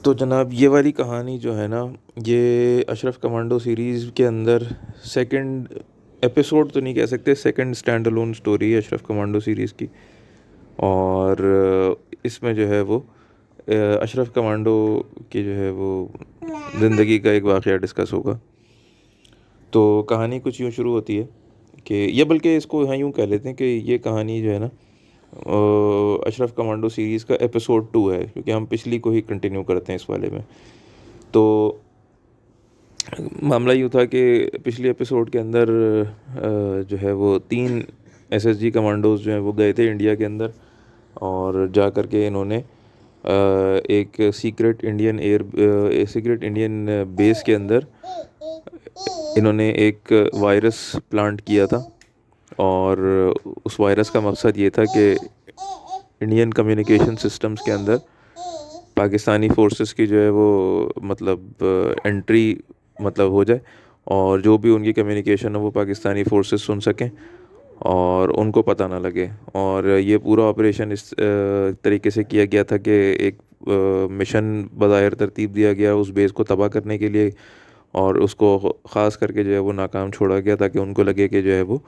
तो जनाब ये वाली कहानी जो है ना, ये अशरफ कमांडो सीरीज़ के अंदर सेकंड एपिसोड तो नहीं कह सकते, सेकंड स्टैंड अलोन स्टोरी है अशरफ कमांडो सीरीज़ की। और इसमें जो है वो अशरफ कमांडो की जो है वो ज़िंदगी का एक वाक़या डिस्कस होगा। तो कहानी कुछ यूँ शुरू होती है कि ये, बल्कि इसको यहाँ यूँ कह लेते हैं कि ये कहानी जो है ना, अशरफ कमांडो सीरीज़ का एपिसोड 2 है, क्योंकि हम पिछली को ही कंटिन्यू करते हैं इस वाले में। तो मामला यूँ था कि पिछले एपिसोड के अंदर जो है वो 3 एसएसजी कमांडोज जो हैं वो गए थे इंडिया के अंदर, और जा कर के इन्होंने एक सीक्रेट इंडियन बेस के अंदर इन्होंने एक वायरस प्लांट किया था। और उस वायरस का मकसद ये था कि इंडियन कम्युनिकेशन सिस्टम्स के अंदर पाकिस्तानी फोर्सेस की जो है वो मतलब एंट्री मतलब हो जाए, और जो भी उनकी कम्युनिकेशन है वो पाकिस्तानी फोर्सेस सुन सकें और उनको पता ना लगे। और ये पूरा ऑपरेशन इस तरीके से किया गया था कि एक मिशन बज़ाहिर तरतीब दिया गया उस बेस को तबाह करने के लिए, और उसको ख़ास करके जो है वो नाकाम छोड़ा गया ताकि उनको लगे कि जो है वो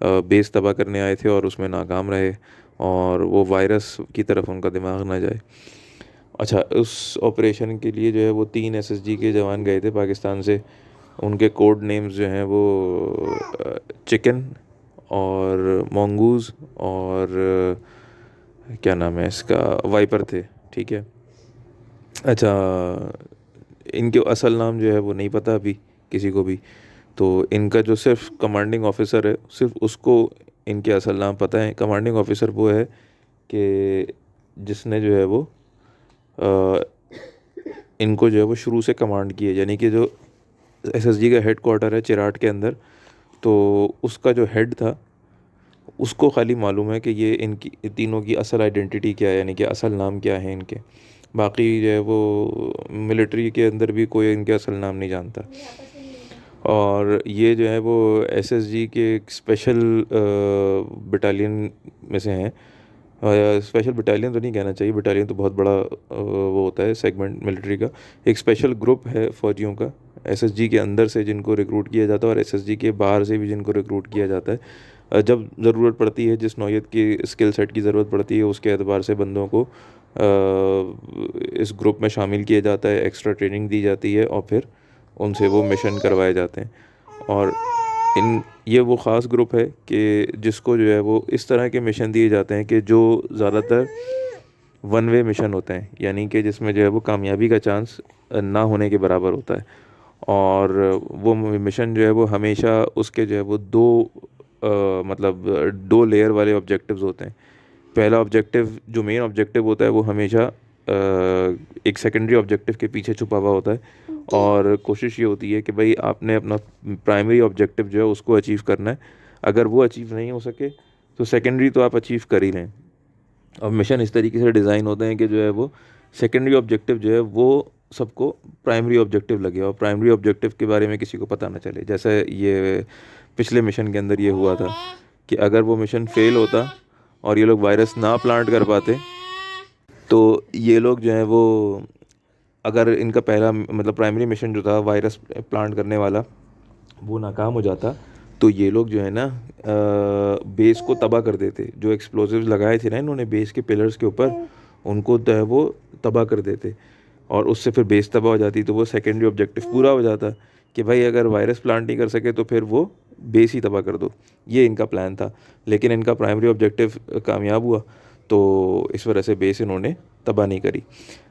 बेस तबाह करने आए थे और उसमें नाकाम रहे, और वो वायरस की तरफ उनका दिमाग ना जाए। अच्छा, उस ऑपरेशन के लिए जो है वो 3 एसएसजी के जवान गए थे पाकिस्तान से। उनके कोड नेम्स जो हैं वो चिकन और मोंगूज़ और क्या नाम है इसका, वाइपर थे। ठीक है। अच्छा, इनके असल नाम जो है वो नहीं पता अभी किसी को भी। तो इनका जो सिर्फ कमांडिंग ऑफिसर है, सिर्फ उसको इनके असल नाम पता है। कमांडिंग ऑफिसर वो है कि जिसने जो है वो अ, इनको जो है वो शुरू से कमांड की है, यानी कि जो एसएसजी का हेड क्वार्टर है चिराट के अंदर, तो उसका जो हेड था उसको खाली मालूम है कि ये इनकी तीनों की असल आइडेंटिटी क्या है, यानी कि असल नाम क्या है इनके। बाकी जो है वो मिलिट्री के अंदर भी कोई इनके असल नाम नहीं जानता। और ये जो है वो एसएसजी के एक स्पेशल बटालियन में से हैं। स्पेशल बटालियन तो नहीं कहना चाहिए, बटालियन तो बहुत बड़ा वो होता है सेगमेंट मिलिट्री का। एक स्पेशल ग्रुप है फ़ौजियों का एसएसजी के अंदर से जिनको रिक्रूट किया जाता है, और एसएसजी के बाहर से भी जिनको रिक्रूट किया जाता है। जब ज़रूरत पड़ती है, जिस नौइयत की स्किल सेट की ज़रूरत पड़ती है, उसके एतबार से बंदों को इस ग्रुप में शामिल किया जाता है, एक्स्ट्रा ट्रेनिंग दी जाती है, और फिर उनसे वो मिशन करवाए जाते हैं। और इन ये वो ख़ास ग्रुप है कि जिसको जो है वो इस तरह के मिशन दिए जाते हैं कि जो ज़्यादातर वन वे मिशन होते हैं, यानी कि जिसमें जो है वो कामयाबी का चांस ना होने के बराबर होता है। और वो मिशन जो है वो हमेशा उसके जो है वो मतलब 2 लेयर वाले ऑब्जेक्टिव्स होते हैं। पहला ऑब्जेक्टिव जो मेन ऑब्जेक्टिव होता है वो हमेशा एक सेकेंडरी ऑब्जेक्टिव के पीछे छुपा हुआ होता है, और कोशिश ये होती है कि भाई आपने अपना प्राइमरी ऑब्जेक्टिव जो है उसको अचीव करना है। अगर वो अचीव नहीं हो सके तो सेकेंडरी तो आप अचीव कर ही लें। और मिशन इस तरीके से डिज़ाइन होते हैं कि जो है वो सेकेंडरी ऑब्जेक्टिव जो है वो सबको प्राइमरी ऑब्जेक्टिव लगे, और प्राइमरी ऑब्जेक्टिव के बारे में किसी को पता ना चले। जैसे ये पिछले मिशन के अंदर ये हुआ था कि अगर वो मिशन फेल होता और ये लोग वायरस ना प्लांट कर पाते, तो ये लोग जो है वो, अगर इनका पहला मतलब प्राइमरी मिशन जो था वायरस प्लांट करने वाला वो नाकाम हो जाता, तो ये लोग जो है ना बेस को तबाह कर देते। जो एक्सप्लोजिव्स लगाए थे ना इन्होंने बेस के पिलर्स के ऊपर, उनको जो है वो तबाह कर देते, और उससे फिर बेस तबाह हो जाती। तो वो सेकेंडरी ऑब्जेक्टिव पूरा हो जाता कि भाई अगर वायरस प्लांट नहीं कर सके तो फिर वो बेस ही तबाह कर दो। ये इनका प्लान था, लेकिन इनका प्राइमरी ऑब्जेक्टिव कामयाब हुआ, तो इस वजह से बेस इन्होंने तबाह नहीं करी।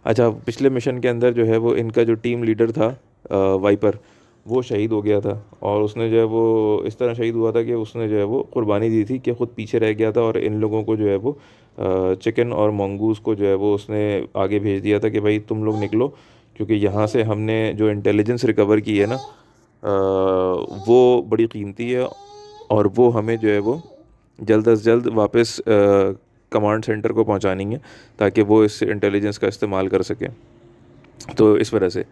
अच्छा, पिछले मिशन के अंदर जो है वो इनका जो टीम लीडर था वाइपर, वो शहीद हो गया था। और उसने जो है वो इस तरह शहीद हुआ था कि उसने जो है वो कुर्बानी दी थी कि ख़ुद पीछे रह गया था, और इन लोगों को जो है वो चिकन और मंगूज़ को जो है वो उसने आगे भेज दिया था कि भाई तुम लोग निकलो, क्योंकि यहाँ से हमने जो इंटेलिजेंस रिकवर की है ना, वो बड़ी कीमती है, और वो हमें जो है वो जल्द अज जल्द वापस कमांड सेंटर को पहुँचानी है, ताकि वो इस इंटेलिजेंस का इस्तेमाल कर सकें। तो इस वजह से,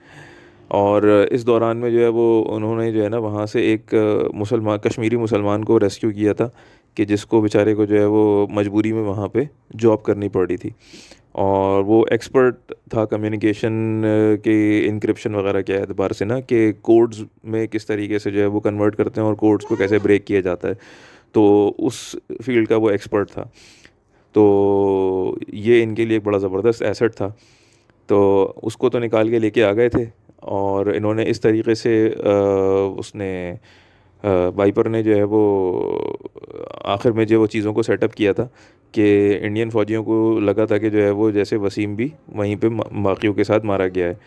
और इस दौरान में जो है वो उन्होंने जो है ना वहाँ से एक मुसलमान, कश्मीरी मुसलमान को रेस्क्यू किया था कि जिसको बेचारे को जो है वो मजबूरी में वहाँ पे जॉब करनी पड़ रही थी। और वो एक्सपर्ट था कम्युनिकेशन के इंक्रिप्शन वगैरह के एतबार से ना, कि कोड्स में किस तरीके से जो है वो कन्वर्ट करते हैं और कोड्स को कैसे ब्रेक किया जाता है। तो उस फील्ड का वो एक्सपर्ट था। तो ये इनके लिए एक बड़ा ज़बरदस्त एसेट था। तो उसको तो निकाल के लेके आ गए थे। और इन्होंने इस तरीके से उसने वाइपर ने जो है वो आखिर में जो वो चीज़ों को सेटअप किया था कि इंडियन फ़ौजियों को लगा था कि जो है वो जैसे वसीम भी वहीं पे बाकियों के साथ मारा गया है।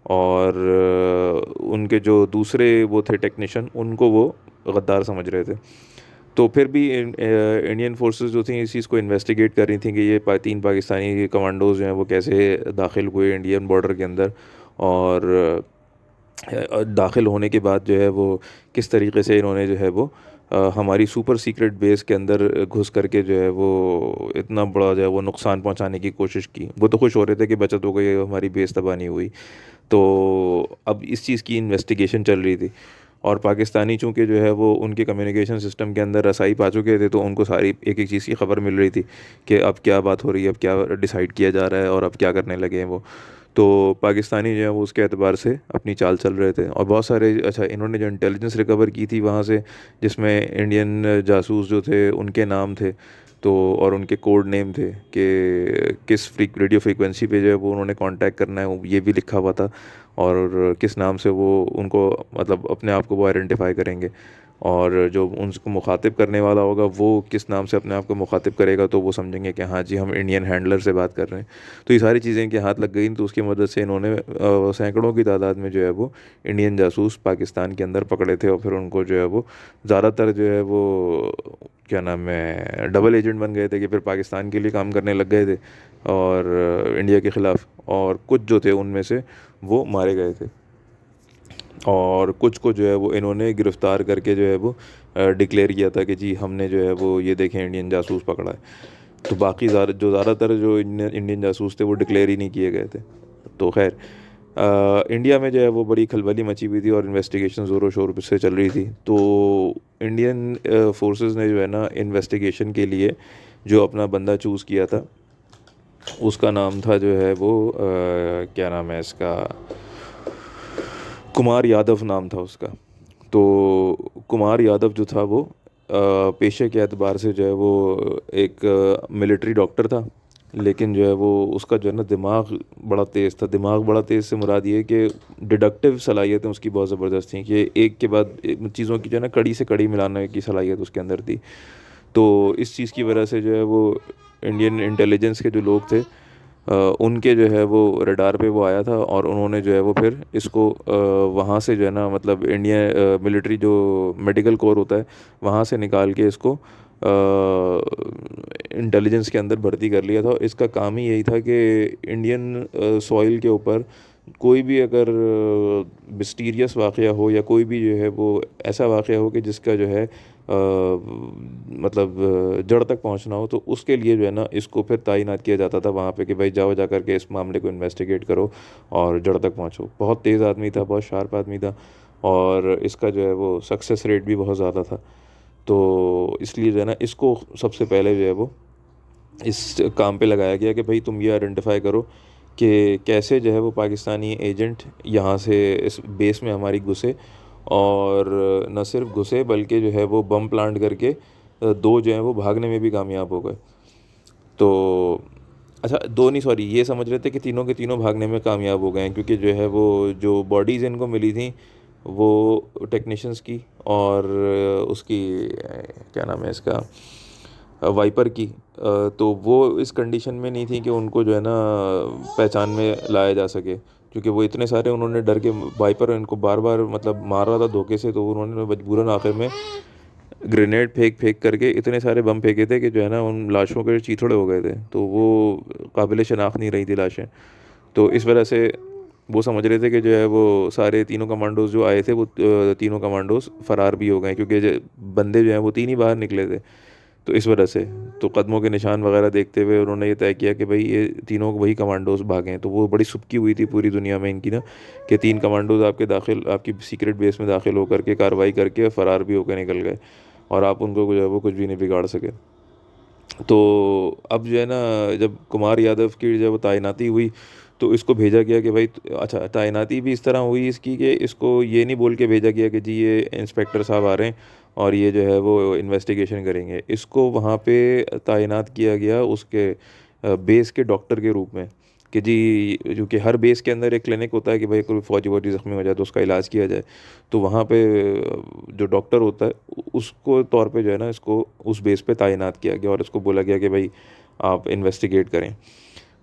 और उनके जो दूसरे वो थे टेक्नीशियन, उनको वो गद्दार समझ रहे थे। तो फिर भी इंडियन फोर्सेस जो थी इस चीज़ को इन्वेस्टिगेट कर रही थी कि ये तीन पाकिस्तानी कमांडोज जो हैं वो कैसे दाखिल हुए इंडियन बॉर्डर के अंदर। और दाखिल होने के बाद जो है वो किस तरीके से इन्होंने जो है वो हमारी सुपर सीक्रेट बेस के अंदर घुस करके जो है वो इतना बड़ा जो है वो नुकसान पहुंचाने की कोशिश की। वो तो खुश हो रहे थे कि बचत हो गई, हमारी बेस तबाह नहीं हुई। तो अब इस चीज़ की इन्वेस्टिगेशन चल रही थी। और पाकिस्तानी चूँकि जो है वो उनके कम्युनिकेशन सिस्टम के अंदर रसाई पा चुके थे, तो उनको सारी एक एक चीज़ की ख़बर मिल रही थी कि अब क्या बात हो रही है, अब क्या डिसाइड किया जा रहा है और अब क्या करने लगे हैं वो। तो पाकिस्तानी जो है वो उसके एतबार से अपनी चाल चल रहे थे। और बहुत सारे, अच्छा, इन्होंने जो इंटेलिजेंस रिकवर की थी वहाँ से, जिसमें इंडियन जासूस जो थे उनके नाम थे, तो और उनके कोड नेम थे कि किस रेडियो फ्रीक्वेंसी पे जो है वो उन्होंने कांटेक्ट करना है, ये भी लिखा हुआ था। और किस नाम से वो उनको मतलब अपने आप को वो आइडेंटिफाई करेंगे। और जो उनको मुखातिब करने वाला होगा वो किस नाम से अपने आप को मुखातिब करेगा, तो वो समझेंगे कि हाँ जी हम इंडियन हैंडलर से बात कर रहे हैं। तो ये सारी चीज़ें इनके हाथ लग गई। तो उसकी मदद से इन्होंने सैकड़ों की तादाद में जो है वो इंडियन जासूस पाकिस्तान के अंदर पकड़े थे। और फिर उनको जो है वो ज़्यादातर जो है वो क्या नाम है डबल एजेंट बन गए थे कि फिर पाकिस्तान के लिए काम करने लग गए थे और इंडिया के ख़िलाफ़। और कुछ जो थे उनमें से वो मारे गए थे। और कुछ को जो है वो इन्होंने गिरफ़्तार करके जो है वो डिक्लेयर किया था कि जी हमने जो है वो ये देखें इंडियन जासूस पकड़ा है। तो बाकी ज़्यादातर जो इंडियन जासूस थे वो डिक्लेयर ही नहीं किए गए थे। तो खैर इंडिया में जो है वो बड़ी खलबली मची हुई थी और इन्वेस्टिगेशन ज़ोरों शोर से चल रही थी। तो इंडियन फोर्सेस ने जो है ना इन्वेस्टिगेशन के लिए जो अपना बंदा चूज़ किया था, उसका नाम था जो है वो क्या नाम है इसका, कुमार यादव नाम था उसका। तो कुमार यादव जो था वो पेशे के एतबार से जो है वो एक मिलिट्री डॉक्टर था। लेकिन जो है वो उसका जो है ना दिमाग बड़ा तेज़ था। दिमाग बड़ा तेज़ से मुराद ये कि डिडक्टिव सलाहियतें उसकी बहुत ज़बरदस्त थी, कि एक के बाद एक चीज़ों की जो है ना कड़ी से कड़ी मिलाने की सलाहियत उसके अंदर थी। तो इस चीज़ की वजह से जो है वो इंडियन इंटेलिजेंस के जो लोग थे उनके जो है वो रडार पे वो आया था। और उन्होंने जो है वो फिर इसको वहाँ से जो है ना मतलब इंडिया मिलिट्री जो मेडिकल कोर होता है वहाँ से निकाल के इसको इंटेलिजेंस के अंदर भर्ती कर लिया था। इसका काम ही यही था कि इंडियन सॉइल के ऊपर कोई भी अगर मिस्टीरियस वाक़या हो या कोई भी जो है वो ऐसा वाक़या हो कि जिसका जो है मतलब जड़ तक पहुंचना हो, तो उसके लिए जो है ना इसको फिर तैनात किया जाता था वहाँ पे कि भाई जाओ जा कर के इस मामले को इन्वेस्टिगेट करो और जड़ तक पहुंचो। बहुत तेज़ आदमी था, बहुत शार्प आदमी था। और इसका जो है वो सक्सेस रेट भी बहुत ज़्यादा था। तो इसलिए जो है ना इसको सबसे पहले जो है वो इस काम पे लगाया गया कि भाई तुम ये आइडेंटिफाई करो कि कैसे जो है वो पाकिस्तानी एजेंट यहाँ से इस बेस में हमारी घुसे। और न सिर्फ घुसे बल्कि जो है वो बम प्लांट करके दो जो हैं वो भागने में भी कामयाब हो गए। तो अच्छा, दो नहीं, सॉरी, ये समझ रहे थे कि तीनों के तीनों भागने में कामयाब हो गए हैं, क्योंकि जो है वो जो बॉडीज़ इनको मिली थी वो टेक्नीशियंस की और उसकी क्या नाम है इसका, वाइपर की। तो वो इस कंडीशन में नहीं थी कि उनको जो है ना पहचान में लाया जा सके, क्योंकि वो इतने सारे उन्होंने डर के वाइपर इनको बार बार मतलब मार रहा था धोखे से। तो उन्होंने मजबूरन आखिर में ग्रेनेड फेंक फेंक करके इतने सारे बम फेंके थे कि जो है ना उन लाशों के चीथड़े हो गए थे। तो वो काबिल शनाख्त नहीं रही थी लाशें। तो इस वजह से वो समझ रहे थे कि जो है वो सारे तीनों कमांडोज जो आए थे वो तीनों कमांडोज फ़रार भी हो गए, क्योंकि बंदे जो हैं वो तीन ही बाहर निकले थे। तो इस वजह से तो कदमों के निशान वगैरह देखते हुए उन्होंने ये तय किया कि भाई ये तीनों वही कमांडोज भागे हैं। तो वो बड़ी सुबकी हुई थी पूरी दुनिया में इनकी ना, कि तीन कमांडोज आपके सीक्रेट बेस में दाखिल होकर के कार्रवाई करके फ़रार भी होकर निकल गए। और आप उनको जो है वो कुछ भी नहीं बिगाड़ सके। तो अब जो है ना, जब कुमार यादव की जब तैनाती हुई तो इसको भेजा गया कि भाई, अच्छा तैनाती भी इस तरह हुई इसकी कि इसको ये नहीं बोल के भेजा गया कि जी ये इंस्पेक्टर साहब आ रहे हैं और ये जो है वो इन्वेस्टिगेशन करेंगे। इसको वहाँ पे तैनात किया गया उसके बेस के डॉक्टर के रूप में कि जी, क्योंकि हर बेस के अंदर एक क्लिनिक होता है कि भाई कोई फौजी वौजी ज़ख्मी हो जाए तो उसका इलाज किया जाए। तो वहाँ पे जो डॉक्टर होता है उसको तौर पे जो है ना इसको उस बेस पे तैनात किया गया और इसको बोला गया कि भाई आप इन्वेस्टिगेट करें।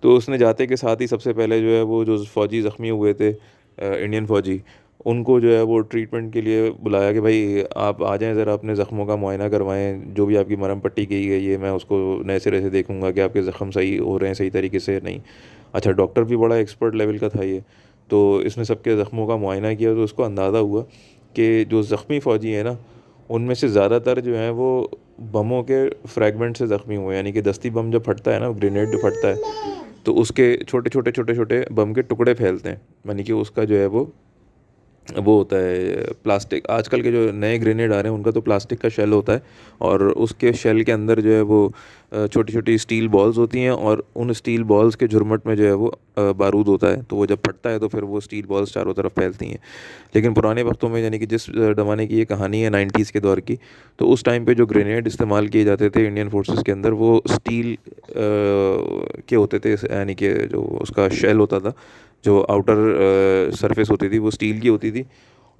तो उसने जाते के साथ ही सबसे पहले जो है वो जो फ़ौजी ज़ख्मी हुए थे, इंडियन फ़ौजी, उनको जो है वो ट्रीटमेंट के लिए बुलाया कि भाई आप आ जाएं, ज़रा अपने ज़ख्मों का मुआयना करवाएं, जो भी आपकी मरहम पट्टी की गई है मैं उसको नए सिरे से देखूंगा कि आपके ज़ख्म सही हो रहे हैं सही तरीके से नहीं। अच्छा, डॉक्टर भी बड़ा एक्सपर्ट लेवल का था ये। तो इसने सबके ज़ख्मों का मुआयना किया तो उसको अंदाज़ा हुआ कि जो ज़ख्मी फ़ौजी हैं ना, उनमें से ज़्यादातर जो हैं वो बमों के फ्रैगमेंट से ज़ख्मी हुए, यानी कि दस्ती बम जब फटता है ना, ग्रेनेड जो फटता है तो उसके छोटे बम के टुकड़े फैलते हैं, यानी कि उसका जो है वो होता है प्लास्टिक। आजकल के जो नए ग्रेनेड आ रहे हैं उनका तो प्लास्टिक का शेल होता है और उसके शेल के अंदर जो है वो छोटी छोटी स्टील बॉल्स होती हैं और उन स्टील बॉल्स के झुरमट में जो है वो बारूद होता है। तो वो जब फटता है तो फिर वो स्टील बॉल्स चारों तरफ फैलती हैं। लेकिन पुराने वक्तों में, यानी कि जिस ज़माने की ये कहानी है 90s के दौर की, तो उस टाइम पे जो ग्रेनेड इस्तेमाल किए जाते थे इंडियन फोर्सेस के अंदर वो स्टील के होते थे, यानी कि जो उसका शेल होता था, जो आउटर सरफेस होती थी वो स्टील की होती थी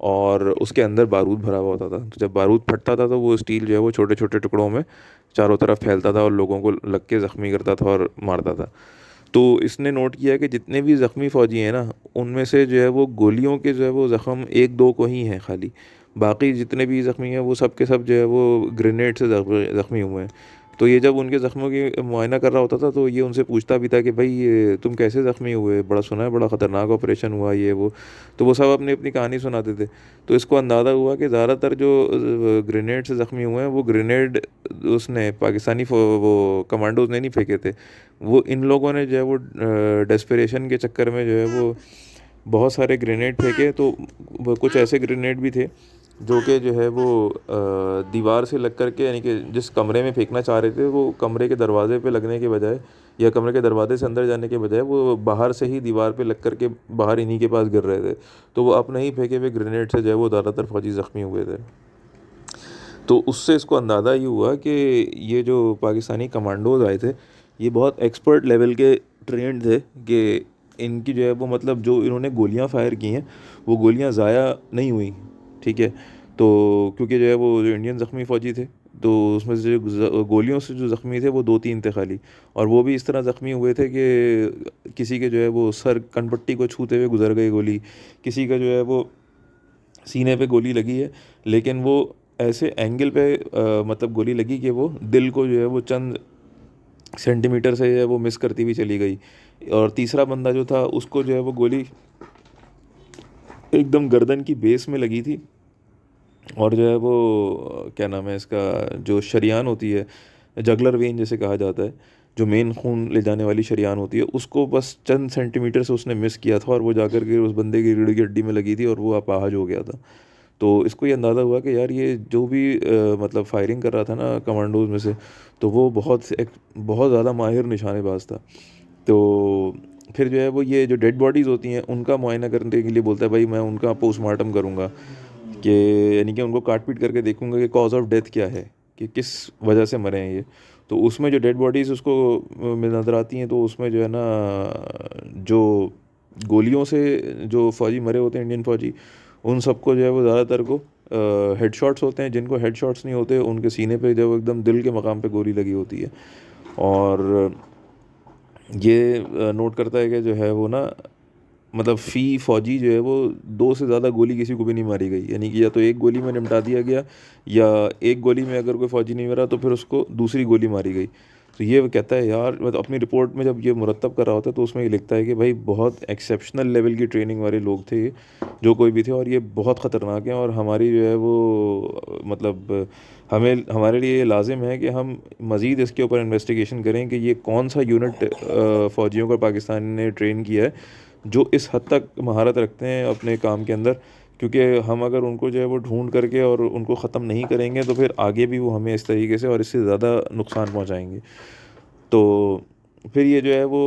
और उसके अंदर बारूद भरा हुआ होता था। तो जब बारूद फटता था तो वो स्टील जो है वो छोटे छोटे टुकड़ों में चारों तरफ फैलता था और लोगों को लग के ज़ख्मी करता था और मारता था। तो इसने नोट किया कि जितने भी ज़ख्मी फ़ौजी हैं ना, उनमें से जो है वो गोलियों के जो है वो ज़ख्म एक दो को ही हैं खाली, बाकी जितने भी ज़ख्मी हैं वो सब के सब जो है वो ग्रेनेड से ज़ख्मी हुए हैं। तो ये जब उनके ज़ख्मों की मुआयना कर रहा होता था तो ये उनसे पूछता भी था कि भाई ये तुम कैसे ज़ख्मी हुए, बड़ा सुना है बड़ा ख़तरनाक ऑपरेशन हुआ ये वो। तो वो सब अपनी अपनी कहानी सुनाते थे। तो इसको अंदाज़ा हुआ कि ज़्यादातर जो ग्रेनेड से ज़ख्मी हुए हैं वो ग्रेनेड उसने पाकिस्तानी वो कमांडोज़ ने नहीं फेंके थे, वो इन लोगों ने जो है वो डेस्परेशन के चक्कर में जो है वो बहुत सारे ग्रेनेड फेंके। तो वो कुछ ऐसे ग्रेनेड भी थे जो कि जो है वो दीवार से लग कर के, यानी कि जिस कमरे में फेंकना चाह रहे थे वो कमरे के दरवाजे पे लगने के बजाय या कमरे के दरवाजे से अंदर जाने के बजाय वो बाहर से ही दीवार पे लग कर के बाहर इन्हीं के पास गिर रहे थे। तो वो अपने ही फेंके हुए ग्रेनेड से जो है वो ज़्यादातर फौजी ज़ख्मी हुए थे। तो उससे इसको अंदाज़ा ये हुआ कि ये जो पाकिस्तानी कमांडोज आए थे ये बहुत एक्सपर्ट लेवल के ट्रेंड थे कि इनकी जो है वो, मतलब जो इन्होंने गोलियां फायर की हैं वो गोलियां ज़ाया नहीं हुई। ठीक है। तो क्योंकि जो है वो जो इंडियन ज़ख्मी फ़ौजी थे तो उसमें से जो गोलियों से जो ज़ख्मी थे वो दो तीन थे खाली, और वो भी इस तरह ज़ख्मी हुए थे कि किसी के जो है वो सर कनपट्टी को छूते हुए गुजर गई गोली, किसी का जो है वो सीने पे गोली लगी है लेकिन वो ऐसे एंगल पे मतलब गोली लगी कि वो दिल को जो है वो चंद सेंटीमीटर से जो है वो मिस करती हुई चली गई। और तीसरा बंदा जो था उसको जो है वो गोली एकदम गर्दन की बेस में लगी थी और जो है वो क्या नाम है इसका, जो शरियान होती है, जगलर वेन जैसे कहा जाता है, जो मेन खून ले जाने वाली शरियान होती है, उसको बस चंद सेंटीमीटर से उसने मिस किया था और वो जाकर के उस बंदे की रीढ़ की हड्डी में लगी थी और वो अपाहज हो गया था। तो इसको ये अंदाज़ा हुआ कि यार ये जो भी मतलब फायरिंग कर रहा था ना कमांडोज में से, तो वो बहुत ज़्यादा माहिर निशानेबाज था। तो फिर जो है वो ये जो डेड बॉडीज़ होती हैं उनका मुआयना करने के लिए बोलता है भाई मैं उनका पोस्टमार्टम करूँगा, कि यानी कि उनको काट पीट करके देखूंगा कि कॉज ऑफ डेथ क्या है, कि किस वजह से मरे हैं ये। तो उसमें जो डेड बॉडीज़ उसको में नज़र आती हैं तो उसमें जो है ना, जो गोलियों से जो फ़ौजी मरे होते हैं इंडियन फ़ौजी, उन सबको जो है वो ज़्यादातर को हेड शॉट्स होते हैं, जिनको हेड शॉट्स नहीं होते उनके सीने पे जो एकदम दिल के मकाम पे गोली लगी होती है। और ये नोट करता है कि जो है वो ना, मतलब फ़ी फ़ौजी जो है वो दो से ज़्यादा गोली किसी को भी नहीं मारी गई, यानी कि या तो एक गोली में निपटा दिया गया या एक गोली में अगर कोई फ़ौजी नहीं मरा तो फिर उसको दूसरी गोली मारी गई। तो ये वो कहता है यार, मतलब अपनी रिपोर्ट में जब ये मुरतब कर रहा होता है तो उसमें ये लिखता है कि भाई बहुत एक्सेप्शनल लेवल की ट्रेनिंग वाले लोग थे ये, जो कोई भी थे, और ये बहुत ख़तरनाक हैं और हमारी जो है वो मतलब हमें हमारे लिए ये लाजिम है कि हम मज़ीद इसके ऊपर इन्वेस्टिगेशन करें कि ये कौन सा यूनिट फ़ौजियों को पाकिस्तान ने ट्रेन किया है जो इस हद तक महारत रखते हैं अपने काम के अंदर क्योंकि हम अगर उनको जो है वो ढूंढ करके और उनको ख़त्म नहीं करेंगे तो फिर आगे भी वो हमें इस तरीके से और इससे ज़्यादा नुकसान पहुंचाएंगे। तो फिर ये जो है वो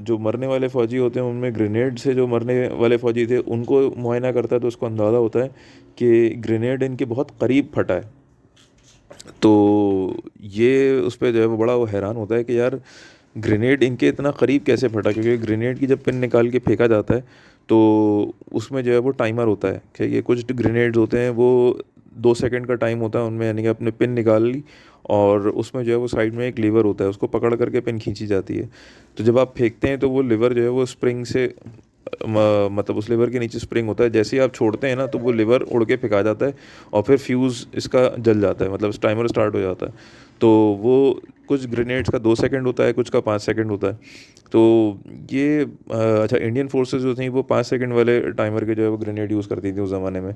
जो मरने वाले फ़ौजी होते हैं उनमें ग्रेनेड से जो मरने वाले फ़ौजी थे उनको मुआयना करता है तो उसको अंदाज़ा होता है कि ग्रेनेड इनके बहुत करीब फटा है। तो ये उस पे जो है वो बड़ा वो हैरान होता है कि यार ग्रेनेड इनके इतना करीब कैसे फटा, क्योंकि ग्रेनेड की जब पिन निकाल के फेंका जाता है तो उसमें जो है वो टाइमर होता है कि ये कुछ ग्रेनेड्स होते हैं वो 2 सेकंड का टाइम होता है उनमें, यानी कि अपने पिन निकाल ली और उसमें जो है वो साइड में एक लीवर होता है, उसको पकड़ करके पिन खींची जाती है। तो जब आप फेंकते हैं तो वो लीवर जो है वो स्प्रिंग से मतलब उस लीवर के नीचे स्प्रिंग होता है, जैसे ही आप छोड़ते हैं ना तो वो लीवर उड़ के फेंका जाता है और फिर फ्यूज़ इसका जल जाता है, मतलब टाइमर स्टार्ट हो जाता है। तो वो कुछ ग्रेनेड्स का 2 सेकंड होता है, कुछ का 5 सेकंड होता है। तो ये अच्छा, इंडियन फोर्सेस जो थी वो 5 सेकंड वाले टाइमर के जो है वो ग्रेनेड यूज़ करती थी उस ज़माने में।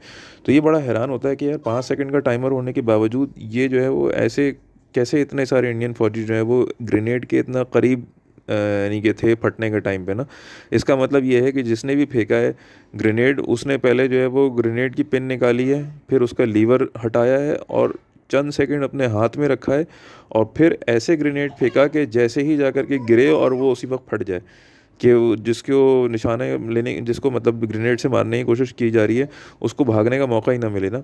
तो ये बड़ा हैरान होता है कि यार 5 सेकंड का टाइमर होने के बावजूद ये जो है वो ऐसे कैसे इतने सारे इंडियन फौजी जो है वो ग्रेनेड के इतना करीब यानी कि थे फटने के टाइम पे ना। इसका मतलब ये है कि जिसने भी फेंका है ग्रेनेड उसने पहले जो है वो ग्रेनेड की पिन निकाली है, फिर उसका लीवर हटाया है और चंद सेकंड अपने हाथ में रखा है और फिर ऐसे ग्रेनेड फेंका कि जैसे ही जाकर के गिरे और वो उसी वक्त फट जाए, कि वो जिसको निशाने लेने, जिसको मतलब ग्रेनेड से मारने की कोशिश की जा रही है उसको भागने का मौका ही ना मिले ना।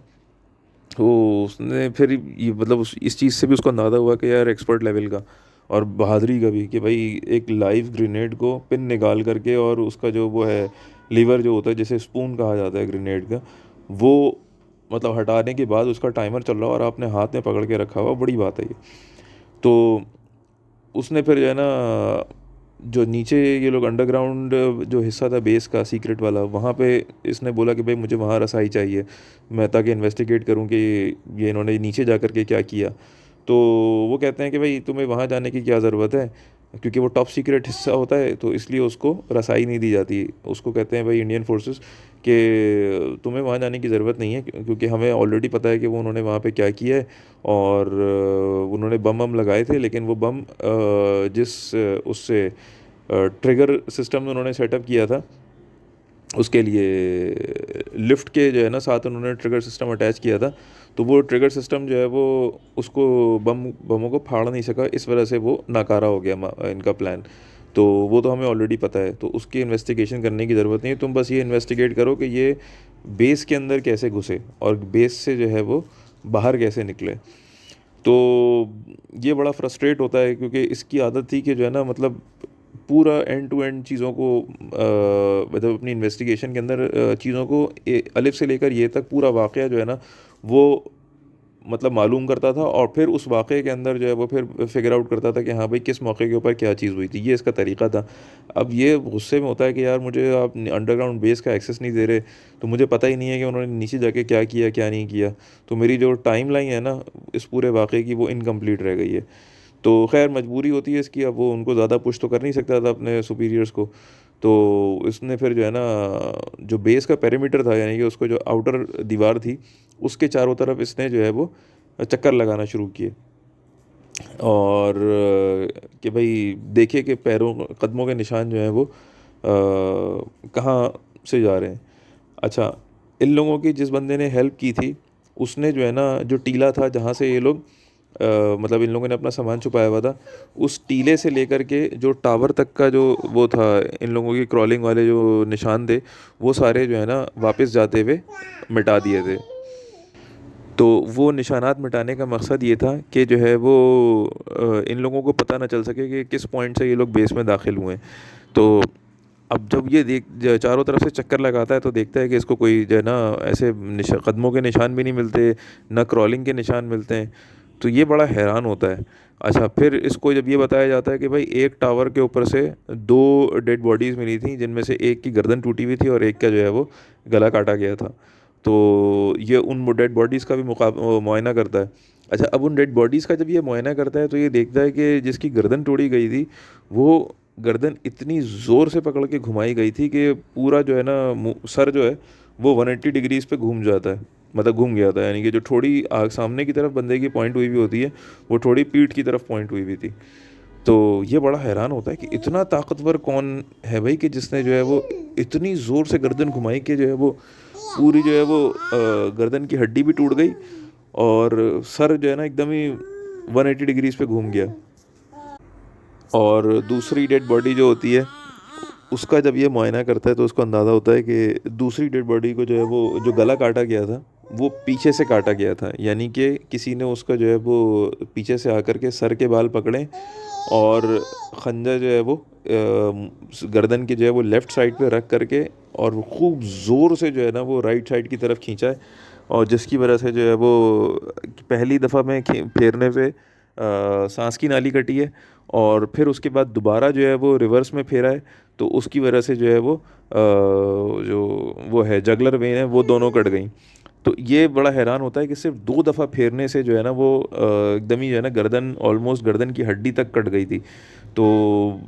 तो उसने फिर ये मतलब इस चीज़ से भी उसको अंदाज़ा हुआ कि यार एक्सपर्ट लेवल का और बहादुरी का भी, कि भाई एक लाइव ग्रेनेड को पिन निकाल करके और उसका जो वो है लीवर जो होता है जिसे स्पून कहा जाता है ग्रेनेड का, वो मतलब हटाने के बाद उसका टाइमर चल रहा हो और आपने हाथ में पकड़ के रखा हुआ, बड़ी बात है ये। तो उसने फिर जो है ना जो नीचे ये लोग अंडरग्राउंड जो हिस्सा था बेस का सीक्रेट वाला, वहाँ पे इसने बोला कि भाई मुझे वहाँ रसाई चाहिए, मैं ताकि इन्वेस्टिगेट करूँ कि ये इन्होंने नीचे जा कर के क्या किया। तो वो कहते हैं कि भाई तुम्हें वहाँ जाने की क्या ज़रूरत है, क्योंकि वो टॉप सीक्रेट हिस्सा होता है तो इसलिए उसको रसाई नहीं दी जाती। उसको कहते हैं भाई इंडियन फोर्सेस कि तुम्हें वहाँ जाने की ज़रूरत नहीं है, क्योंकि हमें ऑलरेडी पता है कि वो उन्होंने वहाँ पे क्या किया है और उन्होंने बम बम लगाए थे, लेकिन वो बम जिस उससे ट्रिगर सिस्टम उन्होंने सेटअप किया था उसके लिए लिफ्ट के जो है ना साथ उन्होंने ट्रिगर सिस्टम अटैच किया था, तो वो ट्रिगर सिस्टम जो है वो उसको बमों को फाड़ नहीं सका, इस वजह से वो नाकारा हो गया इनका प्लान। तो वो तो हमें ऑलरेडी पता है, तो उसकी इन्वेस्टिगेशन करने की ज़रूरत नहीं है, तुम बस ये इन्वेस्टिगेट करो कि ये बेस के अंदर कैसे घुसे और बेस से जो है वो बाहर कैसे निकले। तो ये बड़ा फ्रस्ट्रेट होता है क्योंकि इसकी आदत थी कि जो है ना मतलब पूरा एंड टू एंड चीज़ों को मतलब अपनी इन्वेस्टिगेशन के अंदर चीज़ों को अलिफ से लेकर ये तक पूरा वाक़या जो है ना वो मतलब मालूम करता था और फिर उस वाक़े के अंदर जो है वो फिर फिगर आउट करता था कि हाँ भाई किस मौके के ऊपर क्या चीज़ हुई थी, ये इसका तरीका था। अब ये गुस्से में होता है कि यार मुझे आप अंडरग्राउंड बेस का एक्सेस नहीं दे रहे, तो मुझे पता ही नहीं है कि उन्होंने नीचे जाके क्या किया क्या नहीं किया, तो मेरी जो टाइम लाइन है ना इस पूरे वाक़े की वो इनकम्प्लीट रह गई है। तो खैर मजबूरी होती है इसकी, अब वो उनको ज़्यादा पुश तो कर नहीं सकता था अपने सुपीरियर्स को। तो इसने फिर जो है ना जो बेस का पेरीमीटर था यानी कि उसको जो आउटर दीवार थी उसके चारों तरफ इसने जो है वो चक्कर लगाना शुरू किए और कि भाई देखिए कि पैरों कदमों के निशान जो हैं वो कहाँ से जा रहे हैं। अच्छा, इन लोगों की जिस बंदे ने हेल्प की थी उसने जो है ना जो टीला था जहाँ से ये लोग मतलब इन लोगों ने अपना सामान छुपाया हुआ था, उस टीले से लेकर के जो टावर तक का जो वो था इन लोगों की क्रॉलिंग वाले जो निशान थे वो सारे जो है ना वापस जाते हुए मिटा दिए थे। तो वो निशानात मिटाने का मकसद ये था कि जो है वो इन लोगों को पता ना चल सके कि किस पॉइंट से ये लोग बेस में दाखिल हुए हैं। तो अब जब ये चारों तरफ से चक्कर लगाता है तो देखता है कि इसको कोई जो है ना ऐसे कदमों के निशान भी नहीं मिलते, ना क्रॉलिंग के निशान मिलते हैं। तो ये बड़ा हैरान होता है। अच्छा, फिर इसको जब ये बताया जाता है कि भाई एक टावर के ऊपर से 2 डेड बॉडीज़ मिली थी जिनमें से एक की गर्दन टूटी हुई थी और एक का जो है वो गला काटा गया था। तो ये उन डेड बॉडीज़ का भी मुआयना करता है। अच्छा, अब उन डेड बॉडीज़ का जब ये मुआयना करता है तो ये देखता है कि जिसकी गर्दन तोड़ी गई थी वो गर्दन इतनी ज़ोर से पकड़ के घुमाई गई थी कि पूरा जो है ना सर जो है वो 180 डिग्रीज़ पे घूम जाता है, मतलब घूम गया था, यानी कि जो थोड़ी सामने की तरफ बंदे की पॉइंट हुई भी होती है वो थोड़ी पीठ की तरफ पॉइंट हुई भी थी। तो ये बड़ा हैरान होता है कि इतना ताकतवर कौन है भाई कि जिसने जो है वो इतनी ज़ोर से गर्दन घुमाई कि जो है वो पूरी जो है वो गर्दन की हड्डी भी टूट गई और सर जो है ना एकदम ही 180 डिग्रीज पे घूम गया। और दूसरी डेड बॉडी जो होती है उसका जब ये मुआयना करता है तो उसको अंदाज़ा होता है कि दूसरी डेड बॉडी को जो है वो जो गला काटा गया था वो पीछे से काटा गया था, यानी कि किसी ने उसका जो है वो पीछे से आकर के सर के बाल पकड़े और खंजर जो है वो गर्दन की जो है वो लेफ़्ट साइड पे रख करके और वो खूब ज़ोर से जो है ना वो राइट साइड की तरफ खींचा है, और जिसकी वजह से जो है वो पहली दफ़ा में फेरने पे सांस की नाली कटी है और फिर उसके बाद दोबारा जो है वो रिवर्स में फेरा है तो उसकी वजह से जो है वो जो वो है जगलर वेन है वो दोनों कट गई। तो ये बड़ा हैरान होता है कि सिर्फ 2 दफ़ा फेरने से जो है ना वो एकदम ही जो है ना गर्दन ऑलमोस्ट गर्दन की हड्डी तक कट गई थी। तो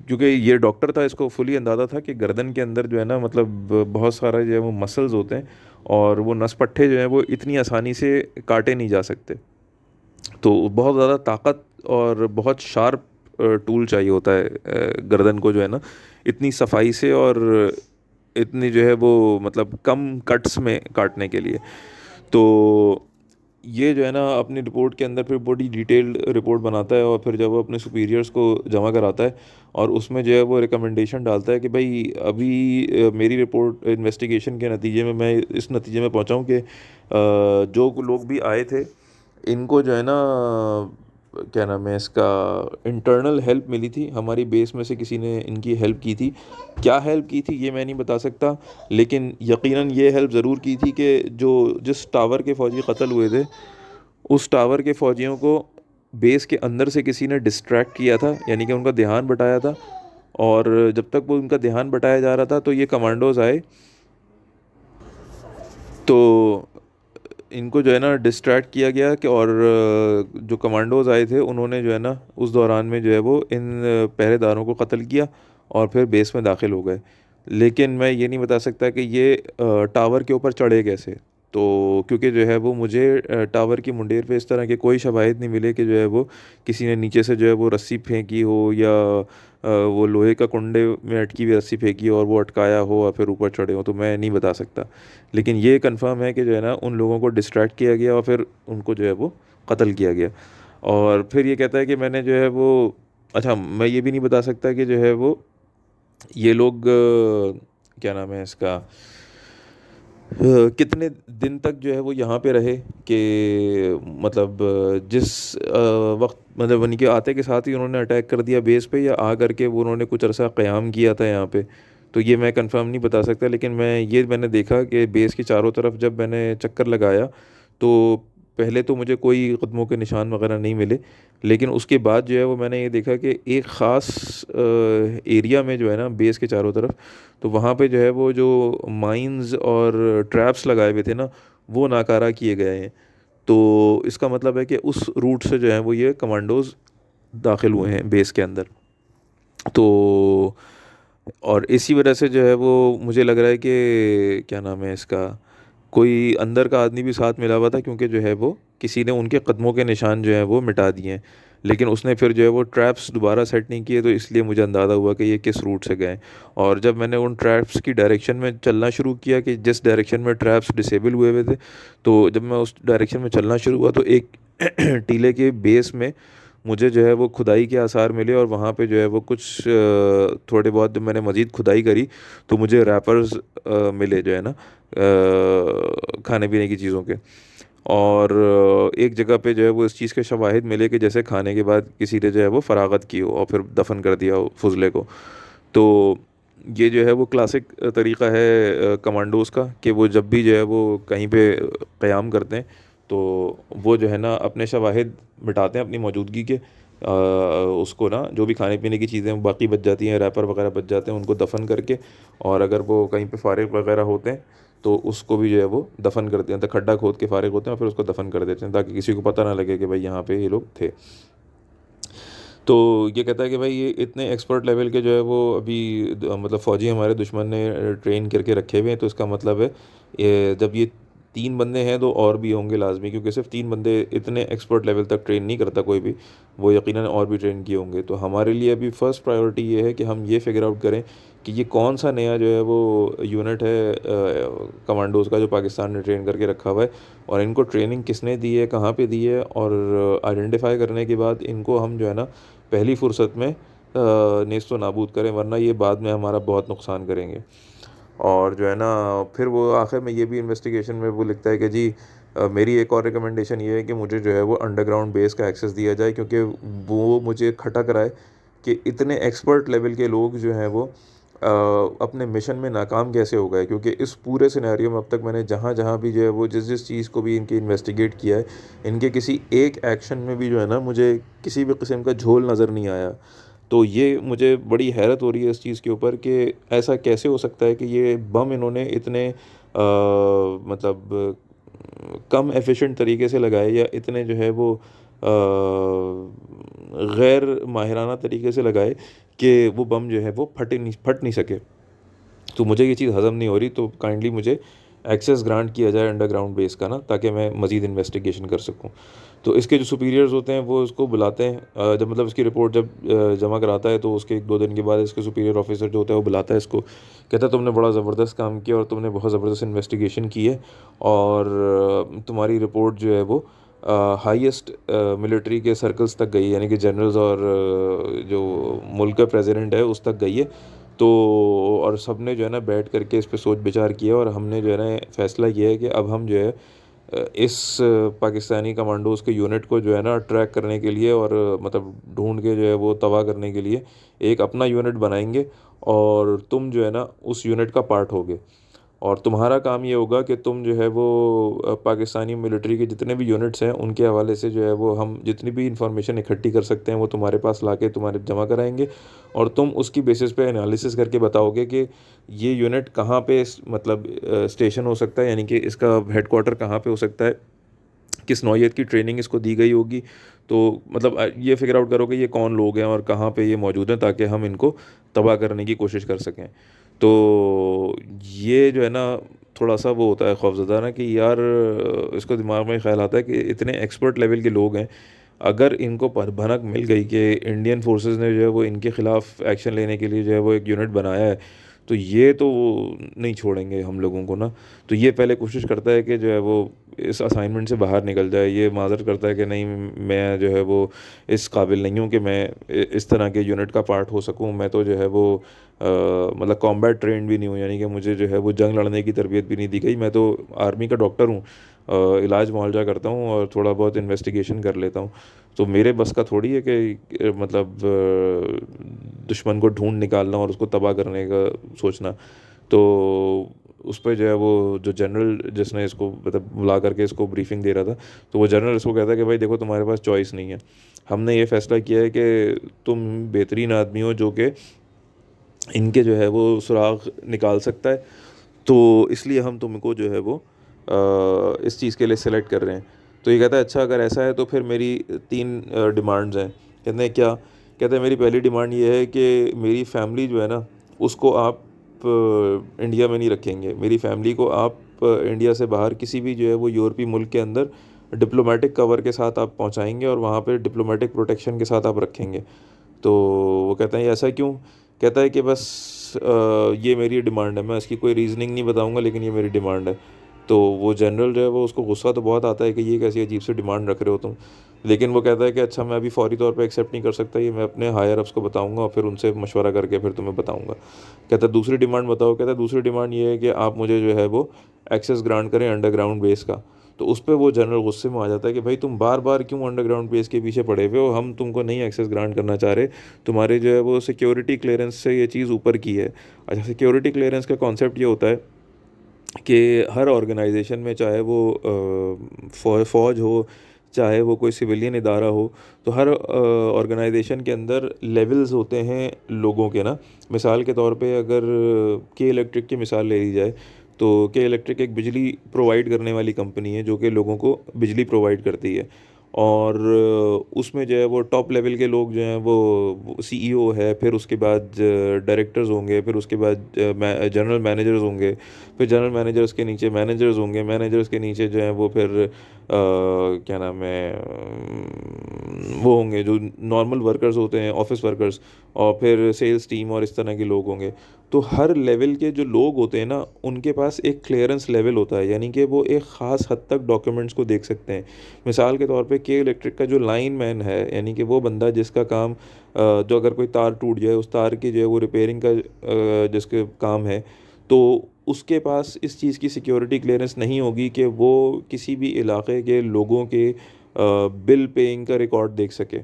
क्योंकि ये डॉक्टर था इसको फुली अंदाज़ा था कि गर्दन के अंदर जो है ना मतलब बहुत सारा जो है वो मसल्स होते हैं और वो नस पट्टे जो हैं वो इतनी आसानी से काटे नहीं जा सकते। तो बहुत ज़्यादा ताकत और बहुत शार्प टूल चाहिए होता है गर्दन को जो है ना इतनी सफाई से और इतनी जो है वो मतलब कम कट्स में काटने के लिए। तो ये जो है ना अपनी रिपोर्ट के अंदर फिर बड़ी डिटेल्ड रिपोर्ट बनाता है और फिर जब वो अपने सुपीरियर्स को जमा कराता है और उसमें जो है वो रिकमेंडेशन डालता है कि भाई अभी मेरी रिपोर्ट इन्वेस्टिगेशन के नतीजे में मैं इस नतीजे में पहुंचा हूं कि जो लोग भी आए थे इनको जो है ना क्या नाम है इसका इंटरनल हेल्प मिली थी, हमारी बेस में से किसी ने इनकी हेल्प की थी। क्या हेल्प की थी ये मैं नहीं बता सकता, लेकिन यकीनन ये हेल्प ज़रूर की थी कि जो जिस टावर के फ़ौजी कत्ल हुए थे उस टावर के फ़ौजियों को बेस के अंदर से किसी ने डिस्ट्रैक्ट किया था, यानी कि उनका ध्यान बटाया था। और जब तक वो उनका ध्यान बटाया जा रहा था तो ये कमांडोज आए, तो इनको जो है ना डिस्ट्रैक्ट किया गया कि और जो कमांडोज आए थे उन्होंने जो है ना उस दौरान में जो है वो इन पहरेदारों को कत्ल किया और फिर बेस में दाखिल हो गए। लेकिन मैं ये नहीं बता सकता कि ये टावर के ऊपर चढ़े कैसे। तो क्योंकि जो है वो मुझे टावर की मुंडेर पे इस तरह के कोई शवाहिद नहीं मिले कि जो है वो किसी ने नीचे से जो है वो रस्सी फेंकी हो या वो लोहे का कुंडे में अटकी हुई रस्सी फेंकी हो और वो अटकाया हो और फिर ऊपर चढ़े हो, तो मैं नहीं बता सकता। लेकिन ये कंफर्म है कि जो है ना उन लोगों को डिस्ट्रैक्ट किया गया और फिर उनको जो है वो कत्ल किया गया। और फिर ये कहता है कि मैंने जो है वो अच्छा मैं ये भी नहीं बता सकता कि जो है वो ये लोग क्या नाम है इसका कितने दिन तक जो है वो यहाँ पे रहे कि मतलब जिस वक्त मतलब उनके आते के साथ ही उन्होंने अटैक कर दिया बेस पे या आ करके वो उन्होंने कुछ अरसा क़याम किया था यहाँ पे। तो ये मैं कंफर्म नहीं बता सकता, लेकिन मैंने देखा कि बेस के चारों तरफ जब मैंने चक्कर लगाया तो पहले तो मुझे कोई कदमों के निशान वगैरह नहीं मिले, लेकिन उसके बाद जो है वो मैंने ये देखा कि एक ख़ास एरिया में जो है ना बेस के चारों तरफ, तो वहाँ पे जो है वो जो माइंस और ट्रैप्स लगाए हुए थे ना वो नाकारा किए गए हैं। तो इसका मतलब है कि उस रूट से जो है वो ये कमांडोज दाखिल हुए हैं बेस के अंदर। तो और इसी वजह से जो है वो मुझे लग रहा है कि क्या नाम है इसका कोई अंदर का आदमी भी साथ मिला हुआ था, क्योंकि जो है वो किसी ने उनके कदमों के निशान जो है वो मिटा दिए हैं। लेकिन उसने फिर जो है वो ट्रैप्स दोबारा सेट नहीं किए, तो इसलिए मुझे अंदाज़ा हुआ कि ये किस रूट से गए। और जब मैंने उन ट्रैप्स की डायरेक्शन में चलना शुरू किया कि जिस डायरेक्शन में ट्रैप्स डिसेबल हुए हुए थे, तो जब मैं उस डायरेक्शन में चलना शुरू हुआ तो एक टीले के बेस में मुझे जो है वो खुदाई के आसार मिले और वहाँ पे जो है वो कुछ थोड़े बहुत जब मैंने मज़ीद खुदाई करी तो मुझे रैपर्स मिले जो है ना खाने पीने की चीज़ों के। और एक जगह पे जो है वो इस चीज़ के शवाहिद मिले कि जैसे खाने के बाद किसी ने जो है वो फरागत की हो और फिर दफन कर दिया हो फुजले को। तो ये जो है वो क्लासिक तरीक़ा है कमांडोज़ का कि वो जब भी जो है वो कहीं पे क़याम करते हैं तो वो जो है ना अपने शवाहिद मिटाते हैं अपनी मौजूदगी के, उसको ना जो भी खाने पीने की चीज़ें बाकी बच जाती हैं रैपर वगैरह बच जाते हैं उनको दफन करके, और अगर वो कहीं पे फारिग वगैरह होते हैं तो उसको भी जो है वो दफन करते हैं, तो खड्डा खोद के फारिग होते हैं और फिर उसको दफन कर देते हैं ताकि किसी को पता ना लगे कि भाई यहाँ पे ये लोग थे। तो ये कहता है कि भाई ये इतने एक्सपर्ट लेवल के जो है वो अभी मतलब फ़ौजी हमारे दुश्मन ने ट्रेन करके रखे हुए हैं, तो इसका मतलब है ये जब ये 3 बंदे हैं तो और भी होंगे लाजमी, क्योंकि सिर्फ 3 बंदे इतने एक्सपर्ट लेवल तक ट्रेन नहीं करता कोई भी, वो यकीनन और भी ट्रेन किए होंगे। तो हमारे लिए अभी फ़र्स्ट प्रायोरिटी ये है कि हम ये फिगर आउट करें कि ये कौन सा नया जो है वो यूनिट है कमांडोज़ का जो पाकिस्तान ने ट्रेन करके रखा हुआ है, और इनको ट्रेनिंग किसने दी है, कहाँ पे दी है, और आइडेंटिफाई करने के बाद इनको हम जो है ना पहली फुर्सत में नेस्तो नाबूद करें, वरना ये बाद में हमारा बहुत नुकसान करेंगे। और जो है ना फिर वो आखिर में ये भी इन्वेस्टिगेशन में वो लिखता है कि जी मेरी एक और रिकमेंडेशन ये है कि मुझे जो है वो अंडरग्राउंड बेस का एक्सेस दिया जाए, क्योंकि वो मुझे खटक रहा है कि इतने एक्सपर्ट लेवल के लोग जो हैं वो अपने मिशन में नाकाम कैसे हो गए। क्योंकि इस पूरे सिनेरियो में अब तक मैंने जहाँ जहाँ भी जो है वो जिस जिस चीज़ को भी इनके इन्वेस्टिगेट किया है, इनके किसी एक एक्शन में भी जो है ना मुझे किसी भी किस्म का झोल नज़र नहीं आया। तो ये मुझे बड़ी हैरत हो रही है इस चीज़ के ऊपर कि ऐसा कैसे हो सकता है कि ये बम इन्होंने इतने मतलब कम एफिशिएंट तरीके से लगाए, या इतने जो है वो गैर माहिराना तरीके से लगाए कि वो बम जो है वो फट नहीं सके। तो मुझे ये चीज़ हज़म नहीं हो रही, तो काइंडली मुझे एक्सेस ग्रांट किया जाए अंडरग्राउंड बेस का ना, ताकि मैं मज़ीद इन्वेस्टिगेशन कर सकूँ। तो इसके जो सुपीरियर्स होते हैं वो इसको बुलाते हैं, जब मतलब इसकी रिपोर्ट जब जमा कराता है तो उसके 1-2 दिन के बाद इसके सुपीरियर ऑफिसर जो होता है वो बुलाता है इसको, कहता है तुमने बड़ा ज़बरदस्त काम किया और तुमने बहुत ज़बरदस्त इन्वेस्टिगेशन की है, और तुम्हारी रिपोर्ट जो है वो हाईएस्ट मिलिट्री के सर्कल्स तक गई, यानी कि जनरल्स और जो मुल्क का प्रेसिडेंट है उस तक गई है। तो और सब ने जो है ना बैठ करके इस पे सोच विचार किया, और हमने जो है ना फ़ैसला किया है कि अब हम जो है इस पाकिस्तानी कमांडोज़ के यूनिट को जो है ना ट्रैक करने के लिए, और मतलब ढूंढ के जो है वो तबाह करने के लिए एक अपना यूनिट बनाएंगे, और तुम जो है ना उस यूनिट का पार्ट होगे। और तुम्हारा काम ये होगा कि तुम जो है वो पाकिस्तानी मिलिट्री के जितने भी यूनिट्स हैं उनके हवाले से जो है वो हम जितनी भी इंफॉर्मेशन इकट्ठी कर सकते हैं वो तुम्हारे पास लाके तुम्हारे जमा कराएंगे, और तुम उसकी बेसिस पे एनालिसिस करके बताओगे कि ये यूनिट कहाँ पे मतलब स्टेशन हो सकता है, यानी कि इसका हेडक्वार्टर कहाँ पे हो सकता है, किस नौइयत की ट्रेनिंग इसको दी गई होगी। तो मतलब ये फिगर आउट करो कि ये कौन लोग हैं और कहाँ पे ये मौजूद हैं, ताकि हम इनको तबाह करने की कोशिश कर सकें। तो ये जो है ना थोड़ा सा वो होता है खौफज़दा ना, कि यार इसको दिमाग में ख्याल आता है कि इतने एक्सपर्ट लेवल के लोग हैं, अगर इनको भनक मिल गई कि इंडियन फोर्सेस ने जो है वो इनके ख़िलाफ़ एक्शन लेने के लिए जो है वो एक यूनिट बनाया है, तो ये तो नहीं छोड़ेंगे हम लोगों को ना। तो ये पहले कोशिश करता है कि जो है वो इस असाइनमेंट से बाहर निकल जाए, ये माज़र करता है कि नहीं मैं जो है वो इस काबिल नहीं हूँ कि मैं इस तरह के यूनिट का पार्ट हो सकूँ, मैं तो जो है वो मतलब कॉम्बैट ट्रेंड भी नहीं हूँ, यानी कि मुझे जो है वो जंग लड़ने की तरबियत भी नहीं दी गई, मैं तो आर्मी का डॉक्टर हूँ, इलाज मुआवजा करता हूँ और थोड़ा बहुत इन्वेस्टिगेशन कर लेता हूँ। तो मेरे बस का थोड़ी है कि मतलब दुश्मन को ढूंढ निकालना और उसको तबाह करने का सोचना। तो उस पे जो है वो जो जनरल जिसने इसको मतलब बुला करके इसको ब्रीफिंग दे रहा था, तो वो जनरल इसको कहता है कि भाई देखो तुम्हारे पास चॉइस नहीं है, हमने ये फ़ैसला किया है कि तुम बेहतरीन आदमी हो जो कि इनके जो है वो सुराग निकाल सकता है, तो इसलिए हम तुमको जो है वो इस चीज़ के लिए सेलेक्ट कर रहे हैं। तो ये कहता है अच्छा अगर ऐसा है तो फिर मेरी 3 डिमांड्स हैं। कहते हैं क्या? कहते हैं मेरी पहली डिमांड ये है कि मेरी फैमिली जो है ना उसको आप इंडिया में नहीं रखेंगे, मेरी फैमिली को आप इंडिया से बाहर किसी भी जो है वो यूरोपीय मुल्क के अंदर डिप्लोमेटिक कवर के साथ आप पहुंचाएंगे, और वहाँ पे डिप्लोमेटिक प्रोटेक्शन के साथ आप रखेंगे। तो वो कहते हैं ऐसा क्यों? कहता है कि बस ये मेरी डिमांड है, मैं इसकी कोई रीज़निंग नहीं बताऊंगा लेकिन ये मेरी डिमांड है। तो वो जनरल जो है वो उसको गुस्सा तो बहुत आता है कि ये कैसी अजीब सी डिमांड रख रहे हो तुम, लेकिन वो कहता है कि अच्छा मैं अभी फ़ौरी तौर पे एक्सेप्ट नहीं कर सकता, ये मैं अपने हायर अप्स को बताऊंगा और फिर उनसे मशवरा करके फिर तुम्हें बताऊंगा। कहता है दूसरी डिमांड बताओ? कहता है दूसरी डिमांड ये है कि आप मुझे जो है वो एक्सेस ग्रांट करें अंडरग्राउंड बेस का। तो उस पे वो जनरल गुस्से में आ जाता है कि भाई तुम बार बार क्यों अंडरग्राउंड बेस के पीछे पड़े हुए हो, हम तुमको नहीं एक्सेस ग्रांट करना चाह रहे, तुम्हारे जो है वो सिक्योरिटी क्लियरेंस से ये चीज़ ऊपर की है। अच्छा सिक्योरिटी क्लियरेंस का कॉन्सेप्ट ये होता है कि हर ऑर्गेनाइजेशन में चाहे वो फ़ौज हो चाहे वो कोई सिविलियन इदारा हो, तो हर ऑर्गेनाइजेशन के अंदर लेवल्स होते हैं लोगों के ना। मिसाल के तौर पे अगर के इलेक्ट्रिक की मिसाल ले ली जाए, तो के इलेक्ट्रिक एक बिजली प्रोवाइड करने वाली कंपनी है जो कि लोगों को बिजली प्रोवाइड करती है, और उसमें जो है वो टॉप लेवल के लोग जो हैं वो सीईओ है, फिर उसके बाद डायरेक्टर्स होंगे, फिर उसके बाद जनरल मैनेजर्स होंगे, फिर जनरल मैनेजर्स के नीचे मैनेजर्स होंगे, मैनेजर्स के नीचे जो है वो फिर क्या नाम है वो होंगे जो नॉर्मल वर्कर्स होते हैं, ऑफिस वर्कर्स, और फिर सेल्स टीम और इस तरह के लोग होंगे। तो हर लेवल के जो लोग होते हैं ना, उनके पास एक क्लियरेंस लेवल होता है, यानी कि वो एक ख़ास हद तक डॉक्यूमेंट्स को देख सकते हैं। मिसाल के तौर पे के इलेक्ट्रिक का जो लाइन मैन है, यानी कि वो बंदा जिसका काम जो अगर कोई तार टूट जाए उस तार की जो है वो रिपेयरिंग का जिसके काम है, तो उसके पास इस चीज़ की सिक्योरिटी क्लियरेंस नहीं होगी कि वो किसी भी इलाके के लोगों के बिल पेइंग का रिकॉर्ड देख सके।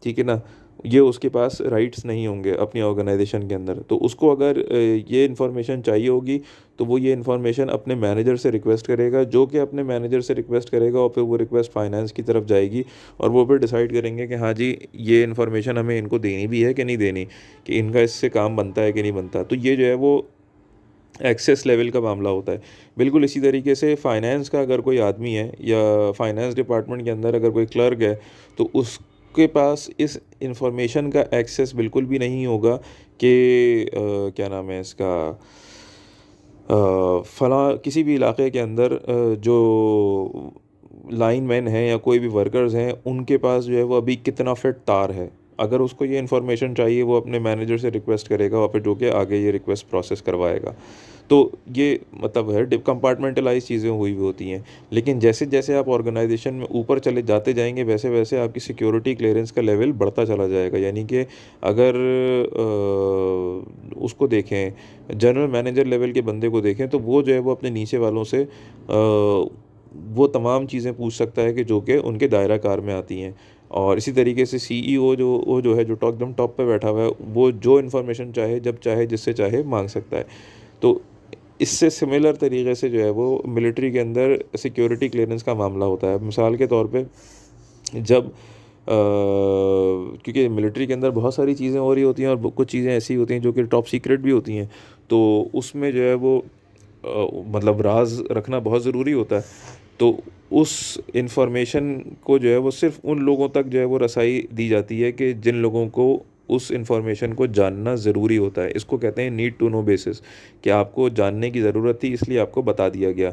ठीक है ना? ये उसके पास राइट्स नहीं होंगे अपनी ऑर्गेनाइजेशन के अंदर। तो उसको अगर ये इन्फॉर्मेशन चाहिए होगी, तो वो ये इन्फॉर्मेशन अपने मैनेजर से रिक्वेस्ट करेगा, जो कि अपने मैनेजर से रिक्वेस्ट करेगा, और फिर वो रिक्वेस्ट फाइनेंस की तरफ जाएगी, और वो फिर डिसाइड करेंगे कि हाँ जी, ये इन्फॉर्मेशन हमें इनको देनी भी है कि नहीं देनी, कि इनका इससे काम बनता है कि नहीं बनता। तो ये जो है वो एक्सेस लेवल का मामला होता है। बिल्कुल इसी तरीके से फ़ाइनेंस का अगर कोई आदमी है, या फाइनेंस डिपार्टमेंट के अंदर अगर कोई क्लर्क है, तो उसके पास इस इंफॉर्मेशन का एक्सेस बिल्कुल भी नहीं होगा कि क्या नाम है इसका, फ़लाँ किसी भी इलाके के अंदर जो लाइनमैन हैं या कोई भी वर्कर्स हैं, उनके पास जो है वो अभी कितना फिट तार है। अगर उसको ये इन्फॉर्मेशन चाहिए, वो अपने मैनेजर से रिक्वेस्ट करेगा, और फिर जो कि आगे ये रिक्वेस्ट प्रोसेस करवाएगा। तो ये मतलब है, डिप कंपार्टमेंटलाइज चीज़ें हुई भी होती हैं। लेकिन जैसे जैसे आप ऑर्गेनाइजेशन में ऊपर चले जाते जाएंगे, वैसे वैसे आपकी सिक्योरिटी क्लियरेंस का लेवल बढ़ता चला जाएगा। यानी कि अगर उसको देखें, जनरल मैनेजर लेवल के बंदे को देखें, तो वो जो है वो अपने नीचे वालों से वो तमाम चीज़ें पूछ सकता है कि जो कि उनके दायरा कार में आती हैं। और इसी तरीके से सीईओ जो है, जो टॉप एकदम टॉप पे बैठा हुआ है, वो जो इन्फॉर्मेशन चाहे, जब चाहे, जिससे चाहे मांग सकता है। तो इससे सिमिलर तरीके से जो है वो मिलिट्री के अंदर सिक्योरिटी क्लियरेंस का मामला होता है। मिसाल के तौर पे जब क्योंकि मिलिट्री के अंदर बहुत सारी चीज़ें हो रही होती हैं, और कुछ चीज़ें ऐसी होती हैं जो कि टॉप सीक्रेट भी होती हैं, तो उसमें जो है वो मतलब राज रखना बहुत ज़रूरी होता है। तो उस इंफॉर्मेशन को जो है वो सिर्फ उन लोगों तक जो है वो रसाई दी जाती है कि जिन लोगों को उस इंफॉर्मेशन को जानना ज़रूरी होता है। इसको कहते हैं नीड टू नो बेसिस, कि आपको जानने की ज़रूरत थी, इसलिए आपको बता दिया गया।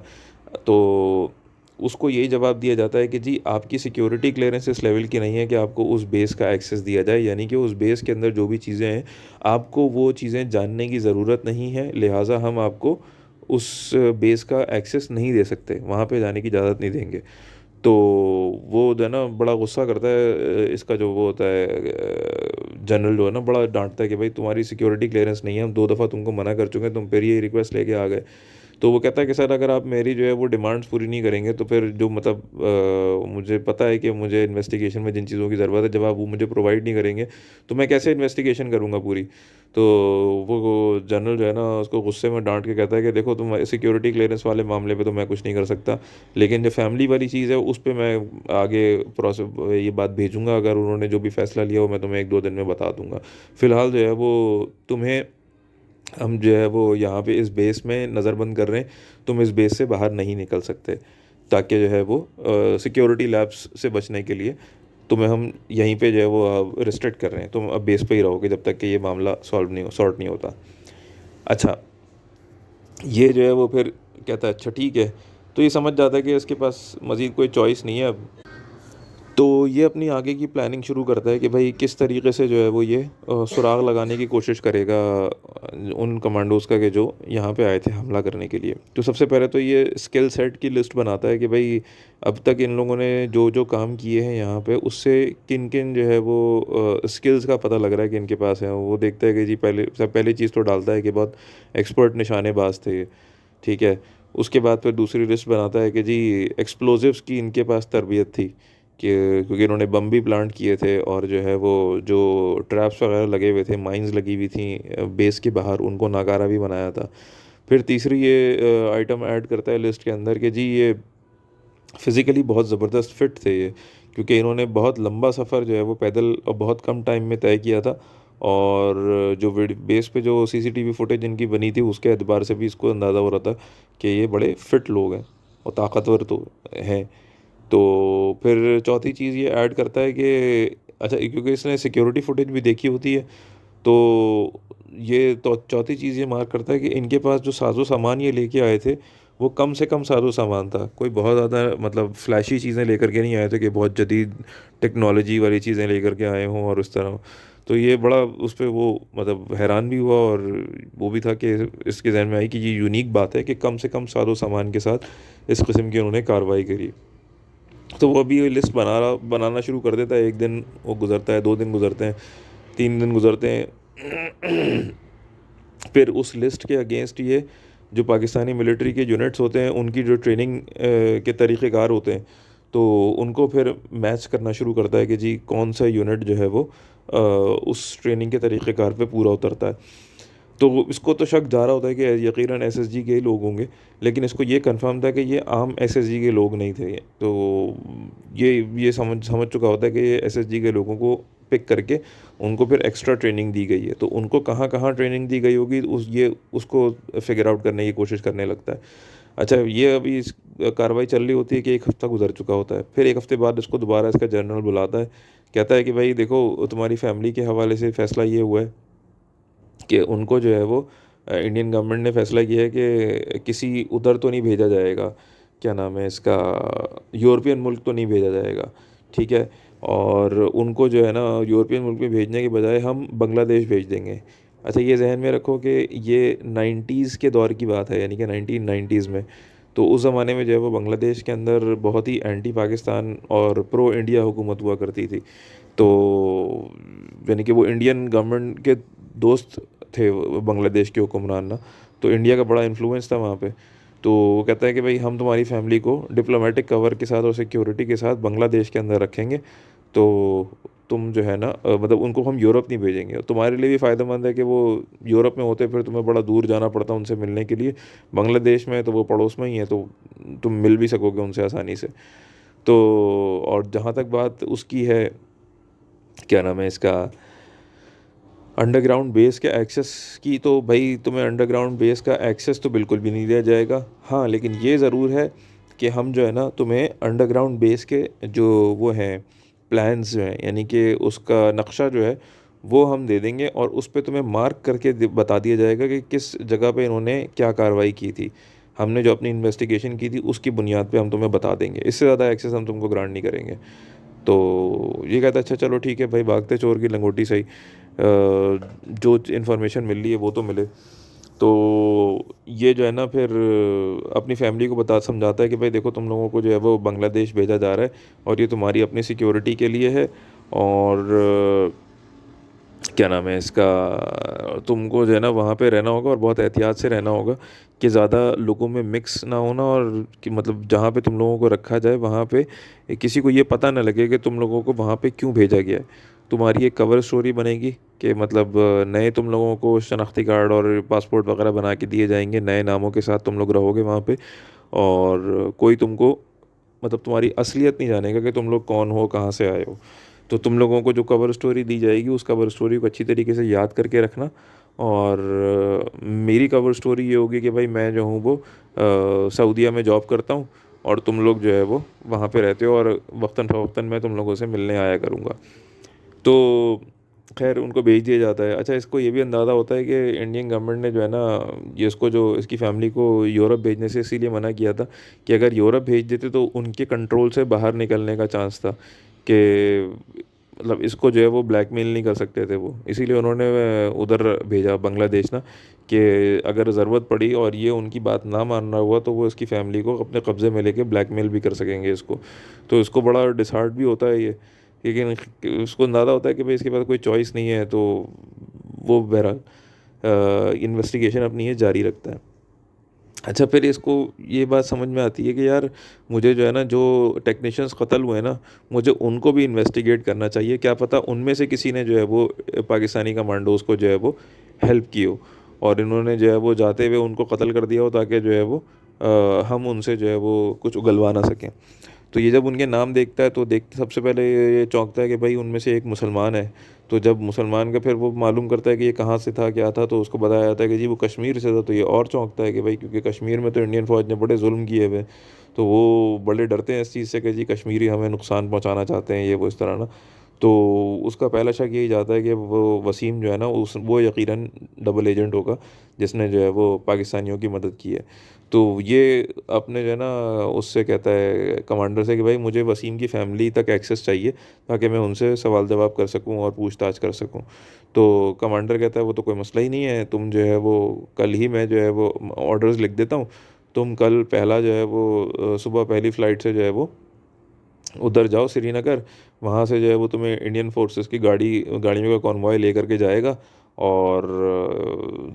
तो उसको यही जवाब दिया जाता है कि जी, आपकी सिक्योरिटी क्लियरेंस इस लेवल की नहीं है कि आपको उस बेस का एक्सेस दिया जाए, यानी कि उस बेस के अंदर जो भी चीज़ें हैं, आपको वो चीज़ें जानने की ज़रूरत नहीं है, लिहाजा हम आपको उस बेस का एक्सेस नहीं दे सकते, वहाँ पे जाने की इजाज़त नहीं देंगे। तो वो जो है ना बड़ा गुस्सा करता है, इसका जो वो होता है जनरल जो है ना, बड़ा डांटता है कि भाई तुम्हारी सिक्योरिटी क्लियरेंस नहीं है, हम 2 दफ़ा तुमको मना कर चुके हैं, तुम फिर ये रिक्वेस्ट लेके आ गए। तो वो कहता है कि सर, अगर आप मेरी जो है वो डिमांड्स पूरी नहीं करेंगे, तो फिर जो मतलब मुझे पता है कि मुझे इन्वेस्टिगेशन में जिन चीज़ों की ज़रूरत है, जब आप वो मुझे प्रोवाइड नहीं करेंगे, तो मैं कैसे इन्वेस्टिगेशन करूँगा पूरी। तो वो जनरल जो है ना, उसको गुस्से में डांट के कहता है कि देखो, तुम सिक्योरिटी क्लियरेंस वाले मामले पे तो मैं कुछ नहीं कर सकता, लेकिन जो फैमिली वाली चीज़ है उस पे मैं आगे प्रोसेस ये बात भेजूंगा, अगर उन्होंने जो भी फ़ैसला लिया हो मैं तुम्हें 1-2 दिन में बता दूंगा। फ़िलहाल जो है वो तुम्हें हम जो है वो यहाँ पे इस बेस में नज़रबंद कर रहे हैं, तुम इस बेस से बाहर नहीं निकल सकते, ताकि जो है वो सिक्योरिटी लैब्स से बचने के लिए तुम्हें हम यहीं पे जो है वो रिस्ट्रिक्ट कर रहे हैं, तुम अब बेस पे ही रहोगे जब तक कि ये मामला सॉर्ट नहीं होता। अच्छा, ये जो है वो फिर कहता है अच्छा ठीक है। तो ये समझ जाता है कि इसके पास मज़ीद कोई चॉइस नहीं है अब। तो ये अपनी आगे की प्लानिंग शुरू करता है कि भाई किस तरीके से जो है वो ये सुराग लगाने की कोशिश करेगा उन कमांडोज़ का, कि जो यहाँ पे आए थे हमला करने के लिए। तो सबसे पहले तो ये स्किल सेट की लिस्ट बनाता है कि भाई अब तक इन लोगों ने जो जो काम किए हैं यहाँ पे, उससे किन किन जो है वो स्किल्स का पता लग रहा है कि इनके पास है। वो देखता है कि जी, पहली चीज़ तो डालता है कि बहुत एक्सपर्ट निशानेबाज थे। ठीक है। उसके बाद फिर दूसरी लिस्ट बनाता है कि जी, एक्सप्लोजिव्स की इनके पास तरबियत थी, कि क्योंकि इन्होंने बम भी प्लांट किए थे, और जो है वो जो ट्रैप्स वगैरह लगे हुए थे, माइंस लगी हुई थी बेस के बाहर, उनको नाकारा भी बनाया था। फिर तीसरी ये आइटम ऐड करता है लिस्ट के अंदर कि जी, ये फिज़िकली बहुत ज़बरदस्त फिट थे ये, क्योंकि इन्होंने बहुत लंबा सफ़र जो है वो पैदल और बहुत कम टाइम में तय किया था। और जो बेस पे जो सीसीटीवी फुटेज इनकी बनी थी, उसके एतबार से भी इसको अंदाज़ा हो रहा था कि ये बड़े फिट लोग हैं और ताकतवर तो हैं। तो फिर चौथी चीज़ ये ऐड करता है कि अच्छा, क्योंकि इसने सिक्योरिटी फुटेज भी देखी होती है, तो ये तो चौथी चीज़ ये मार्क करता है कि इनके पास जो साजो सामान ये लेके आए थे, वो कम से कम साजो सामान था। कोई बहुत ज़्यादा मतलब फ्लैशी चीज़ें लेकर के नहीं आए थे कि बहुत जदीद टेक्नोलॉजी वाली चीज़ें लेकर के आए हों और उस तरह। तो ये बड़ा उस पे वो मतलब हैरान भी हुआ, और वो भी था कि इसके ज़हन में आई कि ये यूनिक बात है कि कम से कम साजो सामान के साथ इस किस्म की उन्होंने कार्रवाई करी। तो वो अभी ये लिस्ट बनाना शुरू कर देता है। एक दिन वो गुजरता है, 2 दिन गुजरते हैं, 3 दिन गुजरते हैं। फिर उस लिस्ट के अगेंस्ट ये जो पाकिस्तानी मिलिट्री के यूनिट्स होते हैं, उनकी जो ट्रेनिंग के तरीक़ेकार होते हैं, तो उनको फिर मैच करना शुरू करता है कि जी कौन सा यूनिट जो है वो उस ट्रेनिंग के तरीक़ेकार पे पूरा उतरता है। तो इसको तो शक जा रहा होता है कि यकीनन एसएसजी के ही लोग होंगे, लेकिन इसको ये कंफर्म था कि ये आम एसएसजी के लोग नहीं थे। तो ये समझ समझ चुका होता है कि ये एसएसजी के लोगों को पिक करके उनको फिर एक्स्ट्रा ट्रेनिंग दी गई है। तो उनको कहाँ कहाँ ट्रेनिंग दी गई होगी, उसको फिगर आउट करने की कोशिश करने लगता है। अच्छा, ये अभी इस कार्रवाई चल रही होती है कि 1 हफ़्ता गुजर चुका होता है। फिर 1 हफ़्ते बाद इसको दोबारा इसका जनरल बुलाता है, कहता है कि भाई देखो, तुम्हारी फैमिली के हवाले से फ़ैसला ये हुआ है कि उनको जो है वो इंडियन गवर्नमेंट ने फ़ैसला किया है कि किसी उधर तो नहीं भेजा जाएगा, क्या नाम है इसका, यूरोपियन मुल्क तो नहीं भेजा जाएगा, ठीक है? और उनको जो है ना यूरोपियन मुल्क में भेजने के बजाय हम बांग्लादेश भेज देंगे। अच्छा, ये ज़हन में रखो कि ये 90s के दौर की बात है, यानी कि 1990s में। तो उस ज़माने में जो है वो बांग्लादेश के अंदर बहुत ही एंटी पाकिस्तान और प्रो इंडिया हुकूमत हुआ करती थी। तो यानी कि वो इंडियन गवर्नमेंट के दोस्त थे बांग्लादेश के हुक्मरान ना, तो इंडिया का बड़ा इन्फ्लुएंस था वहाँ पे। तो वो कहता है कि भाई हम तुम्हारी फैमिली को डिप्लोमेटिक कवर के साथ और सिक्योरिटी के साथ बांग्लादेश के अंदर रखेंगे। तो तुम जो है ना मतलब उनको हम यूरोप नहीं भेजेंगे। तुम्हारे लिए भी फ़ायदेमंद है कि वो यूरोप में होते, फिर तुम्हें बड़ा दूर जाना पड़ता उनसे मिलने के लिए। बांग्लादेश में तो वो पड़ोस में ही है, तो तुम मिल भी सकोगे उनसे आसानी से। तो और जहाँ तक बात उसकी है, क्या नाम है इसका, अंडरग्राउंड बेस के एक्सेस की, तो भाई तुम्हें अंडरग्राउंड बेस का एक्सेस तो बिल्कुल भी नहीं दिया जाएगा। हाँ, लेकिन ये ज़रूर है कि हम जो है ना तुम्हें अंडरग्राउंड बेस के जो वो हैं प्लान्स जो हैं, यानी कि उसका नक्शा जो है वो हम दे देंगे, और उस पे तुम्हें मार्क करके बता दिया जाएगा कि किस जगह पे इन्होंने क्या कार्रवाई की थी। हमने जो अपनी इन्वेस्टिगेशन की थी उसकी बुनियाद पे हम तुम्हें बता देंगे, इससे ज़्यादा एक्सेस हम तुमको ग्रांट नहीं करेंगे। तो ये कहता है अच्छा चलो ठीक है भाई, भागते चोर की लंगोटी सही, जो इन्फॉर्मेशन मिल रही है वो तो मिले। तो ये जो है ना फिर अपनी फैमिली को बता समझाता है कि भाई देखो, तुम लोगों को जो है वो बांग्लादेश भेजा जा रहा है, और ये तुम्हारी अपनी सिक्योरिटी के लिए है, और क्या नाम है इसका, तुमको जो है ना वहाँ पे रहना होगा और बहुत एहतियात से रहना होगा कि ज़्यादा लोगों में मिक्स ना होना, और कि मतलब जहाँ पे तुम लोगों को रखा जाए वहाँ पे किसी को ये पता ना लगे कि तुम लोगों को वहाँ पे क्यों भेजा गया है। तुम्हारी एक कवर स्टोरी बनेगी कि मतलब नए तुम लोगों को शनाख्ती कार्ड और पासपोर्ट वगैरह बना के दिए जाएंगे, नए नामों के साथ तुम लोग रहोगे वहाँ पे, और कोई तुमको मतलब तुम्हारी असलियत नहीं जानेगा कि तुम लोग कौन हो, कहाँ से आए हो। तो तुम लोगों को जो कवर स्टोरी दी जाएगी उस कवर स्टोरी को अच्छी तरीके से याद करके रखना। और मेरी कवर स्टोरी ये होगी कि भाई मैं जो हूँ वो सऊदीया में जॉब करता हूँ, और तुम लोग जो है वो वहाँ पे रहते हो, और वक्तन फ़वक्तन मैं तुम लोगों से मिलने आया करूँगा। तो खैर उनको भेज दिया जाता है। अच्छा, इसको ये भी अंदाज़ा होता है कि इंडियन गवर्नमेंट ने जो है ना ये इसको जो इसकी फ़ैमिली को यूरोप भेजने से इसीलिए मना किया था कि अगर यूरोप भेज देते तो उनके कंट्रोल से बाहर निकलने का चांस था, कि मतलब इसको जो है वो ब्लैकमेल नहीं कर सकते थे वो, इसीलिए उन्होंने उधर भेजा बांग्लादेश ना, कि अगर ज़रूरत पड़ी और ये उनकी बात ना मानना हुआ तो वो इसकी फ़ैमिली को अपने कब्ज़े में लेके ब्लैकमेल भी कर सकेंगे इसको। तो इसको बड़ा डिसहार्ट भी होता है ये, लेकिन उसको अंदाज़ा होता है कि भाई इसके पास कोई चॉइस नहीं है, तो वो बहरहाल इन्वेस्टिगेशन अपनी ये जारी रखता है। अच्छा, फिर इसको ये बात समझ में आती है कि यार मुझे जो है ना जो टेक्नीशियंस कत्ल हुए ना, मुझे उनको भी इन्वेस्टिगेट करना चाहिए, क्या पता उनमें से किसी ने जो है वो पाकिस्तानी कमांडोज को जो है वो हेल्प की हो, और इन्होंने जो है वो जाते हुए उनको कत्ल कर दिया हो, ताकि जो है वो हम उनसे जो है वो कुछ उगलवा ना सकें। तो ये जब उनके नाम देखता है तो देखते सबसे पहले ये चौंकता है कि भाई उनमें से एक मुसलमान है। तो जब मुसलमान का फिर वो मालूम करता है कि ये कहाँ से था क्या था, तो उसको बताया जाता है कि जी वो कश्मीर से था। तो ये और चौंकता है कि भाई क्योंकि कश्मीर में तो इंडियन फ़ौज ने बड़े जुल्म किए हुए हैं, तो वो बड़े डरते हैं इस चीज़ से कि जी कश्मीरी हमें नुकसान पहुंचाना चाहते हैं, ये वो इस तरह ना। तो उसका पहला शक यही जाता है कि वो वसीम जो है ना उस वो यकीनन डबल एजेंट होगा जिसने जो है वो पाकिस्तानियों की मदद की है। तो ये अपने जो है ना उससे कहता है कमांडर से कि भाई मुझे वसीम की फैमिली तक एक्सेस चाहिए ताकि मैं उनसे सवाल जवाब कर सकूं और पूछताछ कर सकूं। तो कमांडर कहता है वो तो कोई मसला ही नहीं है, तुम जो है वो कल ही मैं जो है वो ऑर्डर्स लिख देता हूँ। तुम कल पहला जो है वो सुबह पहली फ़्लाइट से जो है वो उधर जाओ श्रीनगर। वहाँ से जो है वो तुम्हें इंडियन फोर्सेस की गाड़ियों का कॉन्वॉय लेकर के जाएगा। और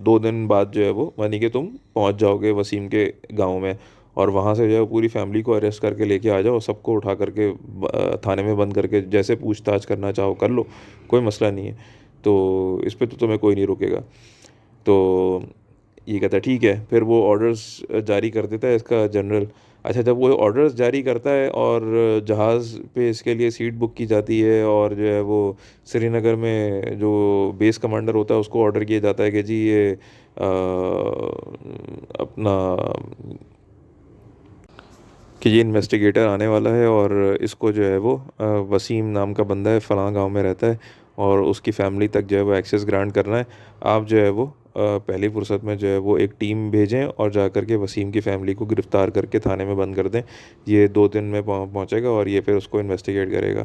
2 दिन बाद जो है वो मानी कि तुम पहुँच जाओगे वसीम के गांव में। और वहाँ से जो है पूरी फैमिली को अरेस्ट करके लेके आ जाओ, सबको उठा करके थाने में बंद करके जैसे पूछताछ करना चाहो कर लो, कोई मसला नहीं है। तो इस पे तो तुम्हें कोई नहीं रोकेगा। तो ये कहता है ठीक है। फिर वो ऑर्डर्स जारी कर देता है इसका जनरल। अच्छा, जब वो ऑर्डर्स जारी करता है और जहाज़ पे इसके लिए सीट बुक की जाती है और जो है वो श्रीनगर में जो बेस कमांडर होता है उसको ऑर्डर किया जाता है कि जी ये अपना कि ये इन्वेस्टिगेटर आने वाला है और इसको जो है वो वसीम नाम का बंदा है, फ़लाँ गांव में रहता है और उसकी फ़ैमिली तक जो है वो एक्सेस ग्रांट करना है। आप जो है वो पहली फुर्सत में जो है वो एक टीम भेजें और जा कर के वसीम की फ़ैमिली को गिरफ़्तार करके थाने में बंद कर दें। ये 2 दिन में पहुंचेगा और ये फिर उसको इन्वेस्टिगेट करेगा।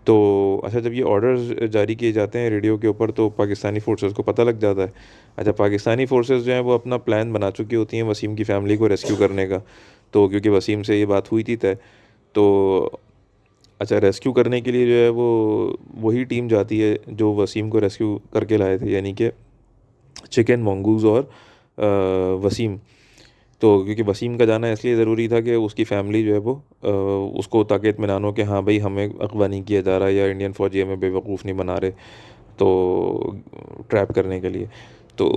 तो अच्छा, जब ये ऑर्डर्स जारी किए जाते हैं रेडियो के ऊपर तो पाकिस्तानी फ़ोर्सेस को पता लग जाता है। अच्छा, पाकिस्तानी फ़ोर्सेस जो हैं वो अपना प्लान बना चुकी होती हैं वसीम की फ़ैमिली को रेस्क्यू करने का। तो क्योंकि वसीम से ये बात हुई थी तय, तो अच्छा रेस्क्यू करने के लिए जो है वो वही टीम जाती है जो वसीम को रेस्क्यू करके लाए थे, यानी कि चिकन, मंगूज़ और वसीम। तो क्योंकि वसीम का जाना इसलिए ज़रूरी था कि उसकी फ़ैमिली जो है वो उसको ताकि इत्मीनान हो कि हाँ भाई हमें अगवा नहीं किया जा रहा या इंडियन फ़ौजी हमें बेवकूफ़ नहीं बना रहे, तो ट्रैप करने के लिए। तो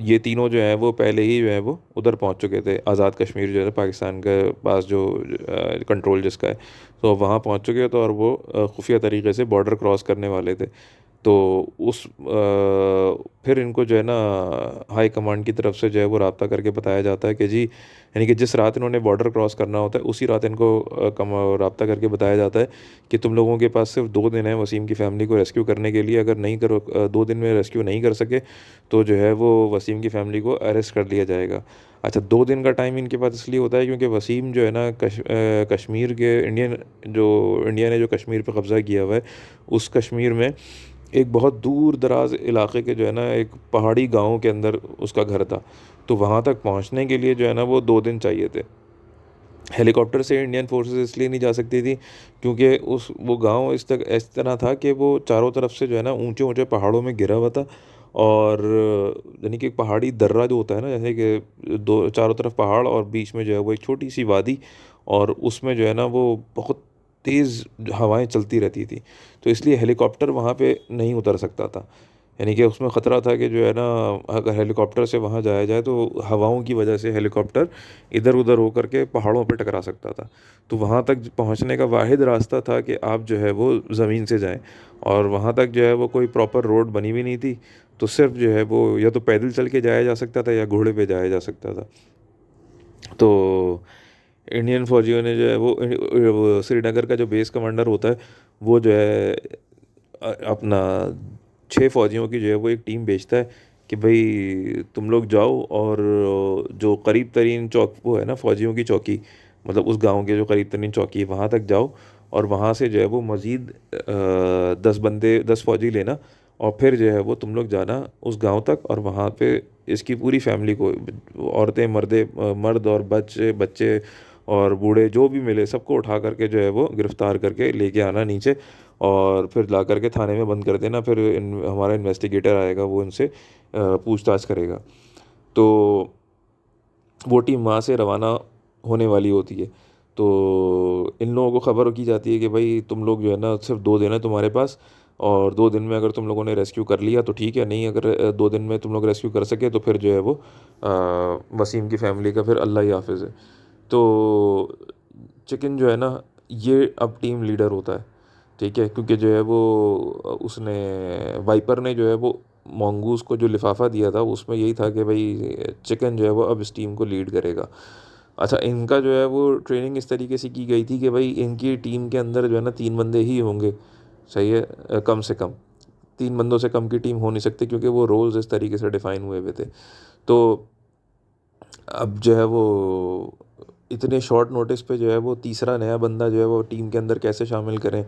ये तीनों जो हैं वो पहले ही जो है वो उधर पहुंच चुके थे, आज़ाद कश्मीर जो है पाकिस्तान के पास जो कंट्रोल जिसका है, तो वहाँ पहुंच चुके थे और वो खुफिया तरीके से बॉर्डर क्रॉस करने वाले थे। तो फिर इनको जो है ना हाई कमांड की तरफ से जो है वो रब्ता करके बताया जाता है कि जी, यानी कि जिस रात इन्होंने बॉर्डर क्रॉस करना होता है उसी रात इनको रब्ता करके बताया जाता है कि तुम लोगों के पास सिर्फ 2 दिन है वसीम की फ़ैमिली को रेस्क्यू करने के लिए। अगर नहीं करो 2 दिन में रेस्क्यू नहीं कर सके तो जो है वो वसीम की फ़ैमिली को अरेस्ट कर लिया जाएगा। अच्छा, 2 दिन का टाइम इनके पास इसलिए होता है क्योंकि वसीम जो है ना कश्मीर के इंडिया ने जो कश्मीर पर कब्ज़ा किया हुआ है उस कश्मीर में एक बहुत दूर दराज इलाके के जो है ना एक पहाड़ी गांव के अंदर उसका घर था। तो वहाँ तक पहुँचने के लिए जो है ना वो 2 दिन चाहिए थे। हेलीकॉप्टर से इंडियन फोर्सेस इसलिए नहीं जा सकती थी क्योंकि उस वो गांव इस तरह था कि वो चारों तरफ से जो है ना ऊंचे ऊंचे पहाड़ों में घिरा हुआ था। और यानी कि एक पहाड़ी दर्रा जो होता है ना, जैसे कि दो चारों तरफ पहाड़ और बीच में जो है वो एक छोटी सी वादी, और उसमें जो है ना वो बहुत तेज़ हवाएं चलती रहती थी। तो इसलिए हेलीकॉप्टर वहाँ पे नहीं उतर सकता था। यानी कि उसमें ख़तरा था कि जो है ना अगर हेलीकॉप्टर से वहाँ जाया जाए तो हवाओं की वजह से हेलीकॉप्टर इधर उधर हो करके पहाड़ों पे टकरा सकता था। तो वहाँ तक पहुँचने का वाहिद रास्ता था कि आप जो है वो ज़मीन से जाएं, और वहाँ तक जो है वो कोई प्रॉपर रोड बनी भी नहीं थी। तो सिर्फ जो है वो या तो पैदल चल के जाया जा सकता था या घोड़े पे जाया जा सकता था। तो इंडियन फौजियों ने जो है वो श्रीनगर का जो बेस कमांडर होता है वो जो है अपना 6 फौजियों की जो है वो एक टीम भेजता है कि भाई तुम लोग जाओ और जो करीब तरीन चौक वो है ना फौजियों की चौकी, मतलब उस गांव के जो करीब तरीन चौकी है वहाँ तक जाओ, और वहाँ से जो है वो मज़ीद 10 फौजी लेना, और फिर जो है वो तुम लोग जाना उस गांव तक और वहाँ पे इसकी पूरी फैमिली को, औरतें, मर्द और बच्चे बच्चे और बूढ़े जो भी मिले सबको उठा करके जो है वो गिरफ़्तार करके लेके आना नीचे, और फिर ला करके थाने में बंद कर देना। फिर हमारा इन्वेस्टिगेटर आएगा, वो उनसे पूछताछ करेगा। तो वो टीम वहाँ से रवाना होने वाली होती है। तो इन लोगों को ख़बर की जाती है कि भाई तुम लोग जो है ना सिर्फ 2 दिन है तुम्हारे पास, और 2 दिन में अगर तुम लोगों ने रेस्क्यू कर लिया तो ठीक है, नहीं अगर 2 दिन में तुम लोग रेस्क्यू कर सके तो फिर जो है वो वसीम की फ़ैमिली का फिर अल्लाह ही हाफ़िज़ है। तो चिकन जो है ना ये अब टीम लीडर होता है, ठीक है, क्योंकि जो है वो उसने वाइपर ने जो है वो मोंगूस को जो लिफाफा दिया था उसमें यही था कि भाई चिकन जो है वो अब इस टीम को लीड करेगा। अच्छा, इनका जो है वो ट्रेनिंग इस तरीके से की गई थी कि भाई इनकी टीम के अंदर जो है ना 3 बंदे ही होंगे, सही है, कम से कम 3 बंदों से कम की टीम हो नहीं सकती, क्योंकि वो रोल्स इस तरीके से डिफाइन हुए हुए थे। तो अब जो है वो इतने शॉर्ट नोटिस पे जो है वो तीसरा नया बंदा जो है वो टीम के अंदर कैसे शामिल करें,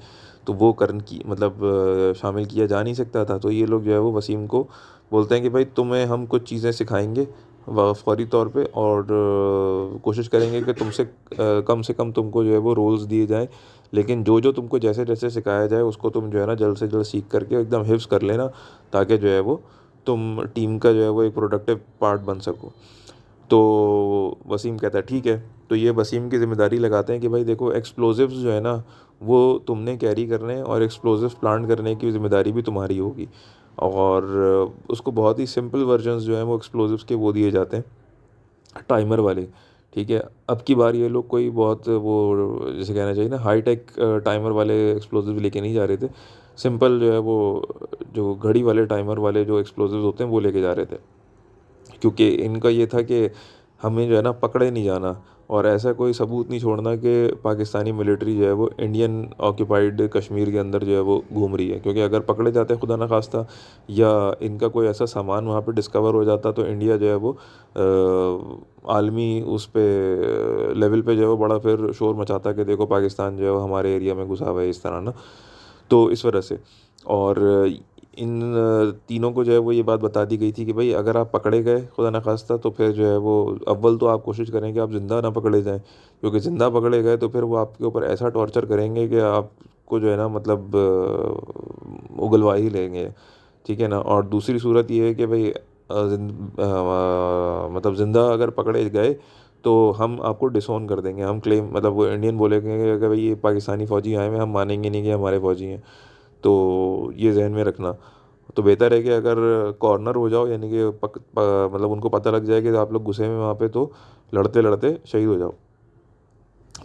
तो वो करन की मतलब शामिल किया जा नहीं सकता था। तो ये लोग जो है वो वसीम को बोलते हैं कि भाई तुम्हें हम कुछ चीज़ें सिखाएंगे फौरी तौर पे, और कोशिश करेंगे कि तुमसे कम से कम तुमको जो है वो रोल्स दिए जाएं, लेकिन जो जो तुमको जैसे जैसे सिखाया जाए उसको तुम जो है ना जल्द से जल्द सीख करके एकदम हिफ्स कर लेना, ताकि जो है वो तुम टीम का जो है वो एक प्रोडक्टिव पार्ट बन सको। तो वसीम कहता है ठीक है। तो ये वसीम की ज़िम्मेदारी लगाते हैं कि भाई देखो एक्सप्लोजिव्स जो है ना वो तुमने कैरी करने हैं, और एक्सप्लोजिव प्लांट करने की ज़िम्मेदारी भी तुम्हारी होगी। और उसको बहुत ही सिंपल वर्जन्स जो हैं वो एक्सप्लोजिव्स के वो दिए जाते हैं, टाइमर वाले, ठीक है। अब की बार ये लोग कोई बहुत वो जैसे कहना चाहिए ना हाई टेक टाइमर वाले एक्सप्लोजिव लेके नहीं जा रहे थे। सिंपल जो है वो जो घड़ी वाले टाइमर वाले जो एक्सप्लोजिव होते हैं वो लेके जा रहे थे, क्योंकि इनका ये था कि हमें जो है ना पकड़े नहीं जाना, और ऐसा कोई सबूत नहीं छोड़ना कि पाकिस्तानी मिलिट्री जो है वो इंडियन ऑक्यूपाइड कश्मीर के अंदर जो है वो घूम रही है। क्योंकि अगर पकड़े जाते खुदा न खास्ता, या इनका कोई ऐसा सामान वहाँ पे डिस्कवर हो जाता, तो इंडिया जो है वो आलमी उस पे लेवल पे जो है वो बड़ा फिर शोर मचाता कि देखो पाकिस्तान जो है वो हमारे एरिया में घुसा हुआ है, इस तरह ना। तो इस वजह से, और इन तीनों को जो है वो ये बात बता दी गई थी कि भाई अगर आप पकड़े गए खुदा न खास्ता, तो फिर जो है वो अव्वल तो आप कोशिश करें कि आप ज़िंदा ना पकड़े जाएं, क्योंकि ज़िंदा पकड़े गए तो फिर वो आपके ऊपर ऐसा टॉर्चर करेंगे कि आपको जो है ना मतलब उगलवा ही लेंगे, ठीक है ना। और दूसरी सूरत ये है कि भाई मतलब ज़िंदा अगर पकड़े गए तो हम आपको डिसोन कर देंगे, हम क्लेम मतलब वो इंडियन बोलेंगे कि अगर भाई ये पाकिस्तानी फ़ौजी आए हैं, हम मानेंगे नहीं कि हमारे फ़ौजी हैं। तो ये जहन में रखना। तो बेहतर है कि अगर कॉर्नर हो जाओ, यानी कि मतलब उनको पता लग जाए कि आप लोग घुसे में वहाँ पे, तो लड़ते लड़ते शहीद हो जाओ।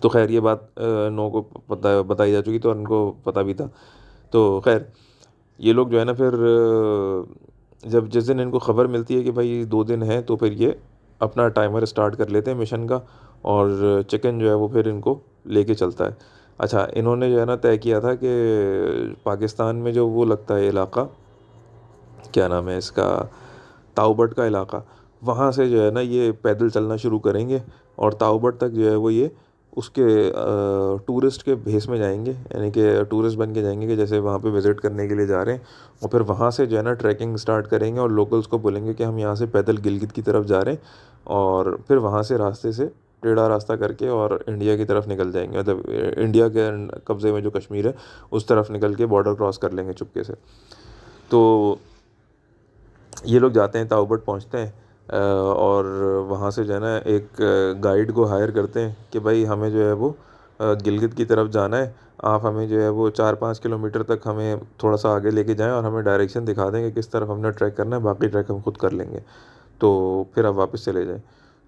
तो खैर ये बात नो को पता बताई जा चुकी, तो उनको पता भी था। तो खैर ये लोग जो है ना फिर जब जिस दिन इनको ख़बर मिलती है कि भाई 2 दिन है, तो फिर ये अपना टाइमर स्टार्ट कर लेते हैं मिशन का, और चिकन जो है वो फिर इनको लेके चलता है। अच्छा, इन्होंने जो है ना तय किया था कि पाकिस्तान में जो वो लगता है इलाका, क्या नाम है इसका, ताऊबट का इलाका, वहाँ से जो है ना ये पैदल चलना शुरू करेंगे, और ताऊबट तक जो है वो ये उसके टूरिस्ट के भेस में जाएंगे, यानी कि टूरिस्ट बन के जाएंगे कि जैसे वहाँ पे विज़िट करने के लिए जा रहे हैं। और फिर वहाँ से जो है ना ट्रैकिंग स्टार्ट करेंगे, और लोकल्स को बोलेंगे कि हम यहाँ से पैदल गिलगित की तरफ जा रहे हैं, और फिर वहाँ से रास्ते से टेढ़ा रास्ता करके और इंडिया की तरफ निकल जाएंगे, मतलब इंडिया के कब्ज़े में जो कश्मीर है उस तरफ निकल के बॉर्डर क्रॉस कर लेंगे चुपके से। तो ये लोग जाते हैं, ताऊबट पहुंचते हैं, और वहाँ से जो है ना एक गाइड को हायर करते हैं कि भाई हमें जो है वो गिलगित की तरफ जाना है, आप हमें जो है वो 4-5 किलोमीटर तक हमें थोड़ा सा आगे लेके जाएं, और हमें डायरेक्शन दिखा दें कि किस तरफ हमने ट्रैक करना है, बाकी ट्रैक हम खुद कर लेंगे, तो फिर आप वापस चले जाएं।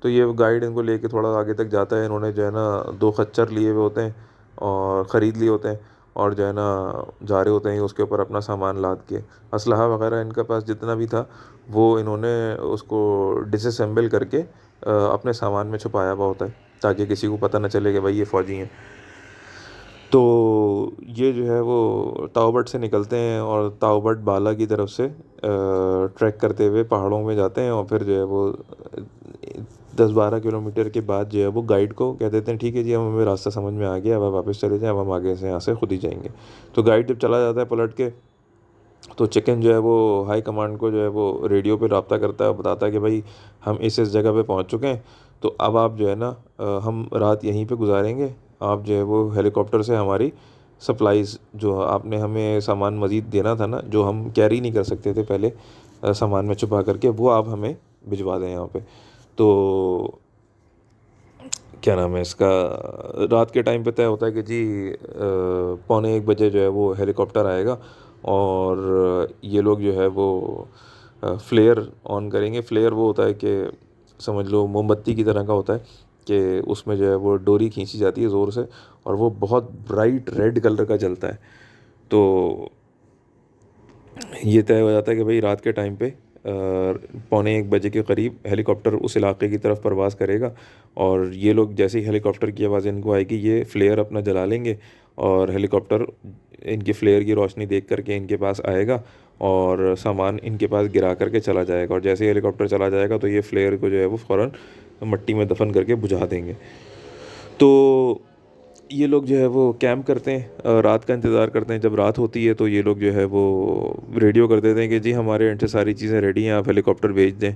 तो ये गाइड इनको लेके थोड़ा आगे तक जाता है। इन्होंने जो है ना 2 खच्चर लिए हुए होते हैं, और ख़रीद लिए होते हैं, और जो है ना जा रहे होते हैं उसके ऊपर अपना सामान लाद के, असलहा वगैरह इनके पास जितना भी था वो इन्होंने उसको डिसअसेंबल करके अपने सामान में छुपाया हुआ होता है, ताकि किसी को पता ना चले कि भाई ये फ़ौजी हैं। तो ये जो है वो ताओबट से निकलते हैं, और ताओबट बाला की तरफ से ट्रैक करते हुए पहाड़ों में जाते हैं, और फिर जो है वो 10-12 किलोमीटर के बाद जो है वो गाइड को कह देते हैं ठीक है जी, हम हमें रास्ता समझ में आ गया, अब आप वापस चले जाएं, अब हम आगे से यहाँ से खुद ही जाएंगे। तो गाइड जब चला जाता है पलट के, तो चिकन जो है वो हाई कमांड को जो है वो रेडियो पे रब्ता करता है, बताता है कि भाई हम इस जगह पे पहुंच चुके हैं, तो अब आप जो है ना हम रात यहीं पे गुजारेंगे, आप जो है वो हेलीकॉप्टर से हमारी सप्लाईज़ जो आपने हमें सामान मज़ीद देना था ना, जो हम कैरी नहीं कर सकते थे पहले सामान में छुपा करके, वो आप हमें भिजवा दें यहाँ पे। तो क्या नाम है इसका, रात के टाइम पे तय होता है कि जी 1:45 जो है वो हेलीकॉप्टर आएगा, और ये लोग जो है वो फ्लेयर ऑन करेंगे। फ्लेयर वो होता है कि समझ लो मोमबत्ती की तरह का होता है, कि उसमें जो है वो डोरी खींची जाती है ज़ोर से और वो बहुत ब्राइट रेड कलर का जलता है। तो ये तय हो जाता है कि भाई रात के टाइम पे 12:45 के करीब हेलीकॉप्टर उस इलाके की तरफ परवाज़ करेगा और ये लोग जैसे ही हेलीकॉप्टर की आवाज़ इनको आएगी ये फ्लेयर अपना जला लेंगे और हेलीकॉप्टर इनकी फ्लेयर की रोशनी देख करके इनके पास आएगा और सामान इनके पास गिरा करके चला जाएगा और जैसे ही हेलीकॉप्टर चला जाएगा तो ये फ्लेयर को जो है वो फ़ौरन मट्टी में दफन करके बुझा देंगे। तो ये लोग जो है वो कैंप करते हैं, रात का इंतज़ार करते हैं। जब रात होती है तो ये लोग जो है वो रेडियो कर देते हैं कि जी हमारे एंड से सारी चीज़ें रेडी हैं, आप हेलीकॉप्टर भेज दें।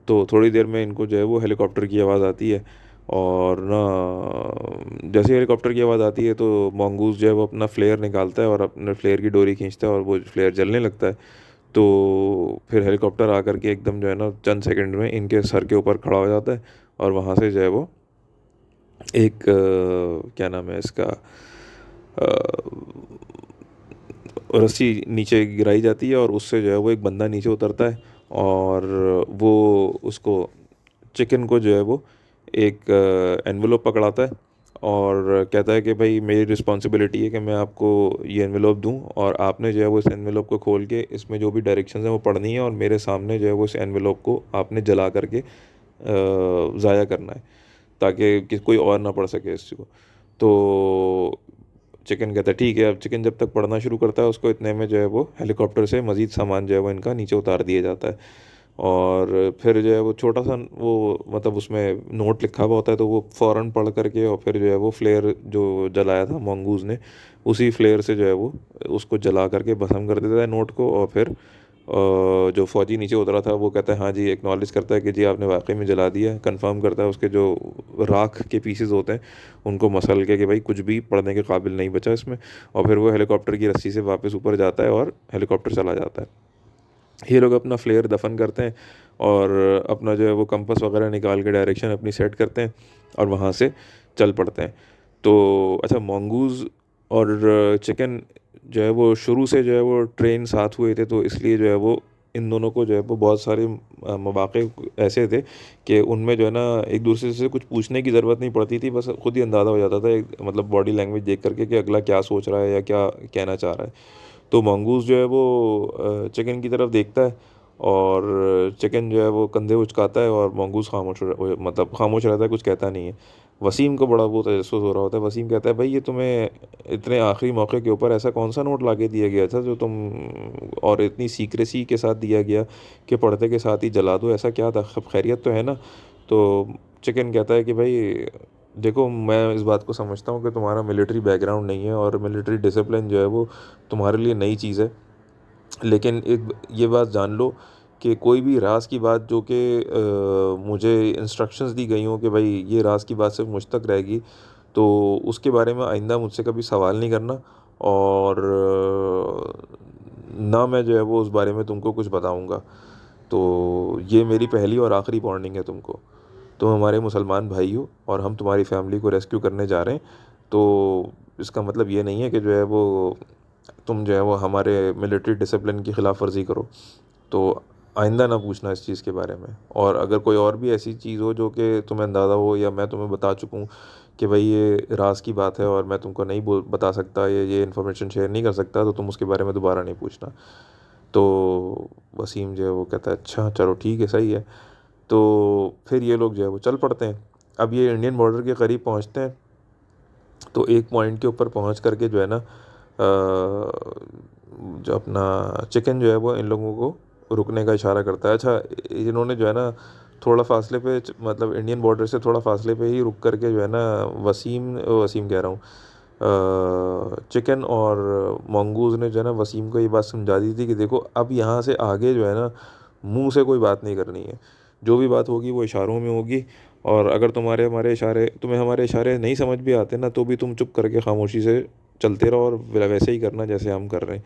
तो थोड़ी देर में इनको जो है वो हेलीकॉप्टर की आवाज़ आती है और ना जैसे हेलीकॉप्टर की आवाज़ आती है तो मंगूस जो है वो अपना फ्लेयर निकालता है और अपने फ्लेयर की डोरी खींचता है और वो फ्लेयर जलने लगता है। तो फिर हेलीकॉप्टर आकर के एकदम जो है ना चंद सेकंड में इनके सर के ऊपर खड़ा हो जाता है और वहाँ से जो है वो एक क्या नाम है इसका, रस्सी नीचे गिराई जाती है और उससे जो है वो एक बंदा नीचे उतरता है और वो उसको चिकन को जो है वो एक एनवेलोप पकड़ाता है और कहता है कि भाई मेरी रिस्पॉन्सिबिलिटी है कि मैं आपको ये एनवेलोप दूं और आपने जो है वो इस एनवेलोप को खोल के इसमें जो भी डायरेक्शंस हैं वो पढ़नी है और मेरे सामने जो है वो इस एनवेलोप को आपने जला करके ज़ाया करना है ताकि कोई और ना पढ़ सके इस को। तो चिकन कहता है ठीक है। अब चिकन जब तक पढ़ना शुरू करता है उसको इतने में जो है वो हेलीकॉप्टर से मज़ीद सामान जो है वो इनका नीचे उतार दिया जाता है और फिर जो है वो छोटा सा वो मतलब उसमें नोट लिखा हुआ होता है तो वो फ़ौरन पढ़ करके और फिर जो है वो फ्लेयर जो जलाया था मंगूज़ ने उसी फ्लेयर से जो है वो उसको जला करके भस्म कर देता है नोट को और फिर जो फ़ौजी नीचे उतरा था वो कहता है हाँ जी, एक्नॉलेज करता है कि जी आपने वाकई में जला दिया है। कंफर्म करता है उसके जो राख के पीसेस होते हैं उनको मसल के कि भाई कुछ भी पढ़ने के काबिल नहीं बचा इसमें और फिर वो हेलीकॉप्टर की रस्सी से वापस ऊपर जाता है और हेलीकॉप्टर चला जाता है। ये लोग अपना फ्लेयर दफन करते हैं और अपना जो है वो कंपास वगैरह निकाल के डायरेक्शन अपनी सेट करते हैं और वहाँ से चल पड़ते हैं। तो अच्छा, मंगूज़ और चिकन जो है वो शुरू से जो है वो ट्रेन साथ हुए थे तो इसलिए जो है वो इन दोनों को जो है वो बहुत सारे मौक़े ऐसे थे कि उनमें जो है ना एक दूसरे से कुछ पूछने की ज़रूरत नहीं पड़ती थी, बस खुद ही अंदाज़ा हो जाता था एक मतलब बॉडी लैंग्वेज देख करके कि अगला क्या सोच रहा है या क्या कहना चाह रहा है। तो मंगूस जो है वो चिकन की तरफ देखता है और चिकन जो है वो कंधे उचकाता है और मंगूस मतलब खामोश रहता है, कुछ कहता नहीं है। वसीम को बड़ा वो तजस्सुस हो रहा होता है। वसीम कहता है भाई ये तुम्हें इतने आखिरी मौके के ऊपर ऐसा कौन सा नोट लाके दिया गया था जो तुम और इतनी सीक्रेसी के साथ दिया गया कि पढ़ते के साथ ही जला दो, ऐसा क्या था, खैरियत तो है ना? तो चिकन कहता है कि भाई देखो, मैं इस बात को समझता हूँ कि तुम्हारा मिलिट्री बैकग्राउंड नहीं है और मिलिट्री डिसिप्लिन जो है वो तुम्हारे लिए नई चीज़ है, लेकिन एक ये बात जान लो कि कोई भी राज की बात जो कि मुझे इंस्ट्रक्शंस दी गई हों कि भाई ये राज की बात सिर्फ मुझ तक रहेगी, तो उसके बारे में आइंदा मुझसे कभी सवाल नहीं करना और ना मैं जो है वो उस बारे में तुमको कुछ बताऊंगा। तो ये मेरी पहली और आखिरी वार्निंग है तुमको। तुम हमारे मुसलमान भाई हो और हम तुम्हारी फैमिली को रेस्क्यू करने जा रहे हैं, तो इसका मतलब ये नहीं है कि जो है वो तुम जो है वो हमारे मिलिट्री डिसिप्लिन की ख़िलाफ़ वर्जी करो। तो आइंदा ना पूछना इस चीज़ के बारे में और अगर कोई और भी ऐसी चीज़ हो जो कि तुम्हें अंदाज़ा हो या मैं तुम्हें बता चुकूँ कि भाई ये राज की बात है और मैं तुमको नहीं बोल बता सकता या ये इन्फॉर्मेशन शेयर नहीं कर सकता, तो तुम उसके बारे में दोबारा नहीं पूछना। तो वसीम जो है वो कहता है अच्छा चलो ठीक है, सही है। तो फिर ये लोग जो है वो चल पड़ते हैं। अब ये इंडियन बॉर्डर के करीब पहुंचते हैं तो एक पॉइंट के ऊपर पहुंच करके जो है ना जो अपना चिकन जो है वो इन लोगों को रुकने का इशारा करता है। अच्छा, इन्होंने जो है ना थोड़ा फासले पे मतलब इंडियन बॉर्डर से थोड़ा फासले पे ही रुक करके जो है ना वसीम वसीम कह रहा हूँ चिकन और मंगूज़ ने जो है ना वसीम को ये बात समझा दी थी कि देखो अब यहाँ से आगे जो है ना मुंह से कोई बात नहीं करनी है, जो भी बात होगी वो इशारों में होगी और अगर तुम्हें हमारे इशारे नहीं समझ भी आते ना तो भी तुम चुप करके खामोशी से चलते रहो और वैसे ही करना जैसे हम कर रहे हैं।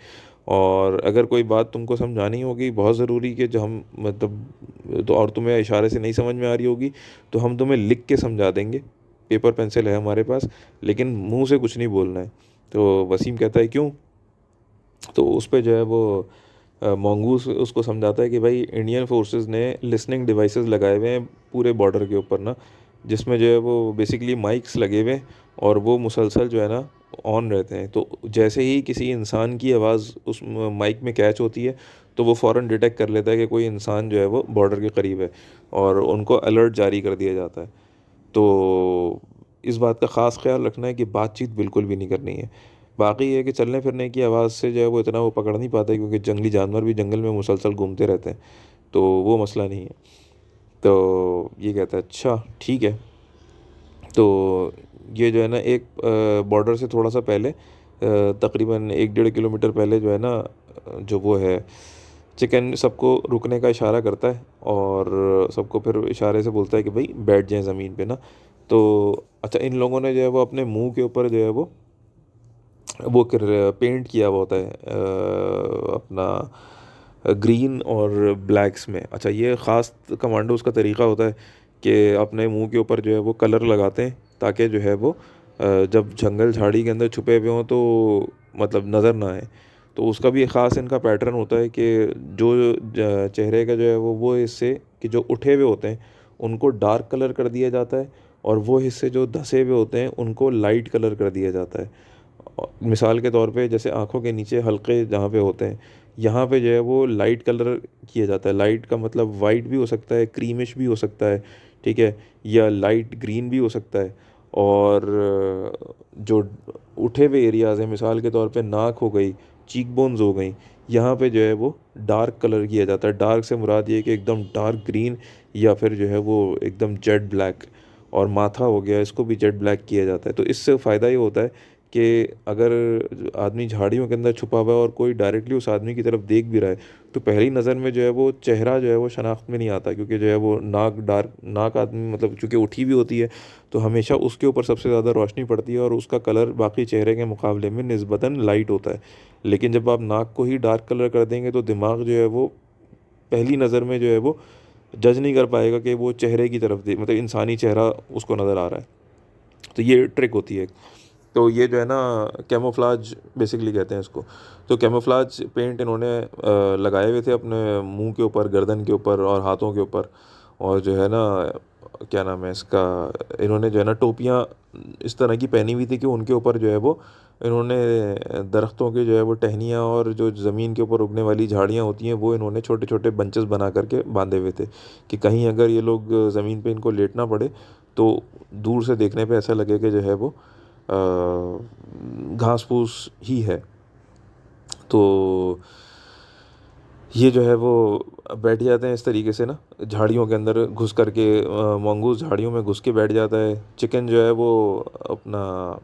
और अगर कोई बात तुमको समझानी होगी बहुत ज़रूरी कि जो हम मतलब तो और तुम्हें इशारे से नहीं समझ में आ रही होगी तो हम तुम्हें लिख के समझा देंगे, पेपर पेंसिल है हमारे पास, लेकिन मुंह से कुछ नहीं बोलना है। तो वसीम कहता है क्यों? तो उस पे जो है वो मंगूस उसको समझाता है कि भाई इंडियन फोर्सेस ने लिसनिंग डिवाइसेस लगाए हुए हैं पूरे बॉर्डर के ऊपर ना, जिसमें जो है वो बेसिकली माइक्स लगे हुए हैं और वो मुसलसल जो है ना ऑन रहते हैं। तो जैसे ही किसी इंसान की आवाज़ उस माइक में कैच होती है तो वो फ़ौरन डिटेक्ट कर लेता है कि कोई इंसान जो है वो बॉर्डर के करीब है और उनको अलर्ट जारी कर दिया जाता है। तो इस बात का ख़ास ख्याल रखना है कि बातचीत बिल्कुल भी नहीं करनी है। बाकी ये है कि चलने फिरने की आवाज़ से जो है वो इतना वो पकड़ नहीं पाता है, क्योंकि जंगली जानवर भी जंगल में मुसलसल घूमते रहते हैं, तो वो मसला नहीं है। तो ये कहता है अच्छा ठीक है। तो ये जो है ना एक बॉर्डर से थोड़ा सा पहले तकरीबन 1-1.5 किलोमीटर पहले जो है ना जो वो है चिकन सबको रुकने का इशारा करता है और सबको फिर इशारे से बोलता है कि भाई बैठ जाएं ज़मीन पे ना। तो अच्छा, इन लोगों ने जो है वो अपने मुंह के ऊपर जो है वो कर पेंट किया हुआ होता है अपना ग्रीन और ब्लैक्स में। अच्छा, ये ख़ास कमांडोज़ का तरीका होता है कि अपने मुंह के ऊपर जो है वो कलर लगाते हैं ताकि जो है वो जब जंगल झाड़ी के अंदर छुपे हुए हों तो मतलब नज़र ना आए। तो उसका भी एक ख़ास इनका पैटर्न होता है कि जो चेहरे का जो है वो हिस्से कि जो उठे हुए होते हैं उनको डार्क कलर कर दिया जाता है और वो हिस्से जो धंसे हुए होते हैं उनको लाइट कलर कर दिया जाता है। मिसाल के तौर पे जैसे आँखों के नीचे हल्के जहाँ पे होते हैं, यहाँ पे जो है वो लाइट कलर किया जाता है। लाइट का मतलब वाइट भी हो सकता है, क्रीमिश भी हो सकता है, ठीक है, या लाइट ग्रीन भी हो सकता है। और जो उठे हुए एरियाज़ हैं, मिसाल के तौर पे नाक हो गई, चीक बोन्स हो गई, यहाँ पे जो है वो डार्क कलर किया जाता है। डार्क से मुराद ये है कि एकदम डार्क ग्रीन या फिर जो है वो एकदम जेट ब्लैक। और माथा हो गया, इसको भी जेट ब्लैक किया जाता है। तो इससे फ़ायदा ये होता है कि अगर आदमी झाड़ियों के अंदर छुपा हुआ है और कोई डायरेक्टली उस आदमी की तरफ देख भी रहा है तो पहली नज़र में जो है वो चेहरा जो है वो शनाख्त में नहीं आता, क्योंकि जो है वो नाक आदमी मतलब चूँकि उठी भी होती है तो हमेशा उसके ऊपर सबसे ज़्यादा रोशनी पड़ती है और उसका कलर बाकी चेहरे के मुकाबले में निस्बतन लाइट होता है। लेकिन जब आप नाक को ही डार्क कलर कर देंगे तो दिमाग जो है वो पहली नज़र में जो है वो जज नहीं कर पाएगा कि वो चेहरे की तरफ दे मतलब इंसानी चेहरा उसको नज़र आ रहा है। तो ये ट्रिक होती है। तो ये जो है ना कैमोफ्लाज बेसिकली कहते हैं इसको। तो कैमोफ्लाज पेंट इन्होंने लगाए हुए थे अपने मुंह के ऊपर, गर्दन के ऊपर और हाथों के ऊपर। और जो है ना क्या नाम है इसका, इन्होंने जो है ना टोपियाँ इस तरह की पहनी हुई थी कि उनके ऊपर जो है वो इन्होंने दरख्तों के जो है वो टहनियाँ और जो ज़मीन के ऊपर उगने वाली झाड़ियाँ होती हैं वो इन्होंने छोटे छोटे बंचेस बना करके बांधे हुए थे कि कहीं अगर ये लोग ज़मीन पे इनको लेटना पड़े तो दूर से देखने पे ऐसा लगे कि जो है वो घास फूस ही है। तो ये जो है वो बैठ जाते हैं इस तरीके से ना झाड़ियों के अंदर घुस करके। मंगूस झाड़ियों में घुस के बैठ जाता है। चिकन जो है वो अपना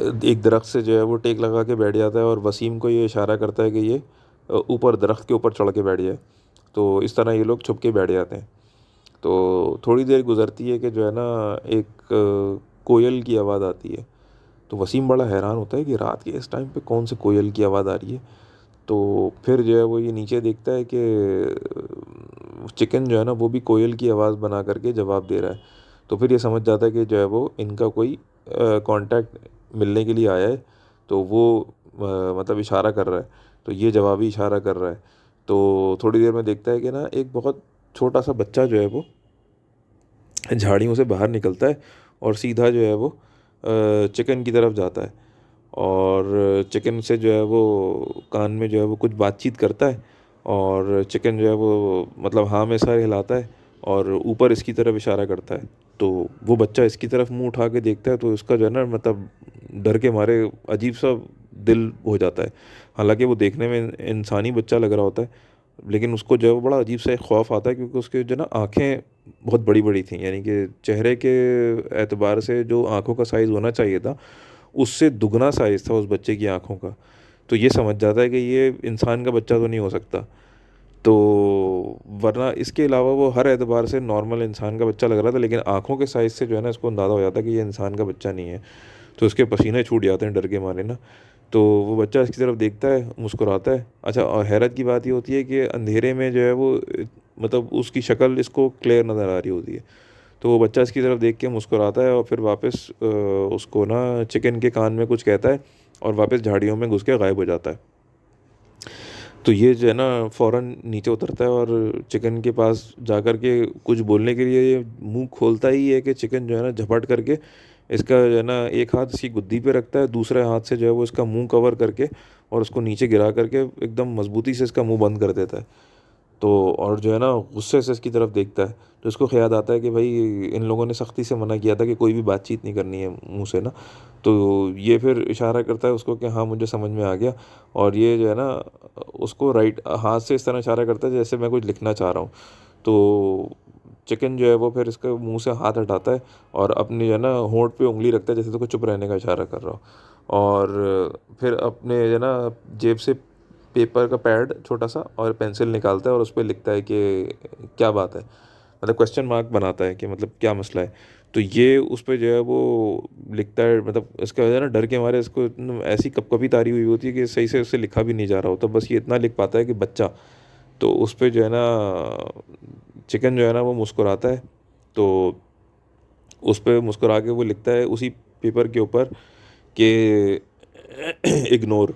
एक दरख्त से जो है वो टेक लगा के बैठ जाता है और वसीम को ये इशारा करता है कि ये ऊपर दरख्त के ऊपर चढ़ के बैठ जाए। तो इस तरह ये लोग छुप के बैठ जाते हैं। तो थोड़ी देर गुजरती है कि जो है ना एक कोयल की आवाज़ आती है। तो वसीम बड़ा हैरान होता है कि रात के इस टाइम पे कौन से कोयल की आवाज़ आ रही है। तो फिर जो है वो ये नीचे देखता है कि चिकन जो है ना वो भी कोयल की आवाज़ बना करके जवाब दे रहा है। तो फिर ये समझ जाता है कि जो है वो इनका कोई कांटेक्ट मिलने के लिए आया है। तो वो मतलब इशारा कर रहा है, तो ये जवाबी इशारा कर रहा है। तो थोड़ी देर में देखता है कि ना एक बहुत छोटा सा बच्चा जो है वो झाड़ियों से बाहर निकलता है और सीधा जो है वो चिकन की तरफ जाता है और चिकन से जो है वो कान में जो है वो कुछ बातचीत करता है। और चिकन जो है वो मतलब हाँ में सर हिलाता है और ऊपर इसकी तरफ इशारा करता है। तो वो बच्चा इसकी तरफ मुंह उठा के देखता है तो उसका जो है ना मतलब डर के मारे अजीब सा दिल हो जाता है। हालांकि वो देखने में इंसानी बच्चा लग रहा होता है, लेकिन उसको जो है वो बड़ा अजीब सा एक खौफ आता है, क्योंकि उसके जो ना आँखें बहुत बड़ी बड़ी थी, यानी कि चेहरे के एतबार से जो आँखों का साइज़ होना चाहिए था उससे दुगना साइज़ था उस बच्चे की आँखों का। तो ये समझ जाता है कि ये इंसान का बच्चा तो नहीं हो सकता। तो वरना इसके अलावा वो हर एतबार से नॉर्मल इंसान का बच्चा लग रहा था, लेकिन आँखों के साइज़ से जो है ना इसको अंदाज़ा हो जाता है कि ये इंसान का बच्चा नहीं है। तो उसके पसीने छूट जाते हैं डर के मारे ना। तो वो बच्चा इसकी तरफ देखता है, मुस्कुराता है। अच्छा, और हैरत की बात ये होती है कि अंधेरे में जो है वो मतलब उसकी शक्ल इसको क्लियर नज़र आ रही होती है। तो वो बच्चा इसकी तरफ देख के मुस्कुराता है और फिर वापस उसको ना चिकन के कान में कुछ कहता है और वापस झाड़ियों में घुस के गायब हो जाता है। तो ये जो है ना फ़ौरन नीचे उतरता है और चिकन के पास जाकर के कुछ बोलने के लिए ये मुंह खोलता ही है कि चिकन जो है ना झपट करके इसका जो है ना एक हाथ इसकी गुद्दी पे रखता है, दूसरे हाथ से जो है वो इसका मुंह कवर करके और उसको नीचे गिरा करके एकदम मजबूती से इसका मुंह बंद कर देता है। तो और जो है ना गुस्से से इसकी तरफ देखता है, तो इसको ख्याल आता है कि भाई इन लोगों ने सख्ती से मना किया था कि कोई भी बातचीत नहीं करनी है मुंह से ना। तो ये फिर इशारा करता है उसको कि हाँ मुझे समझ में आ गया, और ये जो है ना उसको राइट हाथ से इस तरह इशारा करता है जैसे मैं कुछ लिखना चाह रहा हूँ। तो चिकन जो है वो फिर इसका मुंह से हाथ हटाता है और अपनी जो है ना होंठ पे उंगली रखता है जैसे तो को चुप रहने का इशारा कर रहा हो। और फिर अपने जो है ना जेब से पेपर का पैड छोटा सा और पेंसिल निकालता है और उस पर लिखता है कि क्या बात है, मतलब क्वेश्चन मार्क बनाता है कि मतलब क्या मसला है। तो ये उस पर जो है वो लिखता है, मतलब इसका जो है ना डर के मारे इसको ऐसी कपकपी तारी हुई होती है कि सही से उससे लिखा भी नहीं जा रहा होता, बस ये इतना लिख पाता है कि बच्चा। तो उस पर जो है ना चिकन जो है ना वो मुस्कुराता है। तो उस पर मुस्कुरा के वो लिखता है उसी पेपर के ऊपर कि इग्नोर,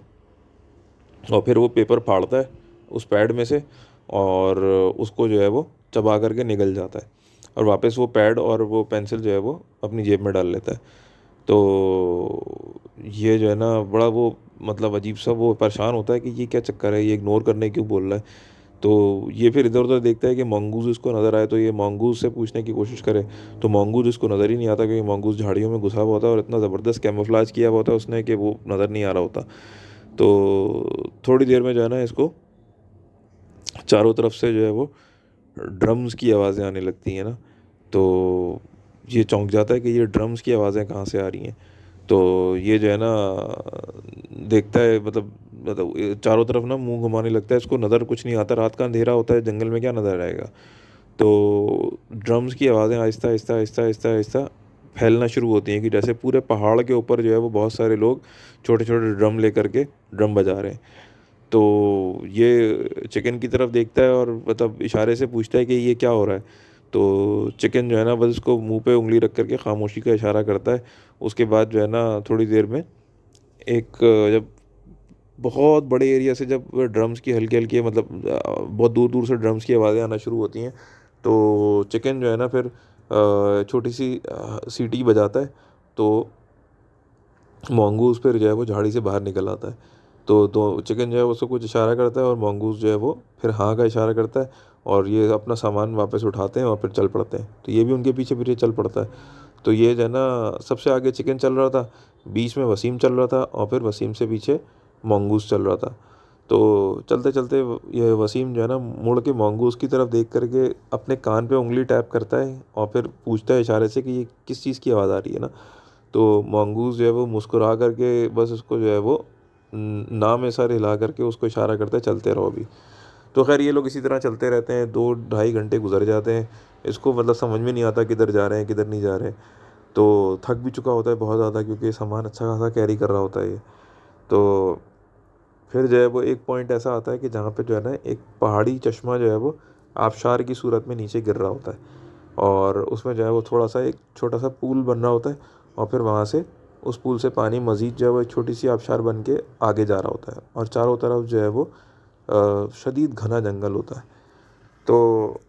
और फिर वो पेपर फाड़ता है उस पैड में से और उसको जो है वो चबा करके निकल जाता है और वापस वो पैड और वो पेंसिल जो है वो अपनी जेब में डाल लेता है। तो ये जो है ना बड़ा वो मतलब अजीब सा वो परेशान होता है कि ये क्या चक्कर है, ये इग्नोर करने क्यों बोल रहा है। तो ये फिर इधर उधर देखता है कि मंगूज़ इसको नज़र आए, तो ये मंगूज़ से पूछने की कोशिश करे, तो मंगूज़ इसको नज़र ही नहीं आता क्योंकि मंगूज़ झाड़ियों में घुसा हुआ होता है और इतना ज़बरदस्त कैमोफ्लेज किया हुआ होता है उसने कि वो नज़र नहीं आ रहा होता। तो थोड़ी देर में जो है ना इसको चारों तरफ से जो है वो ड्रम्स की आवाज़ें आने लगती हैं ना। तो ये चौंक जाता है कि ये ड्रम्स की आवाज़ें कहाँ से आ रही हैं। तो ये जो है ना देखता है, मतलब ये चारों तरफ ना मुंह घुमाने लगता है, इसको नज़र कुछ नहीं आता, रात का अंधेरा होता है, जंगल में क्या नज़र आएगा। तो ड्रम्स की आवाज़ें आहिस्ता आहिस्ता आहिस्ता आहिस्ता आहिस्ता फैलना शुरू होती हैं कि जैसे पूरे पहाड़ के ऊपर जो है वो बहुत सारे लोग छोटे छोटे ड्रम लेकर के ड्रम बजा रहे हैं। तो ये चिकन की तरफ देखता है और मतलब इशारे से पूछता है कि ये क्या हो रहा है। तो चिकन जो है ना बस उसको मुंह पे उंगली रख करके खामोशी का इशारा करता है। उसके बाद जो है ना थोड़ी देर में एक जब बहुत बड़े एरिया से जब ड्रम्स की हल्की हल्की मतलब बहुत दूर दूर से ड्रम्स की आवाज़ें आना शुरू होती हैं, तो चिकन जो है ना फिर छोटी सी सीटी बजाता है। तो मंगूज़ फिर जो है वो झाड़ी से बाहर निकल आता है। तो चिकन जो है उसको कुछ इशारा करता है और मंगूज़ जो है वो फिर हाँ का इशारा करता है और ये अपना सामान वापस उठाते हैं और फिर चल पड़ते हैं। तो ये भी उनके पीछे पीछे चल पड़ता है। तो ये जो है ना सबसे आगे चिकन चल रहा था, बीच में वसीम चल रहा था और फिर वसीम से पीछे मंगूज़ चल रहा था। तो चलते चलते ये वसीम जो है ना मुड़ के मंगूज़ की तरफ देख करके अपने कान पे उंगली टैप करता है और फिर पूछता है इशारे से कि ये किस चीज़ की आवाज़ आ रही है ना। तो मंगूज़ जो है वो मुस्कुरा करके बस उसको जो है वो ना में सर हिला करके उसको इशारा करता है चलते रहो अभी। तो खैर ये लोग इसी तरह चलते रहते हैं, 2 ढाई घंटे गुजर जाते हैं। इसको मतलब समझ में नहीं आता किधर जा रहे हैं किधर नहीं जा रहे हैं। तो थक भी चुका होता है बहुत ज़्यादा क्योंकि सामान अच्छा खासा कैरी कर रहा होता है ये। तो फिर जो है वो एक पॉइंट ऐसा आता है कि जहाँ पे जो है ना एक पहाड़ी चश्मा जो है वो आबशार की सूरत में नीचे गिर रहा होता है और उसमें जो है वो थोड़ा सा एक छोटा सा पुल बन रहा होता है और फिर वहाँ से उस पुल से पानी मज़ीद जो है वो एक छोटी सी आबशार बन के आगे जा रहा होता है और चारों तरफ जो है वो शदीद घना जंगल होता है। तो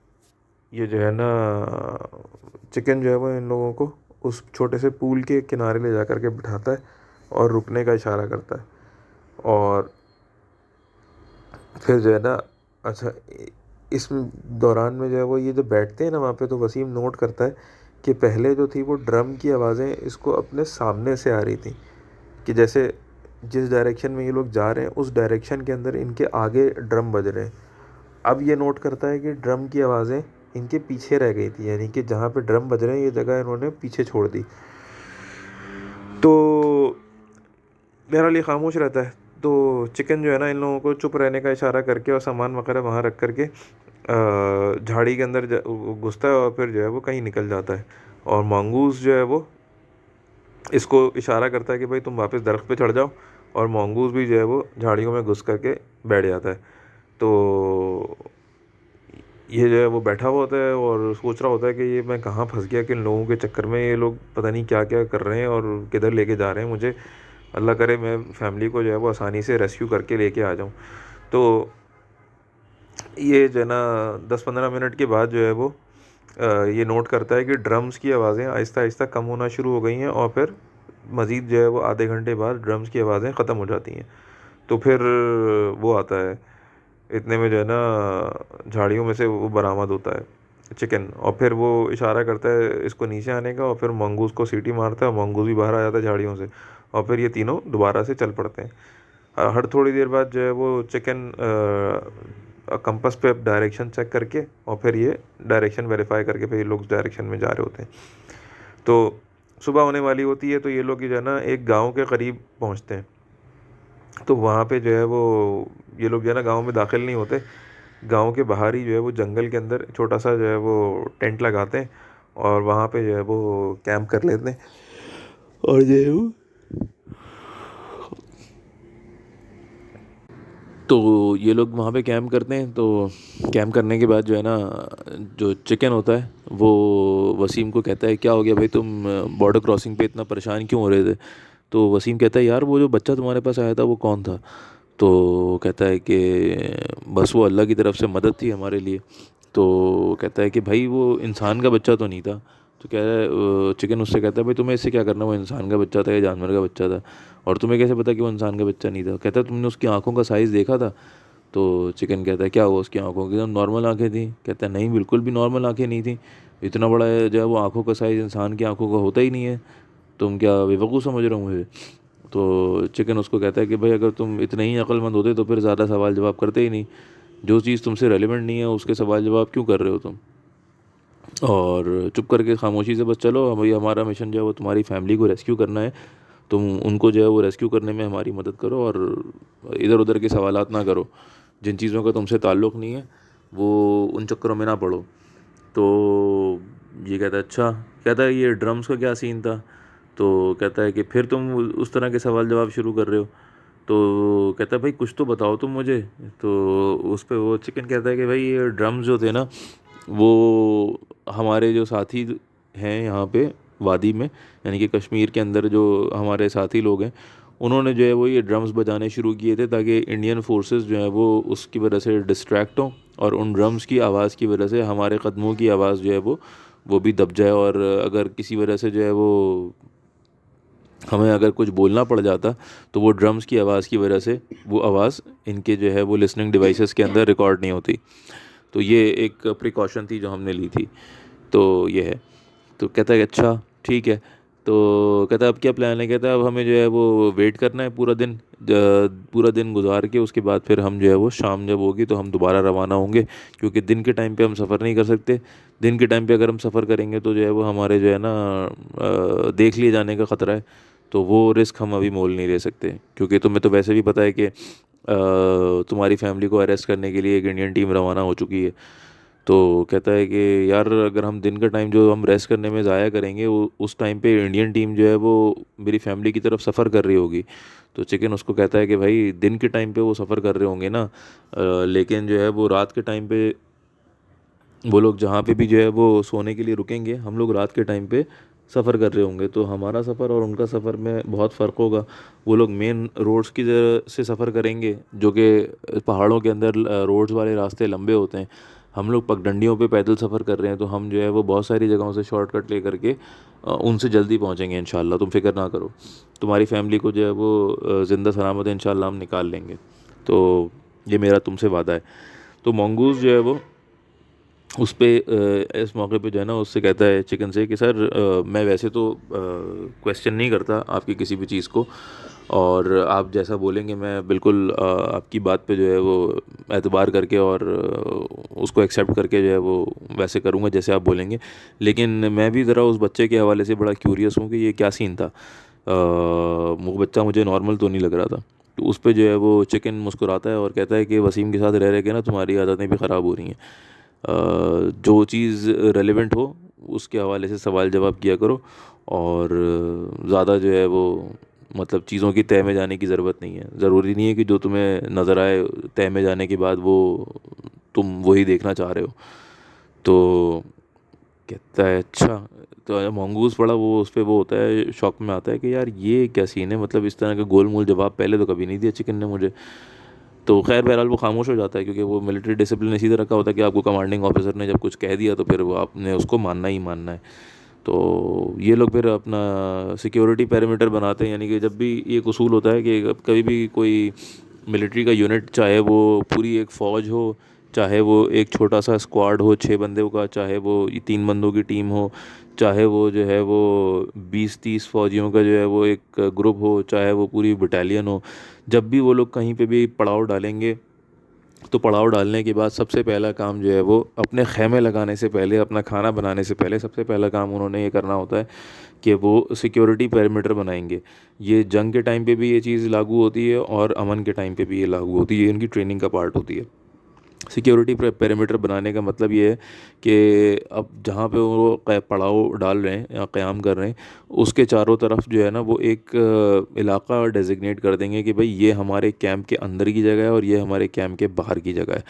ये जो है ना चिकन जो है वो इन लोगों को उस छोटे से पुल के किनारे ले जा कर के बिठाता है और रुकने का इशारा करता है। और फिर जो है ना अच्छा इस दौरान में जो है वो ये जो बैठते हैं ना वहाँ पे, तो वसीम नोट करता है कि पहले जो थी वो ड्रम की आवाज़ें इसको अपने सामने से आ रही थी, कि जैसे जिस डायरेक्शन में ये लोग जा रहे हैं उस डायरेक्शन के अंदर इनके आगे ड्रम बज रहे हैं। अब ये नोट करता है कि ड्रम की आवाज़ें इनके पीछे रह गई थी, यानी कि जहाँ पे ड्रम बज रहे हैं ये जगह इन्होंने पीछे छोड़ दी। तो बहरहाल ये खामोश रहता है। तो चिकन जो है ना इन लोगों को चुप रहने का इशारा करके और सामान वगैरह वहाँ रख करके झाड़ी के अंदर घुसता है और फिर जो है वो कहीं निकल जाता है। और मंगूस जो है वो इसको इशारा करता है कि भाई तुम वापस दरख्त पे चढ़ जाओ, और मंगूस भी जो है वो झाड़ियों में घुस करके बैठ जाता है। तो ये जो है वो बैठा हुआ होता है और सोच रहा होता है कि ये मैं कहाँ फंस गया, किन लोगों के चक्कर में ये लोग पता नहीं क्या क्या कर रहे हैं और किधर लेके जा रहे हैं मुझे। अल्लाह करे मैं फैमिली को जो है वो आसानी से रेस्क्यू करके लेके आ जाऊँ। तो ये जो है ना 10-15 मिनट के बाद जो है वो ये नोट करता है कि ड्रम्स की आवाज़ें आहिस्ता आहिस्ता कम होना शुरू हो गई हैं, और फिर मज़ीद जो है वो आधे घंटे बाद ड्रम्स की आवाज़ें ख़त्म हो जाती हैं। तो फिर वो आता है, इतने में जो है ना झाड़ियों में से वो बरामद होता है चिकन, और फिर वो इशारा करता है इसको नीचे आने का, और फिर मंगूस को सीटी मारता है, मंगूस भी बाहर आ जाता है झाड़ियों से, और फिर ये तीनों दोबारा से चल पड़ते हैं। हर थोड़ी देर बाद जो है वो चिकन कंपास पे डायरेक्शन चेक करके, और फिर ये डायरेक्शन वेरीफाई करके फिर ये लोग डायरेक्शन में जा रहे होते हैं। तो सुबह होने वाली होती है, तो ये लोग जो है ना एक गांव के करीब पहुंचते हैं। तो वहाँ पे जो है वो ये लोग जो है ना गांव में दाखिल नहीं होते, गांव के बाहर ही जो है वो जंगल के अंदर छोटा सा जो है वो टेंट लगाते हैं, और वहाँ पे जो है वो कैंप कर लेते हैं, और जो है वो तो ये लोग वहाँ पे कैंप करते हैं। तो कैंप करने के बाद जो है ना जो चिकन होता है वो वसीम को कहता है क्या हो गया भाई, तुम बॉर्डर क्रॉसिंग पे इतना परेशान क्यों हो रहे थे। तो वसीम कहता है यार वो जो बच्चा तुम्हारे पास आया था वो कौन था। तो कहता है कि बस वो अल्लाह की तरफ से मदद थी हमारे लिए। तो कहता है कि भाई वो इंसान का बच्चा तो नहीं था। तो कह रहा है चिकन उससे कहता है भाई तुम्हें इससे क्या करना, वो इंसान का बच्चा था या जानवर का बच्चा था, और तुम्हें कैसे पता कि वो इंसान का बच्चा नहीं था। कहता है तुमने उसकी आंखों का साइज़ देखा था। तो चिकन कहता है क्या हुआ उसकी आंखों की, एकदम नॉर्मल आंखें थी। कहता है नहीं बिल्कुल भी नॉर्मल आंखें नहीं थी, इतना बड़ा जो है वो आंखों का साइज़ इंसान की आंखों का होता ही नहीं है, तुम क्या बेवकूफ़ समझ रहे हो मुझे। तो चिकन उसको कहता है कि भाई अगर तुम इतने ही अक्लमंद होते तो फिर ज़्यादा सवाल जवाब करते ही नहीं, जो चीज़ तुमसे रेलिवेंट नहीं है उसके सवाल जवाब क्यों कर रहे हो तुम, और चुप करके खामोशी से बस चलो, भाई हमारा मिशन जो है वो तुम्हारी फैमिली को रेस्क्यू करना है, तुम उनको जो है वो रेस्क्यू करने में हमारी मदद करो, और इधर उधर के सवालात ना करो, जिन चीज़ों का तुमसे ताल्लुक़ नहीं है वो उन चक्करों में ना पड़ो। तो ये कहता है अच्छा, कहता है ये ड्रम्स का क्या सीन था। तो कहता है कि फिर तुम उस तरह के सवाल जवाब शुरू कर रहे हो। तो कहता है भाई कुछ तो बताओ तुम मुझे। तो उस पे वो चिकन कहता है कि भाई ये ड्रम्स जो थे ना वो हमारे जो साथी हैं यहाँ पे वादी में, यानी कि कश्मीर के अंदर जो हमारे साथी लोग हैं, उन्होंने जो है वो ये ड्रम्स बजाने शुरू किए थे ताकि इंडियन फोर्सेस जो है वो उसकी वजह से डिस्ट्रैक्ट हों, और उन ड्रम्स की आवाज़ की वजह से हमारे कदमों की आवाज़ जो है वो भी दब जाए, और अगर किसी वजह से जो है वो हमें अगर कुछ बोलना पड़ जाता तो वो ड्रम्स की आवाज़ की वजह से वो आवाज़ इनके जो है वो लिसनिंग डिवाइसेस के अंदर रिकॉर्ड नहीं होती। तो ये एक प्रिकॉशन थी जो हमने ली थी। तो ये है। तो कहता है कि अच्छा ठीक है। तो कहता है अब क्या प्लान है। कहता है अब हमें जो है वो वेट करना है पूरा दिन, पूरा दिन गुजार के उसके बाद फिर हम जो है वो शाम जब होगी तो हम दोबारा रवाना होंगे, क्योंकि दिन के टाइम पे हम सफ़र नहीं कर सकते। दिन के टाइम पे अगर हम सफ़र करेंगे तो जो है वो हमारे जो है ना देख लिए जाने का ख़तरा है, तो वो रिस्क हम अभी मोल नहीं ले सकते, क्योंकि तुम्हें तो वैसे भी पता है कि तुम्हारी फैमिली को अरेस्ट करने के लिए एक इंडियन टीम रवाना हो चुकी है। तो कहता है कि यार अगर हम दिन का टाइम जो हम रेस्ट करने में ज़ाया करेंगे उस टाइम पे इंडियन टीम जो है वो मेरी फैमिली की तरफ सफ़र कर रही होगी। तो चिकन उसको कहता है कि भाई दिन के टाइम पे वो सफ़र कर रहे होंगे ना, लेकिन जो है वो रात के टाइम पे वो लोग जहाँ पे भी जो है वो सोने के लिए रुकेंगे, हम लोग रात के टाइम पे सफ़र कर रहे होंगे, तो हमारा सफ़र और उनका सफ़र में बहुत फ़र्क होगा। वो लोग मेन रोड्स की तरह से सफ़र करेंगे जो कि पहाड़ों के अंदर रोड्स वाले रास्ते लंबे होते हैं, हम लोग पगडंडियों पे पैदल सफ़र कर रहे हैं, तो हम जो है वो बहुत सारी जगहों से शॉर्टकट ले करके उनसे जल्दी पहुँचेंगे इंशाल्लाह, तुम फिक्र ना करो, तुम्हारी फैमिली को जो है वो ज़िंदा सलामत इंशाल्लाह हम निकाल लेंगे। तो ये मेरा तुमसे वादा है। तो मंगूस जो है वो उस पे इस मौके पे जो है ना उससे कहता है चिकन से कि सर मैं वैसे तो क्वेश्चन नहीं करता आपकी किसी भी चीज़ को, और आप जैसा बोलेंगे मैं बिल्कुल आपकी बात पे जो है वो एतबार करके और उसको एक्सेप्ट करके जो है वो वैसे करूँगा जैसे आप बोलेंगे। लेकिन मैं भी ज़रा उस बच्चे के हवाले से बड़ा क्यूरियस हूँ कि ये क्या सीन था, वो बच्चा मुझे नॉर्मल तो नहीं लग रहा था। तो उस पे जो है वो चिकन मुस्कुराता है और कहता है कि वसीम के साथ रह रह के ना तुम्हारी आदतें भी ख़राब हो रही हैं, जो चीज़ रेलेवेंट हो उसके हवाले से सवाल जवाब किया करो, और ज़्यादा जो है वो मतलब चीज़ों की तह में जाने की ज़रूरत नहीं है, ज़रूरी नहीं है कि जो तुम्हें नज़र आए तह में जाने के बाद वो तुम वही देखना चाह रहे हो। तो कहता है अच्छा। तो मंगूस बड़ा वो उस पे वो होता है, शौक में आता है कि यार ये क्या सीन है, मतलब इस तरह का गोल मोल जवाब पहले तो कभी नहीं दिया चिकन ने मुझे। तो खैर बहरहाल वो खामोश हो जाता है, क्योंकि वो मिलिट्री डिसिप्लिन इसी तरह का होता है कि आपको कमांडिंग ऑफिसर ने जब कुछ कह दिया तो फिर वो आपने उसको मानना ही मानना है। तो ये लोग फिर अपना सिक्योरिटी पेरीमीटर बनाते हैं, यानी कि जब भी ये एक उसूल होता है कि कभी भी कोई मिलिट्री का यूनिट, चाहे वो पूरी एक फ़ौज हो, चाहे वो एक छोटा सा स्क्वाड हो 6 बंदों का, चाहे वो 3 बंदों की टीम हो, चाहे वो जो है वो 20-30 फ़ौजियों का जो है वो एक ग्रुप हो, चाहे वो पूरी बटालियन हो, जब भी वो लोग कहीं पे भी पड़ाव डालेंगे तो पड़ाव डालने के बाद सबसे पहला काम जो है वो अपने ख़ैमे लगाने से पहले, अपना खाना बनाने से पहले सबसे पहला काम उन्होंने ये करना होता है कि वो सिक्योरिटी पेरीमीटर बनाएंगे। ये जंग के टाइम पे भी ये चीज़ लागू होती है और अमन के टाइम पे भी ये लागू होती है, ये इनकी ट्रेनिंग का पार्ट होती है। सिक्योरिटी पेरीमीटर बनाने का मतलब ये है कि अब जहाँ पे वो पड़ाव डाल रहे हैं या क़याम कर रहे हैं, उसके चारों तरफ जो है ना वो एक इलाका डेजिग्नेट कर देंगे कि भाई ये हमारे कैंप के अंदर की जगह है और ये हमारे कैंप के बाहर की जगह है।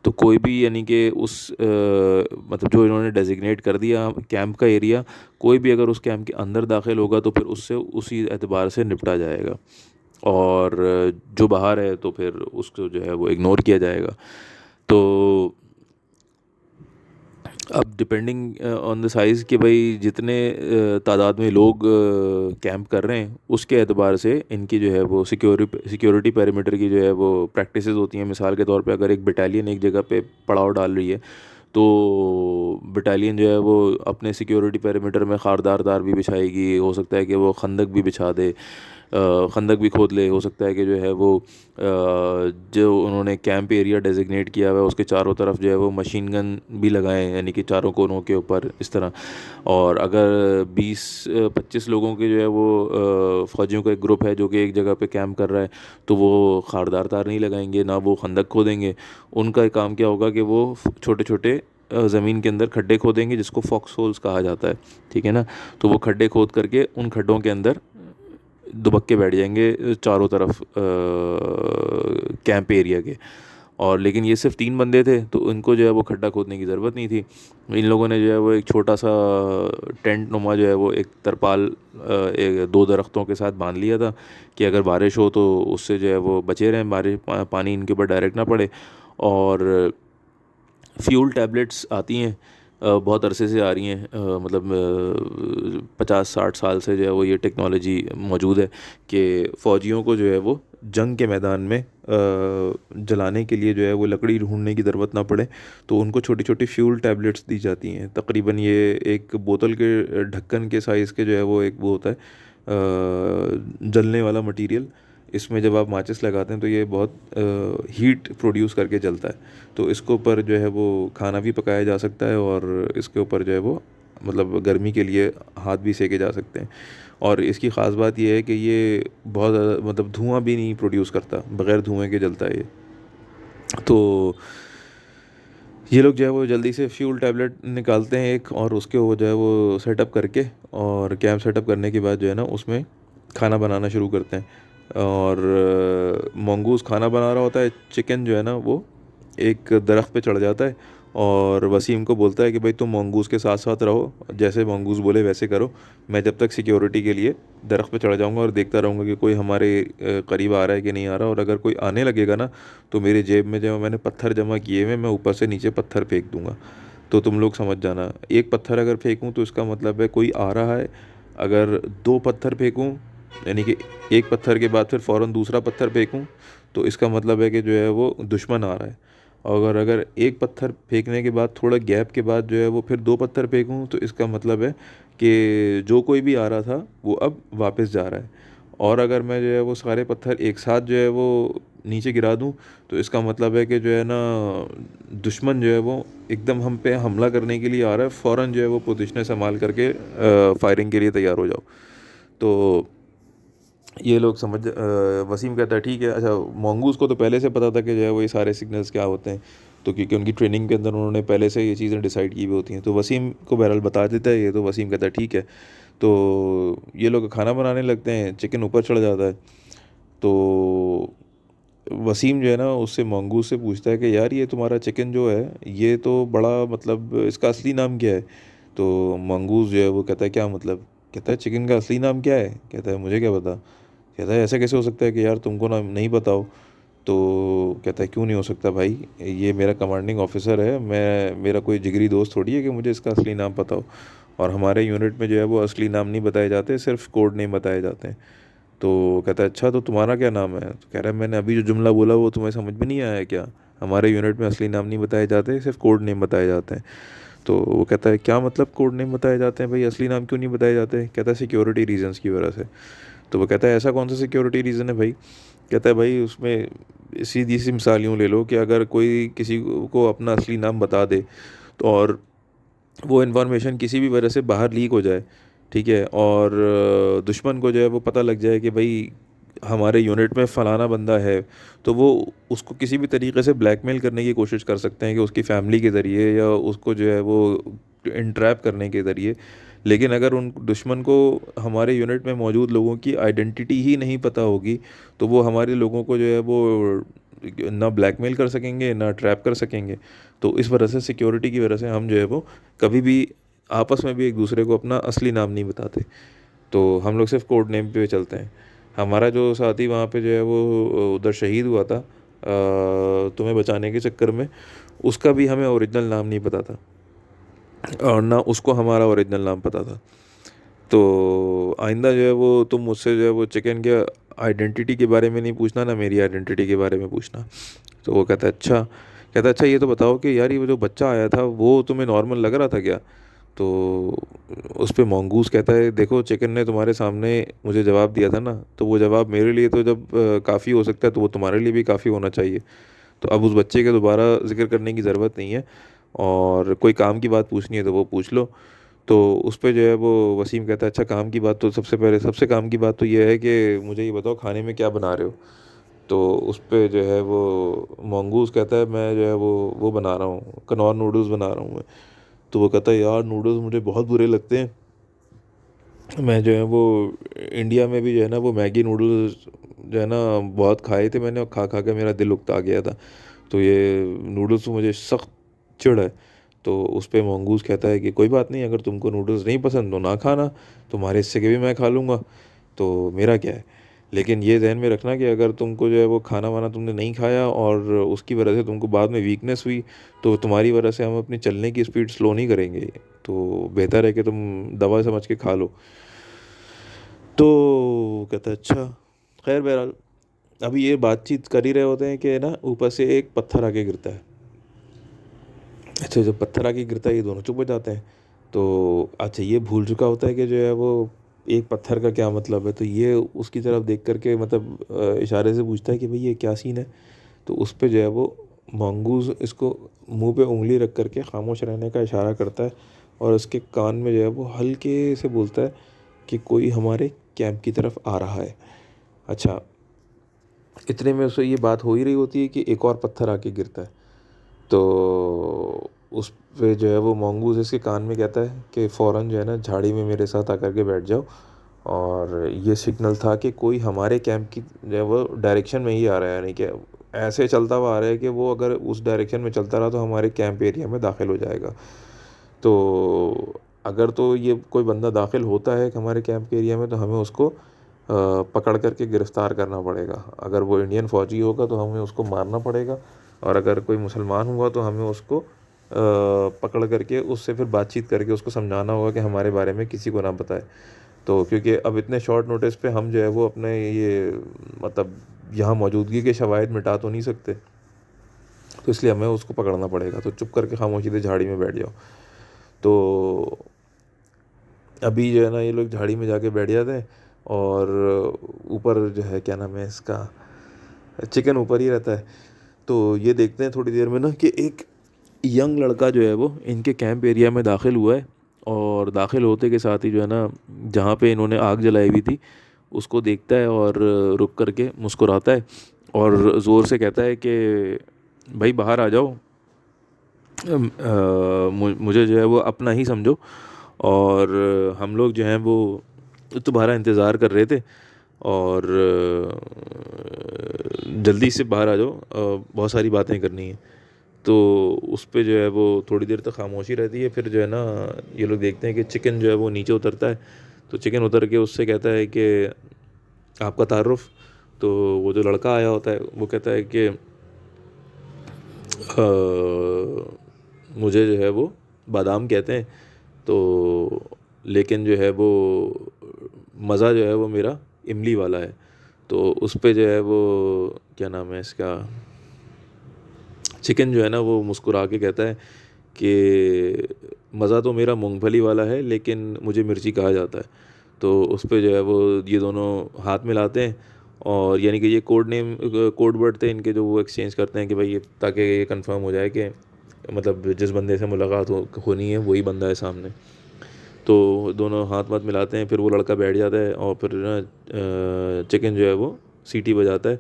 तो कोई भी, यानी कि उस मतलब जो इन्होंने डेजिग्नेट कर दिया कैंप का एरिया, कोई भी अगर उस कैंप के अंदर दाखिल होगा तो फिर उससे उसी एतबार से निपटा जाएगा, और जो बाहर है तो फिर उसको जो है वो इग्नोर किया जाएगा। तो अब डिपेंडिंग ऑन द साइज़ कि भाई जितने तादाद में लोग कैंप कर रहे हैं, उसके एतबार से इनकी जो है वो सिक्योरिटी पेरीमीटर की जो है वो प्रैक्टिसेस होती हैं। मिसाल के तौर पे अगर एक बटालियन एक जगह पे पड़ाव डाल रही है, तो बटालियन जो है वो अपने सिक्योरिटी पेरीमीटर में खारदार तार भी बिछाएगी, हो सकता है कि वो खंदक भी बिछा दे, खंदक भी खोद ले, हो सकता है कि जो है वो जो उन्होंने कैंप एरिया डेजिग्नेट किया हुआ है उसके चारों तरफ जो है वो मशीन गन भी लगाएं, यानी कि चारों कोनों के ऊपर इस तरह। और अगर 20-25 लोगों के जो है वो फ़ौजियों का एक ग्रुप है जो कि एक जगह पे कैंप कर रहा है, तो वो खारदार तार नहीं लगाएंगे, ना वो खंदक खोदेंगे। उनका काम क्या होगा कि वो छोटे छोटे ज़मीन के अंदर खड्डे खोदेंगे, जिसको फॉक्स होल्स कहा जाता है, ठीक है ना। तो वो खड्डे खोद करके उन खड्डों के अंदर दुबक के बैठ जाएंगे चारों तरफ कैंप एरिया के। और लेकिन ये सिर्फ 3 बंदे थे, तो इनको जो है वो खड्डा खोदने की ज़रूरत नहीं थी। इन लोगों ने जो है वो एक छोटा सा टेंट नुमा जो है वो एक तरपाल एक 2 दरख्तों के साथ बांध लिया था कि अगर बारिश हो तो उससे जो है वो बचे रहें, बारिश पानी इनके ऊपर डायरेक्ट ना पड़े। और फ्यूल टैबलेट्स आती हैं, बहुत अरसे से आ रही हैं, मतलब 50-60 साल से जो है वो ये टेक्नोलॉजी मौजूद है कि फ़ौजियों को जो है वो जंग के मैदान में जलाने के लिए जो है वो लकड़ी ढूंढने की ज़रूरत ना पड़े, तो उनको छोटी छोटी फ्यूल टैबलेट्स दी जाती हैं। तकरीबन ये एक बोतल के ढक्कन के साइज़ के जो है वो एक वो होता है जलने वाला मटेरियल। इसमें जब आप माचिस लगाते हैं तो ये बहुत हीट प्रोड्यूस करके जलता है, तो इसके ऊपर जो है वो खाना भी पकाया जा सकता है, और इसके ऊपर जो है वो मतलब गर्मी के लिए हाथ भी सेके जा सकते हैं। और इसकी ख़ास बात यह है कि ये बहुत ज़्यादा मतलब धुआं भी नहीं प्रोड्यूस करता, बग़ैर धुएं के जलता है ये। तो ये लोग जो है वो जल्दी से फ्यूल टैबलेट निकालते हैं एक, और उसके वो जो है वो सेटअप करके, और कैंप सेटअप करने के बाद जो है ना उसमें खाना बनाना शुरू करते हैं। और मंगूस खाना बना रहा होता है, चिकन जो है ना वो एक दरख्त पे चढ़ जाता है, और वसीम को बोलता है कि भाई तुम मंगूस के साथ साथ रहो, जैसे मंगूस बोले वैसे करो, मैं जब तक सिक्योरिटी के लिए दरख्त पे चढ़ जाऊंगा और देखता रहूँगा कि कोई हमारे करीब आ रहा है कि नहीं आ रहा, और अगर कोई आने लगेगा ना तो मेरी जेब में जो मैंने पत्थर जमा किए हुए मैं ऊपर से नीचे पत्थर फेंक दूंगा। तो तुम लोग समझ जाना, एक पत्थर अगर फेंकूँ तो इसका मतलब है कोई आ रहा है, अगर 2 पत्थर फेंकूँ यानी कि एक पत्थर के बाद फिर फ़ौरन दूसरा पत्थर फेंकूँ तो इसका मतलब है कि जो है वो दुश्मन आ रहा है। और अगर एक पत्थर फेंकने के बाद थोड़ा गैप के बाद जो है वो फिर 2 पत्थर फेंकूँ तो इसका मतलब है कि जो कोई भी आ रहा था वो अब वापस जा रहा है। और अगर मैं जो है वो सारे पत्थर एक साथ जो है वो नीचे गिरा दूँ तो इसका मतलब है कि जो है ना दुश्मन जो है वो एकदम हम पे हमला करने के लिए आ रहा है, फ़ौरन जो है वो पोजीशनें संभाल करके फायरिंग के लिए तैयार हो जाओ। तो ये लोग वसीम कहता है ठीक है। अच्छा, मंगूस को तो पहले से पता था कि जो है वो ये सारे सिग्नल्स क्या होते हैं, तो क्योंकि उनकी ट्रेनिंग के अंदर उन्होंने पहले से ये चीज़ें डिसाइड की हुई होती हैं, तो वसीम को बहरहाल बता देता है ये। तो वसीम कहता है ठीक है। तो ये लोग खाना बनाने लगते हैं, चिकन ऊपर चढ़ जाता है। तो वसीम जो है ना उससे मंगूस से पूछता है कि यार ये तुम्हारा चिकन जो है ये तो बड़ा मतलब इसका असली नाम क्या है। तो मंगूस जो है वो कहता है क्या मतलब, कहता है चिकन का असली नाम क्या है, कहता है मुझे क्या पता। कहता है ऐसा कैसे हो सकता है कि यार तुमको ना नहीं बताओ। तो कहता है क्यों नहीं हो सकता भाई, ये मेरा कमांडिंग ऑफिसर है, मैं मेरा कोई जिगरी दोस्त थोड़ी है कि मुझे इसका असली नाम पता हो। और हमारे यूनिट में जो है वो असली नाम नहीं बताए जाते, सिर्फ कोड नेम बताए जाते हैं। तो कहता है अच्छा तो तुम्हारा क्या नाम है? तो कह रहा है मैंने अभी जो जुमला बोला वो तुम्हें समझ में नहीं आया क्या? हमारे यूनिट में असली नाम नहीं बताए जाते, सिर्फ कोड नेम बताए जाते हैं। तो वो कहता है क्या मतलब कोड नेम बताए जाते हैं भाई, असली नाम क्यों नहीं बताए जाते? कहता है सिक्योरिटी रीजंस की वजह से। तो वो कहता है ऐसा कौन सा सिक्योरिटी रीज़न है भाई? कहता है भाई उसमें सीधी सी मिसाल यूँ ले लो कि अगर कोई किसी को अपना असली नाम बता दे तो, और वो इन्फॉर्मेशन किसी भी वजह से बाहर लीक हो जाए, ठीक है, और दुश्मन को जो है वो पता लग जाए कि भाई हमारे यूनिट में फ़लाना बंदा है, तो वो उसको किसी भी तरीके से ब्लैकमेल करने की कोशिश कर सकते हैं कि उसकी फैमिली के ज़रिए या उसको जो है वो इंट्रैप करने के ज़रिए। लेकिन अगर उन दुश्मन को हमारे यूनिट में मौजूद लोगों की आइडेंटिटी ही नहीं पता होगी, तो वो हमारे लोगों को जो है वो ना ब्लैकमेल कर सकेंगे ना ट्रैप कर सकेंगे। तो इस वजह से सिक्योरिटी की वजह से हम जो है वो कभी भी आपस में भी एक दूसरे को अपना असली नाम नहीं बताते। तो हम लोग सिर्फ कोड नेम पे चलते हैं। हमारा जो साथी वहाँ पे जो है वो उधर शहीद हुआ था तुम्हें बचाने के चक्कर में, उसका भी हमें ओरिजिनल नाम नहीं पता था और ना उसको हमारा ओरिजिनल नाम पता था। तो आइंदा जो है वो तुम मुझसे जो है वो चिकन के आइडेंटिटी के बारे में नहीं पूछना, ना मेरी आइडेंटिटी के बारे में पूछना। तो वो कहता है अच्छा, कहता है अच्छा ये तो बताओ कि यार ये वो जो बच्चा आया था वो तुम्हें नॉर्मल लग रहा था क्या? तो उस पे मंगूस कहता है देखो चिकन ने तुम्हारे सामने मुझे जवाब दिया था ना, तो वो जवाब मेरे लिए तो जब काफ़ी हो सकता है तो वो तुम्हारे लिए भी काफ़ी होना चाहिए। तो अब उस बच्चे के दोबारा जिक्र करने की ज़रूरत नहीं है, और कोई काम की बात पूछनी है तो वो पूछ लो। तो उस पे जो है वो वसीम कहता है अच्छा काम की बात तो सबसे पहले, सबसे काम की बात तो ये है कि मुझे ये बताओ खाने में क्या बना रहे हो? तो उस पे जो है वो मंगूस कहता है मैं जो है वो बना रहा हूँ, कनौर नूडल्स बना रहा हूँ मैं। तो वो कहता है यार नूडल्स मुझे बहुत बुरे लगते हैं, मैं जो है वो इंडिया में भी जो है ना वो मैगी नूडल्स जो है ना बहुत खाए थे मैंने, और खा खा के मेरा दिल उकता गया था, तो ये नूडल्स मुझे सख्त चिढ़ है। तो उस पे मंगूस कहता है कि कोई बात नहीं, अगर तुमको नूडल्स नहीं पसंद तो ना खाना, तुम्हारे हिस्से के भी मैं खा लूँगा, तो मेरा क्या है। लेकिन ये ध्यान में रखना कि अगर तुमको जो है वो खाना वाना तुमने नहीं खाया और उसकी वजह से तुमको बाद में वीकनेस हुई, तो तुम्हारी वजह से हम अपनी चलने की स्पीड स्लो नहीं करेंगे, तो बेहतर है कि तुम दवा समझ के खा लो। तो कहता है अच्छा। खैर बहरहाल अभी ये बातचीत कर ही रहे होते हैं कि ना ऊपर से एक पत्थर आके गिरता है। अच्छा जब पत्थर आके गिरता है ये दोनों चुप हो जाते हैं। तो अच्छा ये भूल चुका होता है कि जो है वो एक पत्थर का क्या मतलब है, तो ये उसकी तरफ देख करके मतलब इशारे से पूछता है कि भाई ये क्या सीन है। तो उस पे जो है वो मंगूज़ इसको मुंह पे उंगली रख करके खामोश रहने का इशारा करता है, और उसके कान में जो है वो हल्के से बोलता है कि कोई हमारे कैंप की तरफ आ रहा है। अच्छा इतने में उसे ये बात हो ही रही होती है कि एक और पत्थर आके गिरता है। तो उस पे जो है वो मंगूज़ इसके कान में कहता है कि फ़ौरन जो है ना झाड़ी में मेरे साथ आकर के बैठ जाओ, और ये सिग्नल था कि कोई हमारे कैंप की जो है वो डायरेक्शन में ही आ रहा है, यानी कि ऐसे चलता हुआ आ रहा है कि वो अगर उस डायरेक्शन में चलता रहा तो हमारे कैंप एरिया में दाखिल हो जाएगा। तो अगर तो ये कोई बंदा दाखिल होता है हमारे कैंप के एरिया में तो हमें उसको पकड़ करके गिरफ़्तार करना पड़ेगा। अगर वो इंडियन फ़ौजी होगा तो हमें उसको मारना पड़ेगा, और अगर कोई मुसलमान हुआ तो हमें उसको पकड़ करके उससे फिर बातचीत करके उसको समझाना होगा कि हमारे बारे में किसी को ना बताए। तो क्योंकि अब इतने शॉर्ट नोटिस पे हम जो है वो अपने ये मतलब यहाँ मौजूदगी के शवाहिद मिटा तो नहीं सकते, तो इसलिए हमें उसको पकड़ना पड़ेगा। तो चुप करके खामोशी से झाड़ी में बैठ जाओ। तो अभी जो है ना ये लोग झाड़ी में जाके बैठ जाते हैं, और ऊपर जो है क्या नाम है इसका, चिकन ऊपर ही रहता है। तो ये देखते हैं थोड़ी देर में ना कि एक यंग लड़का जो है वो इनके कैंप एरिया में दाखिल हुआ है, और दाखिल होते के साथ ही जो है ना जहाँ पे इन्होंने आग जलाई हुई थी उसको देखता है, और रुक करके मुस्कुराता है और ज़ोर से कहता है कि भाई बाहर आ जाओ, मुझे जो है वो अपना ही समझो, और हम लोग जो हैं वो तुम्हारा इंतज़ार कर रहे थे, और जल्दी से बाहर आ जाओ, बहुत सारी बातें करनी है। तो उस पे जो है वो थोड़ी देर तक खामोशी रहती है, फिर जो है ना ये लोग देखते हैं कि चिकन जो है वो नीचे उतरता है। तो चिकन उतर के उससे कहता है कि आपका तारुफ, तो वो जो लड़का आया होता है वो कहता है कि मुझे जो है वो बादाम कहते हैं, तो लेकिन जो है वो मज़ा जो है वो मेरा इमली वाला है। तो उस पे जो है वो क्या नाम है इसका, चिकन जो है ना वो मुस्कुरा के कहता है कि मज़ा तो मेरा मूंगफली वाला है लेकिन मुझे मिर्ची कहा जाता है। तो उस पे जो है वो ये दोनों हाथ मिलाते हैं, और यानी कि ये कोड वर्ड थे इनके जो वो एक्सचेंज करते हैं कि भाई ये, ताकि ये कंफर्म हो जाए कि मतलब जिस बंदे से मुलाकात होनी है वही बंदा है सामने। तो दोनों हाथ वाथ मिलाते हैं, फिर वो लड़का बैठ जाता है और फिर ना चिकन जो है वो सीटी बजाता है,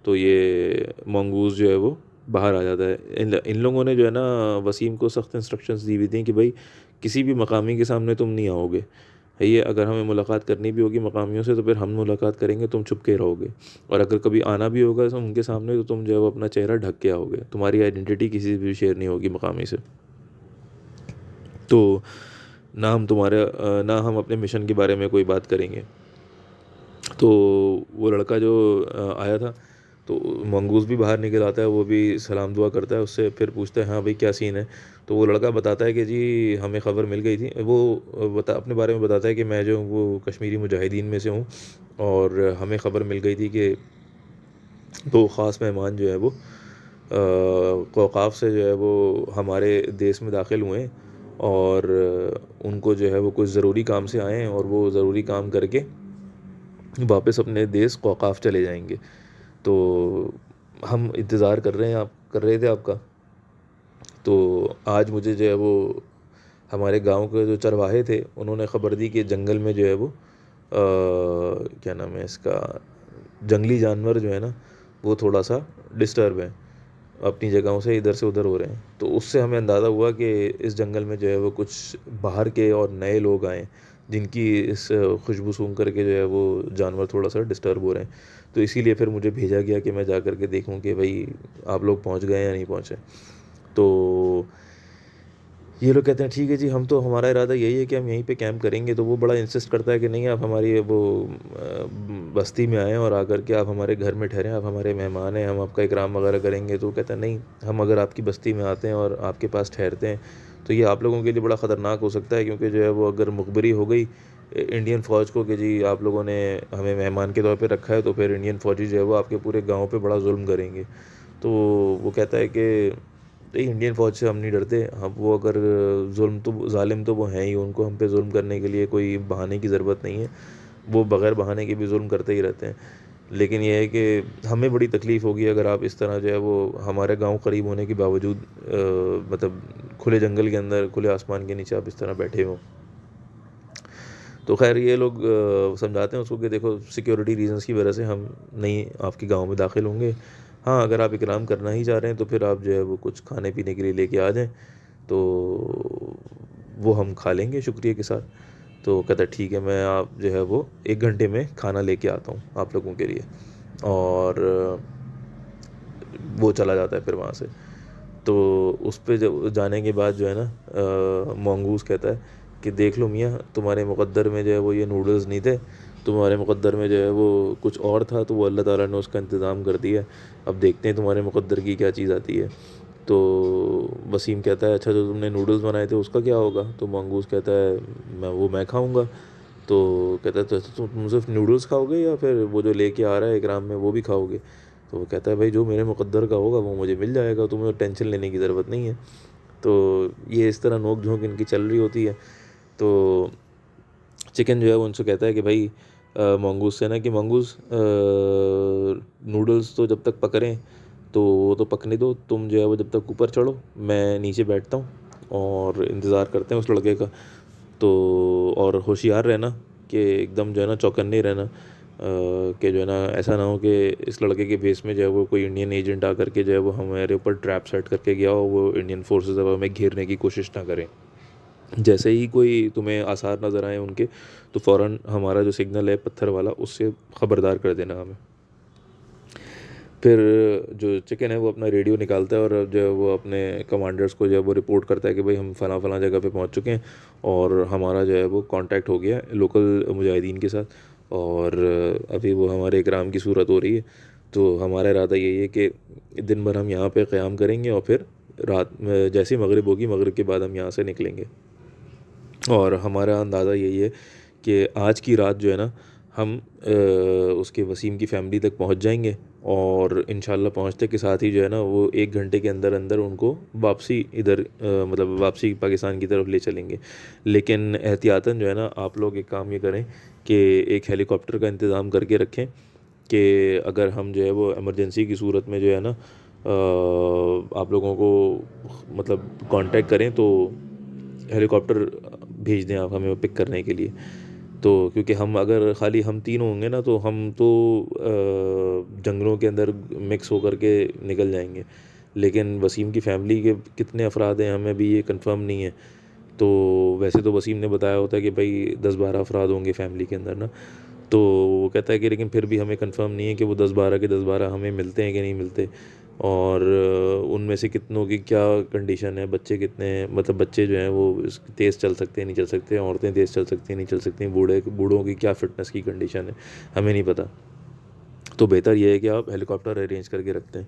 तो ये मंगूज़ जो है वो बाहर आ जाता है। इन लोगों ने जो है ना वसीम को सख्त इंस्ट्रक्शंस दी हुई थी कि भाई किसी भी मकामी के सामने तुम नहीं आओगे, है ये, अगर हमें मुलाकात करनी भी होगी मकामियों से तो फिर हम मुलाकात करेंगे, तुम छुप के रहोगे, और अगर कभी आना भी होगा तो उनके सामने तो तुम जो है वो अपना चेहरा ढक के आओगे, तुम्हारी आइडेंटिटी किसी से भी शेयर नहीं होगी मकामी से। तो ना हम अपने मिशन के बारे में कोई बात करेंगे। तो वो लड़का जो आया था, तो मंगूस भी बाहर निकल आता है, वो भी सलाम दुआ करता है उससे, फिर पूछता है हाँ भाई क्या सीन है। तो वो लड़का बताता है कि जी हमें ख़बर मिल गई थी, वो अपने बारे में बताता है कि मैं जो हूँ वो कश्मीरी मुजाहिदीन में से हूँ, और हमें ख़बर मिल गई थी कि दो ख़ास मेहमान जो है वो औक़ाफ़ से जो है वो हमारे देश में दाखिल हुए हैं, और उनको जो है वो कुछ ज़रूरी काम से आए हैं, और वो ज़रूरी काम करके वापस अपने देश औक़ाफ़ चले जाएंगे। तो हम इंतज़ार कर रहे हैं, आप कर रहे थे आपका। तो आज मुझे जो है वो हमारे गांव के जो चरवाहे थे उन्होंने ख़बर दी कि जंगल में जो है वो क्या नाम है इसका, जंगली जानवर जो है ना वो थोड़ा सा डिस्टर्ब है, अपनी जगहों से इधर से उधर हो रहे हैं। तो उससे हमें अंदाज़ा हुआ कि इस जंगल में जो है वो कुछ बाहर के और नए लोग आए, जिनकी इस खुशबू सूंघ करके जो है वो जानवर थोड़ा सा डिस्टर्ब हो रहे हैं। तो इसीलिए फिर मुझे भेजा गया कि मैं जा कर के देखूं कि भाई आप लोग पहुंच गए या नहीं पहुंचे। तो ये लोग कहते हैं ठीक है जी, हम तो हमारा इरादा यही है कि हम यहीं पे कैंप करेंगे। तो वो बड़ा इंसिस्ट करता है कि नहीं, आप हमारी वो बस्ती में आएँ और आकर के आप हमारे घर में ठहरें, आप हमारे मेहमान हैं, हम आपका इकराम वगैरह करेंगे। तो वो कहता है नहीं, हम अगर आपकी बस्ती में आते हैं और आपके पास ठहरते हैं तो ये आप लोगों के लिए बड़ा ख़तरनाक हो सकता है, क्योंकि जो है वो अगर मुखबरी हो गई इंडियन फ़ौज को कि जी आप लोगों ने हमें मेहमान के तौर पे रखा है, तो फिर इंडियन फ़ौजी जो है वो आपके पूरे गाँव पे बड़ा जुल्म करेंगे। तो वो कहता है कि नहीं, इंडियन फ़ौज से हम नहीं डरते, हम वो अगर जुल्म तो ज़ालिम तो वो हैं ही, उनको हम पे जुल्म करने के लिए कोई बहाने की ज़रूरत नहीं है, वो बग़ैर बहाने के भी जुल्म करते ही रहते हैं। लेकिन ये है कि हमें बड़ी तकलीफ़ होगी अगर आप इस तरह जो है वो हमारे गाँव करीब होने के बावजूद मतलब खुले जंगल के अंदर खुले आसमान के नीचे आप इस तरह बैठे हो। तो खैर ये लोग समझाते हैं उसको कि देखो सिक्योरिटी रीज़न्स की वजह से हम नहीं आपके गाँव में दाखिल होंगे। हाँ, अगर आप इकराम करना ही चाह रहे हैं तो फिर आप जो है वो कुछ खाने पीने के लिए लेके आ जाएँ, तो वो हम खा लेंगे शुक्रिया के साथ। तो कहता है ठीक है, मैं आप जो है वो 1 घंटे में खाना लेके आता हूँ आप लोगों के लिए। और वो चला जाता है फिर वहाँ से। तो उस पे जब जाने के बाद जो है ना मंगूस कहता है कि देख लो मियाँ, तुम्हारे मुक़द्दर में जो है वो ये नूडल्स नहीं थे, तुम्हारे मुक़द्दर में जो है वो कुछ और था, तो वो अल्लाह ताला ने उसका इंतज़ाम कर दिया। अब देखते हैं तुम्हारे मुक़द्दर की क्या चीज़ आती है। तो वसीम कहता है अच्छा जो तुमने नूडल्स बनाए थे उसका क्या होगा? तो मंगूस कहता है मैं खाऊँगा। तो कहता है तो तुम सिर्फ नूडल्स खाओगे या फिर वो जो लेके आ रहा है इकराम में वो भी खाओगे? तो वो कहता है भाई जो मेरे मुक़द्दर का होगा वो मुझे मिल जाएगा, तुम्हें टेंशन लेने की ज़रूरत नहीं है। तो ये इस तरह नोक झोंक इनकी चल रही होती है। तो चिकन जो है वो उनसे कहता है कि भाई मंगूस से ना कि मंगूस नूडल्स तो जब तक पक रहे हैं तो वो तो पकने दो, तुम जो है वो जब तक ऊपर चढ़ो, मैं नीचे बैठता हूँ और इंतज़ार करते हैं उस लड़के का। तो और होशियार रहना कि एकदम जो है ना चौकन्ने रहना, कि जो है ना ऐसा ना हो कि इस लड़के के भेस में जो है वो कोई इंडियन एजेंट आकर के जो है वो हमारे ऊपर ट्रैप सेट करके गया हो, वो इंडियन फोर्सेस अब हमें घेरने की कोशिश ना करें। जैसे ही कोई तुम्हें आसार नज़र आए उनके, तो फ़ौरन हमारा जो सिग्नल है पत्थर वाला उससे ख़बरदार कर देना हमें। फिर जो चिकन है वो अपना रेडियो निकालता है और जो है वो अपने कमांडर्स को जो है वो रिपोर्ट करता है कि भाई हम फ़लाँ फ़लाँ जगह पे पहुंच चुके हैं और हमारा जो है वो कांटेक्ट हो गया है लोकल मुजाहिदीन के साथ, और अभी वो हमारे इकराम की सूरत हो रही है। तो हमारा इरादा यही है कि दिन भर हम यहाँ पे क़याम करेंगे और फिर रात में जैसे ही मगरिब होगी, मगरिब के बाद हम यहाँ से निकलेंगे। और हमारा अंदाज़ा यही है कि आज की रात जो है ना, हम उसके वसीम की फ़ैमिली तक पहुंच जाएंगे और इंशाल्लाह पहुंचते के साथ ही जो है ना, वो 1 घंटे के अंदर अंदर उनको वापसी इधर मतलब वापसी पाकिस्तान की तरफ ले चलेंगे। लेकिन एहतियातन जो है ना, आप लोग एक काम ये करें कि एक हेलीकॉप्टर का इंतज़ाम करके रखें कि अगर हम जो है वो इमरजेंसी की सूरत में जो है ना, आप लोगों को मतलब कांटेक्ट करें तो हेलीकॉप्टर भेज दें आप हमें पिक करने के लिए। तो क्योंकि हम अगर खाली हम तीन होंगे ना, तो हम तो जंगलों के अंदर मिक्स होकर के निकल जाएंगे। लेकिन वसीम की फ़ैमिली के कितने अफराद हैं हमें भी ये कंफर्म नहीं है। तो वैसे तो वसीम ने बताया होता है कि भाई 10-12 अफराद होंगे फ़ैमिली के अंदर ना। तो वो कहता है कि लेकिन फिर भी हमें कंफर्म नहीं है कि वो 10-12 के 10-12 हमें मिलते हैं कि नहीं मिलते। और उनमें से कितनों की क्या कंडीशन है, बच्चे कितने हैं, मतलब बच्चे जो हैं वो तेज़ चल सकते हैं नहीं चल सकते, औरतें तेज़ चल सकती हैं नहीं चल सकती, बूढ़ों की क्या फ़िटनेस की कंडीशन है, हमें नहीं पता। तो बेहतर ये है कि आप हेलीकॉप्टर अरेंज करके रखते हैं।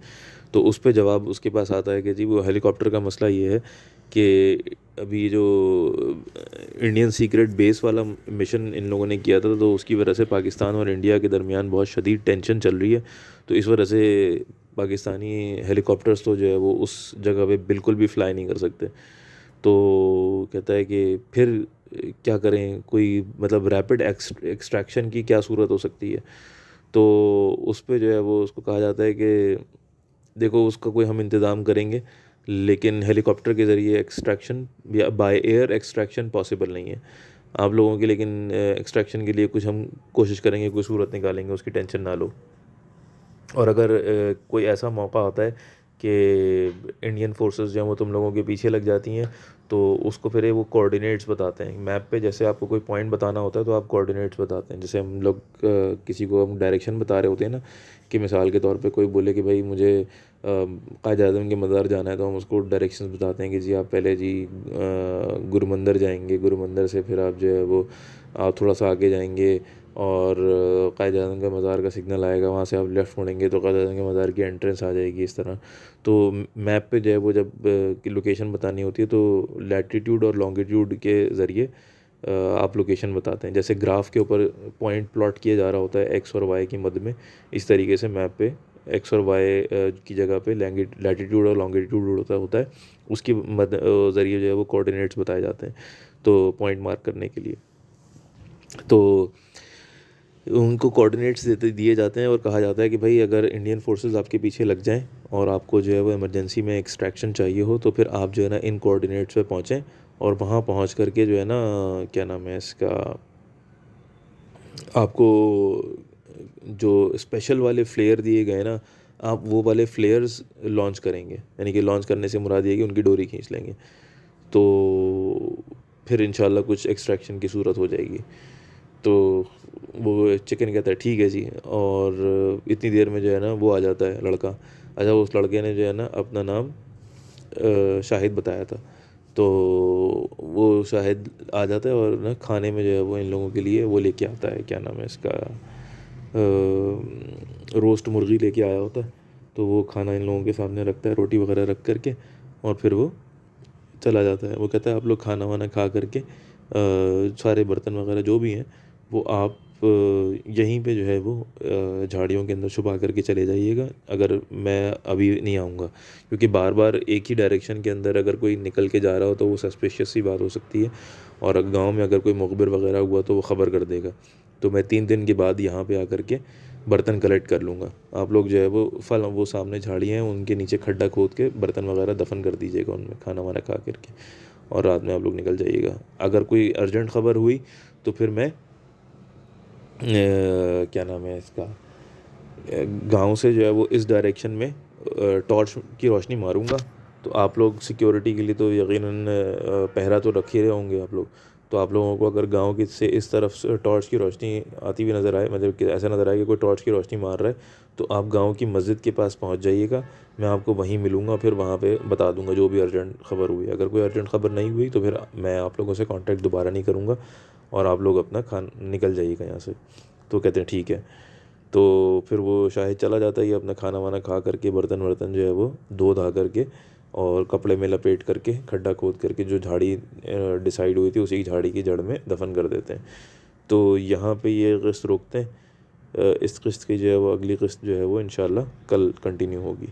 तो उस पे जवाब उसके पास आता है कि जी वो हेलीकॉप्टर का मसला ये है कि अभी जो इंडियन सीक्रेट बेस वाला मिशन इन लोगों ने किया था, तो उसकी वजह से पाकिस्तान और इंडिया के दरमियान बहुत शदीद टेंशन चल रही है। तो इस वजह से पाकिस्तानी हेलीकॉप्टर्स तो जो है वो उस जगह पे बिल्कुल भी फ्लाई नहीं कर सकते। तो कहता है कि फिर क्या करें, कोई मतलब रैपिड एक्सट्रैक्शन की क्या सूरत हो सकती है। तो उस पे जो है वो उसको कहा जाता है कि देखो उसका कोई हम इंतज़ाम करेंगे, लेकिन हेलीकॉप्टर के ज़रिए एक्सट्रैक्शन या बाय एयर एक्सट्रैक्शन पॉसिबल नहीं है आप लोगों की। लेकिन एक्सट्रैक्शन के लिए कुछ हम कोशिश करेंगे, कोई सूरत निकालेंगे, उसकी टेंशन ना लो। और अगर कोई ऐसा मौका होता है कि इंडियन फोर्सेस जो हैं वो तुम लोगों के पीछे लग जाती हैं, तो उसको फिर वो कोऑर्डिनेट्स बताते हैं मैप पे। जैसे आपको कोई पॉइंट बताना होता है तो आप कोऑर्डिनेट्स बताते हैं। जैसे हम लोग किसी को हम डायरेक्शन बता रहे होते हैं ना, कि मिसाल के तौर पे कोई बोले कि भाई मुझे कायद आज़म के मज़ार जाना है, तो हम उसको डायरेक्शंस बताते हैं कि जी आप पहले जी गुरमंदिर जाएंगे, गुरमंदिर से फिर आप जो है वो आप थोड़ा सा आगे जाएंगे और कायद आज़म का मज़ार का सिग्नल आएगा, वहाँ से आप लेफ़्ट मुड़ेंगे तो कायद आज़म के मज़ार की एंट्रेंस आ जाएगी। इस तरह तो मैप पे जो है वो जब की लोकेशन बतानी होती है, तो लैटीट्यूड और लॉन्गिट्यूड के ज़रिए आप लोकेशन बताते हैं। जैसे ग्राफ के ऊपर पॉइंट प्लॉट किया जा रहा होता है एक्स और वाई की मध्य में, इस तरीके से मैप पे एक्स और वाई की जगह पे लैटीट्यूड और लॉन्गिट्यूड होता है, उसकी ज़रिए जो है वो कोऑर्डिनेट्स बताए जाते हैं, तो पॉइंट मार्क करने के लिए। तो उनको कोऑर्डिनेट्स देते दिए जाते हैं और कहा जाता है कि भाई अगर इंडियन फोर्सेस आपके पीछे लग जाएं और आपको जो है वो इमरजेंसी में एक्सट्रैक्शन चाहिए हो, तो फिर आप जो है ना इन कोऑर्डिनेट्स पे पहुँचें और वहाँ पहुँच करके जो है ना, क्या नाम है इसका, आपको जो स्पेशल वाले फ्लेयर दिए गए ना, आप वो वाले फ्लेयर्स लॉन्च करेंगे। यानी कि लॉन्च करने से मुराद ये है कि उनकी डोरी खींच लेंगे, तो फिर इंशाल्लाह कुछ एक्सट्रैक्शन की सूरत हो जाएगी। तो वो चिकन कहता है ठीक है जी, और इतनी देर में जो है ना वो आ जाता है लड़का। अच्छा, उस लड़के ने जो है ना अपना नाम शाहिद बताया था। तो वो शाहिद आ जाता है और ना खाने में जो है वो इन लोगों के लिए वो लेके आता है, क्या नाम है इसका, रोस्ट मुर्गी लेके आया होता है। तो वो खाना इन लोगों के सामने रखता है, रोटी वगैरह रख करके, और फिर वो चला जाता है। वो कहता है आप लोग खाना वाना खा करके सारे बर्तन वगैरह जो भी हैं वो आप यहीं पे जो है वो झाड़ियों के अंदर छुपा करके चले जाइएगा, अगर मैं अभी नहीं आऊँगा। क्योंकि बार बार एक ही डायरेक्शन के अंदर अगर कोई निकल के जा रहा हो तो वो सस्पिशियस सी बात हो सकती है, और गांव में अगर कोई मुखबिर वगैरह हुआ तो वो ख़बर कर देगा। तो मैं 3 दिन के बाद यहाँ पे आकर के बर्तन कलेक्ट कर लूँगा। आप लोग जो है वो फल, वो सामने झाड़ियाँ हैं उनके नीचे खड्डा खोद के बर्तन वगैरह दफन कर दीजिएगा उनमें, खाना वाना खा करके, और रात में आप लोग निकल जाइएगा। अगर कोई अर्जेंट ख़बर हुई तो फिर मैं क्या नाम है इसका, गांव से जो है वो इस डायरेक्शन में टॉर्च की रोशनी मारूंगा। तो आप लोग सिक्योरिटी के लिए तो यकीनन पहरा तो रख ही रहे होंगे आप लोग। तो आप लोगों को अगर गांव की से इस तरफ से टॉर्च की रोशनी आती हुई नज़र आए, मतलब कि ऐसा नज़र आए कि कोई टॉर्च की रोशनी मार रहा है, तो आप गांव की मस्जिद के पास पहुंच जाइएगा। मैं आपको वहीं मिलूंगा, फिर वहाँ पे बता दूंगा जो भी अर्जेंट ख़बर हुई। अगर कोई अर्जेंट ख़बर नहीं हुई तो फिर मैं आप लोगों से कांटेक्ट दोबारा नहीं करूँगा, और आप लोग अपना खान निकल जाइएगा यहाँ से। तो कहते हैं ठीक है। तो फिर वो शाहिद चला जाता है, ये अपना खाना वाना खा करके, बर्तन वर्तन जो है वो धो धा करके और कपड़े में लपेट करके, खड्डा खोद करके जो झाड़ी डिसाइड हुई थी उसी की झाड़ी की जड़ में दफन कर देते हैं। तो यहाँ पे ये किस्त रोकते हैं। इस किस्त की जो है वो अगली किस्त जो है वो इंशाल्लाह कल कंटिन्यू होगी।